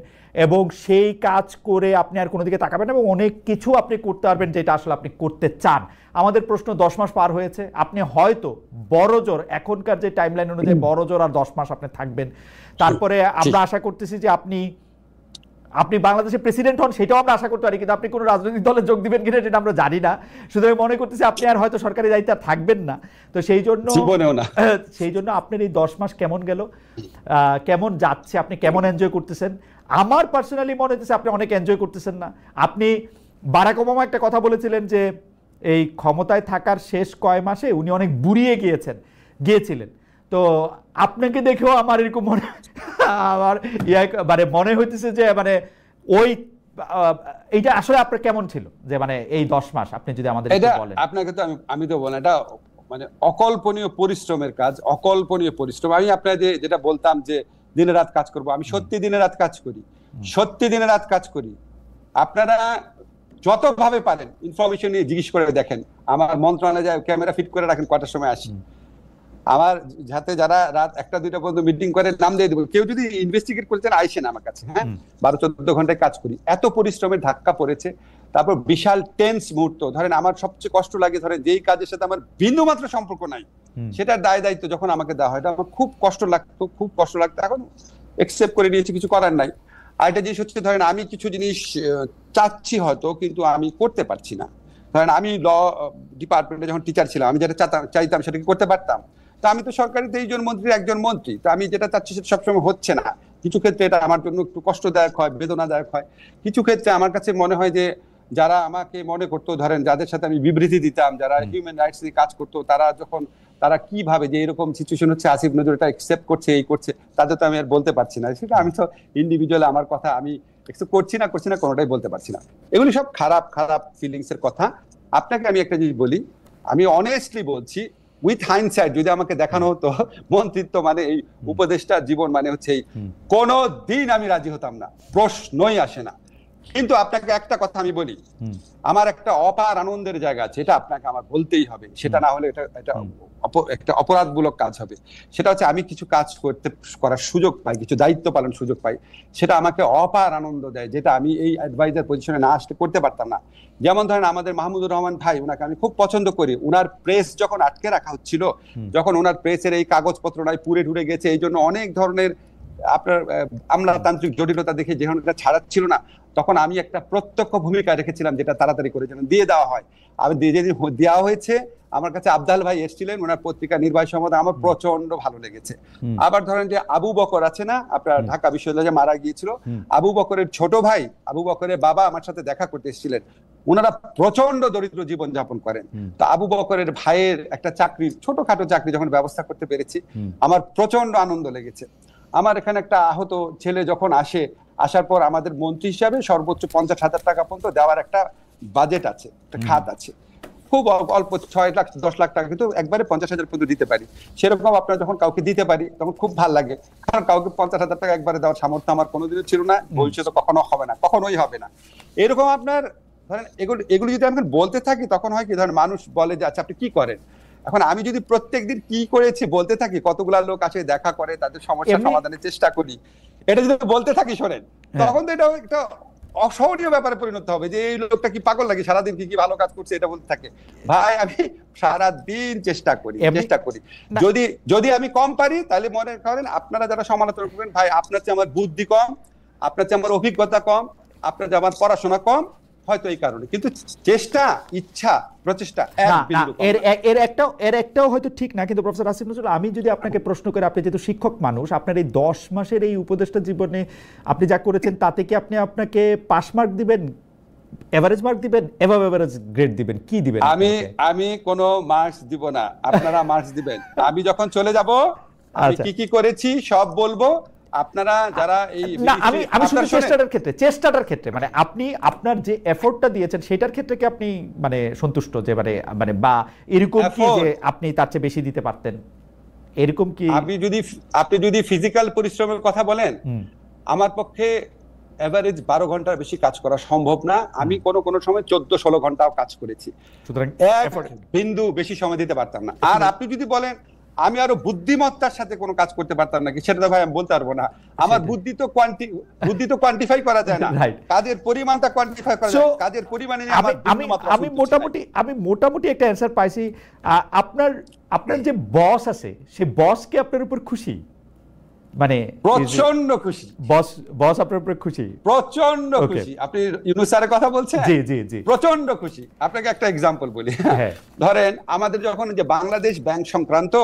এবং সেই কাজ করে আপনি আর কোনো দিকে তাকাবেন এবং অনেক কিছু আপনি করতে পারবেন যেটা আসলে আপনি করতে চান। আমাদের প্রশ্ন 10 মাস পার হয়েছে, আপনি হয়তো বড়জোর এখনকার যে টাইমলাইন অনুযায়ী বড়জোর আর 10 মাস আপনি থাকবেন। তারপরে আমরা আশা করতেছি যে আপনি বাংলাদেশের প্রেসিডেন্ট হন, সেটাও আমরা আশা করতে পারি, কিন্তু আপনি কোনো রাজনৈতিক দলে যোগ দিবেন কিনা সেটা আমরা জানি না। সুতরাং মনে করতেছি আপনি আর হয়তো সরকারি দায়িত্বে থাকবেন না। তো সেই জন্য আপনার এই 10 মাস কেমন গেল, কেমন যাচ্ছে, আপনি কেমন এনজয় করতেছেন? আমার পার্সোনালি মনে হচ্ছে আপনি অনেক এনজয় করতেছেন না। আপনি বারাক ওবামা একটা কথা বলেছিলেন যে এই ক্ষমতায় থাকার শেষ কয় মাসে উনি অনেক বুড়িয়ে গিয়েছিলেন। তো আপনাকে দেখেও আমার এরকম মনে হইতেছে যে মানে এইটা আসলে আপনার কেমন ছিল, যে মানে এই 10 মাস আপনি যদি আমাদের বলেন। আপনাকে তো আমি তো বলেন, এটা মানে অকল্পনীয় পরিশ্রমের কাজ, অকল্পনীয় পরিশ্রম। আমি আপনাকে যেটা বলতাম যে দিনে রাত কাজ করব, আমি সত্যি দিনে রাত কাজ করি। আপনারা যতভাবে পারেন ইনফরমেশন নিয়ে জিজ্ঞেস করে দেখেন, আমার মন্ত্রণালয়ে ক্যামেরা ফিট করে রাখেন কয়টার সময় আসি, আমার যাতে যারা রাত 1-2টা পর্যন্ত মিটিং করে নাম দিয়ে দেবো, কেউ যদি ইনভেস্টিগেট করতেন আইসেন আমার কাছে। হ্যাঁ, 12-14 ঘন্টায় কাজ করি, এত পরিশ্রমের ধাক্কা পড়েছে। তারপর বিশাল টেন্স মুহূর্ত, ধরেন আমার সবচেয়ে কষ্ট লাগে, ধরেন যেই কাজের সাথে আমার বিন্দুমাত্র সম্পর্ক নাই, সেটার দায় দায়িত্ব যখন আমাকে দেওয়া হয়, আমার খুব কষ্ট লাগতো। এখন একসেপ্ট করে নিয়েছি, কিছু করার নাই। আরেকটা জিনিস হচ্ছে, ধরেন আমি কিছু জিনিস চাচ্ছি হয়তো, কিন্তু আমি করতে পারছি না। ধরেন আমি ল ডিপার্টমেন্টে যখন টিচার ছিলাম, আমি যেটা চাইতাম সেটা কি করতে পারতাম? তা আমি তো সরকারি 23 জন মন্ত্রীর একজন মন্ত্রী, তা আমি যেটা চাচ্ছি সেটা সবসময় হচ্ছে না। কিছু ক্ষেত্রে এটা আমার জন্য একটু কষ্টদায়ক হয়, বেদনাদায়ক হয়। কিছু ক্ষেত্রে আমার কাছে মনে হয় যে যারা আমাকে মনে করতো, ধরেন যাদের সাথে আমি বিবৃতি দিতাম, যারা হিউম্যান রাইটস নিয়ে কাজ করতো, তারা কিভাবে যে এরকম সিচুয়েশন হচ্ছে, আসিফ নজরুল এটা একসেপ্ট করছে, এই করছে, তাদের তো আমি আর বলতে পারছি না। সেটা আমি তো ইন্ডিভিজুয়াল, আমার কথা আমি একসেপ্ট করছি না কোনোটাই বলতে পারছি না। এগুলি সব খারাপ ফিলিংস এর কথা। আপনাকে আমি একটা জিনিস বলি, আমি অনেস্টলি বলছি, উইথ হাইন্ডসাইট যদি আমাকে দেখানো হতো মন্ত্রিত্ব মানে এই উপদেষ্টা জীবন মানে হচ্ছে এই, কোনো দিন আমি রাজি হতাম না, প্রশ্নই আসে না। কিন্তু আপনাকে একটা কথা আমি বলি, আমার একটা অপার আনন্দের জায়গা আছে, এটা আপনাকে আমার বলতেই হবে। সেটা না হলে এটা একটা অপরাধমূলক কাজ হবে। সেটা হচ্ছে আমি কিছু কাজ করার সুযোগ পাই, কিছু দায়িত্ব পালন সুযোগ পাই, সেটা আমাকে অপার আনন্দ দেয়, যেটা আমি এই অ্যাডভাইজার পজিশনে না আসতে করতে পারতাম না। যেমন ধরেন আমাদের মাহমুদুর রহমান ভাই, ওনাকে আমি খুব পছন্দ করি। ওনার প্রেস যখন আটকে রাখা হচ্ছিল, যখন ওনার প্রেসের এই কাগজপত্র নাই পুড়ে ঢুরে গেছে, এই জন্য অনেক ধরনের আপনার আমলাতান্ত্রিক জটিলতা দেখে যখন এটা ছাড়াচ্ছিল না, তখন আমি একটা প্রত্যক্ষ ভূমিকা রেখেছিলাম, যেটা তাড়াতাড়ি করে যেন দিয়ে দেওয়া হয়। আমি যেদিন দেওয়া হয়েছে, আমার কাছে আবদাল ভাই এসেছিলেন, ওনার পত্রিকা নির্বাহী সম্পাদক, আমার প্রচন্ড ভালো লেগেছে। আবার ধরেন যে আবু বকর আছে না, আপনার ঢাকা বিশ্ববিদ্যালয়ে মারা গিয়েছিল, আবু বকরের ছোট ভাই, আবু বকরের বাবা আমার সাথে দেখা করতে এসেছিলেন। ওনারা প্রচন্ড দরিদ্র জীবন যাপন করেন। তো আবু বকরের ভাইয়ের একটা চাকরি, ছোটখাটো চাকরি যখন ব্যবস্থা করতে পেরেছি, আমার প্রচন্ড আনন্দ লেগেছে। আমার এখানে একটা আহত ছেলে যখন আসার পর আমাদের মন্ত্রী হিসাবে সর্বোচ্চ 50,000 টাকা পর্যন্ত দেওয়ার একটা বাজেট আছে, একটা খাত আছে। খুব অল্প 6 লাখ 10 লাখ টাকা, কিন্তু একবারে 50,000 পর্যন্ত দিতে পারি। সেরকম আপনারা যখন কাউকে দিতে পারি তখন খুব ভালো লাগে, কারণ কাউকে 50,000 টাকা একবারে দেওয়ার সামর্থ্য আমার কোনোদিনও ছিল না, ভবিষ্যতে কখনো হবে না, কখনোই হবে না। এরকম আপনার ধরেন এগুলো যদি আমি বলতে থাকি, তখন হয় কি, ধরেন মানুষ বলে যে আচ্ছা আপনি কি করেন। এখন আমি যদি প্রত্যেকদিন কি করেছি বলতে থাকি, কতগুলা লোক আসে দেখা করে, তাদের সমস্যা সমাধানের চেষ্টা করি, এটা যদি বলতে থাকি শোনেন, তখন তো এটা একটা অসহনীয় ব্যাপারে পরিণত হবে, যে এই লোকটা কি পাগল নাকি, সারাদিন কি ভালো কাজ করছে এটা বলতে থাকে। ভাই আমি সারাদিন চেষ্টা করি। যদি আমি কম পারি, তাহলে মনে করেন আপনারা যারা সমালোচনা করবেন, ভাই আপনার চেয়ে আমার বুদ্ধি কম, আপনার চেয়ে আমার অভিজ্ঞতা কম, আপনার চেয়ে আমার পড়াশোনা কম, হয়তো এই কারণে, কিন্তু চেষ্টা, ইচ্ছা, প্রচেষ্টা এর একটাও হয়তো ঠিক না। কিন্তু প্রফেসর আসিফ নজরুল, আমি যদি আপনাকে প্রশ্ন করে, আপনি যেহেতু শিক্ষক মানুষ, আপনার এই 10 মাসের এই উপদেষ্টা জীবনে আপনি যা করেছেন, তাতে কি আপনাকে পাস মার্ক দিবেন, এভারেজ মার্ক দিবেন, এভাবে এভারেজ গ্রেড দিবেন, কি দিবেন? আমি কোনো মার্কস দিব না, আপনারা মার্কস দিবেন। আমি যখন চলে যাব, আমি কি করেছি সব বলবো। আপনারা যারা এই আমি শুধু চেষ্টাটার ক্ষেত্রে মানে আপনি আপনার যে এফোর্টটা দিয়েছেন সেটার ক্ষেত্রে কি আপনি মানে সন্তুষ্ট, যে মানে বা এরকম কি যে আপনি তার চেয়ে বেশি দিতে পারতেন, এরকম কি? আপনি যদি ফিজিক্যাল পরিশ্রমের কথা বলেন, আমার পক্ষে এভারেজ 12 ঘন্টার বেশি কাজ করা সম্ভব না। আমি কোনো সময় 14-16 ঘন্টাও কাজ করেছি, সুতরাং বিন্দু বেশি সময় দিতে পারতাম না। আর আপনি যদি বলেন আমি আরো বুদ্ধিমত্তার সাথে কোনো কাজ করতে পারতাম নাকি, সেটা তো ভাই আমি বলতে পারবো না। আমার বুদ্ধি তো কোয়ান্টিফাই করা যায় না, কাজের পরিমাণটা কোয়ান্টিফাই করা যায়, কাজের পরিমাণে আমি মোটামুটি একটা অ্যানসার পাইছি। আপনার যে বস আছে, সে বস কি আপনার উপর খুশি? মানে প্রচন্ড খুশি। বস আপনার উপর খুশি? প্রচন্ড খুশি। আপনি ইউনূস স্যারের কথা বলছেন? জি জি জি, প্রচন্ড খুশি। আপনাকে একটা এক্সাম্পল বলি। ধরেন আমাদের যখন যে বাংলাদেশ ব্যাংক সংক্রান্ত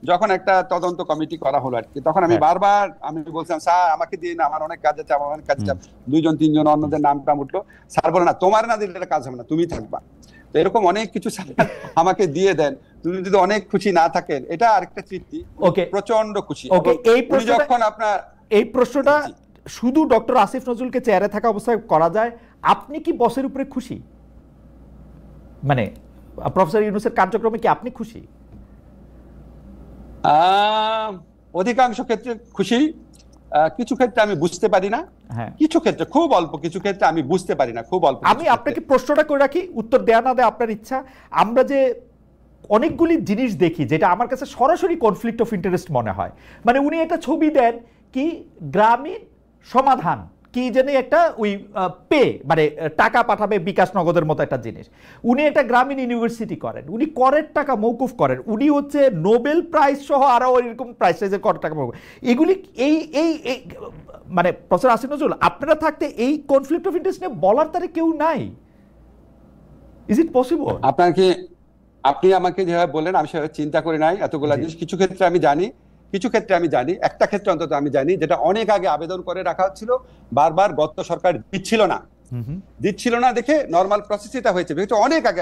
যখন একটা তদন্ত কমিটি করা হলো আর কি, তখন আমি বারবার বলছিলাম, স্যার আমাকে দিয়ে না, আমার অনেক কাজ আছে, আমার অনেক কাজ আছে। 2-3 জন অন্যদের নামটা উঠলো, স্যার বলে না, তোমার না দিলে এটা কাজ হবে না, তুমি থাকবা। তো এরকম অনেক কিছু স্যার আমাকে দিয়ে দেন। তুমি যদি অনেক খুশি না থাকেন, এটা আরেকটা তৃপ্তি। প্রচন্ড খুশি। এই প্রশ্নটা শুধু ডক্টর আসিফ নজরুলকে চেয়ারে থাকা অবস্থায় করা যায়, আপনি কি বসের উপরে খুশি? মানে প্রফেসর ইউনূসের কার্যক্রমে কি আপনি খুশি? অধিকাংশ ক্ষেত্রে খুশি, কিছু ক্ষেত্রে আমি বুঝতে পারি না, কিছু ক্ষেত্রে, খুব অল্প কিছু ক্ষেত্রে আমি বুঝতে পারি না, খুব অল্প। আমি আপনাকে প্রশ্নটা করে রাখি, উত্তর দেয়া না দেয়া আপনার ইচ্ছা। আমরা যে অনেকগুলি জিনিস দেখি যেটা আমার কাছে সরাসরি কনফ্লিক্ট অফ ইন্টারেস্ট মনে হয়। মানে উনি একটা ছবি দেন কি গ্রামীণ সমাধান, কি জানি একটা ওই পে মানে টাকা পাঠাবে বিকাশ নগদের মতো একটা জিনিস। উনি একটা গ্রামীণ ইউনিভার্সিটি করেন, উনি করের টাকা মৌকুফ করেন, উনি হচ্ছে নোবেল প্রাইজ সহ আরো এরকম প্রাইজের করের টাকা মৌকুফ। এগুলি এই মানে প্রফেসর আসিফ নজরুল, আপনারা থাকতে এই কনফ্লিক্ট অফ ইন্টারেস্ট নিয়ে বলার তারে কেউ নাই। Is it possible? আপনি আমাকে যেভাবে বললেন, আমি সেভাবে চিন্তা করি নাই এতগুলা জিনিস। কিছু ক্ষেত্রে আমি জানি, একটা ক্ষেত্রে অন্তত আমি জানি, যেটা অনেক আগে আবেদন করে রাখা হচ্ছিল, বারবার গত সরকার দিচ্ছিল না দেখে নর্মাল প্রসেস এটা হয়েছে, অনেক আগে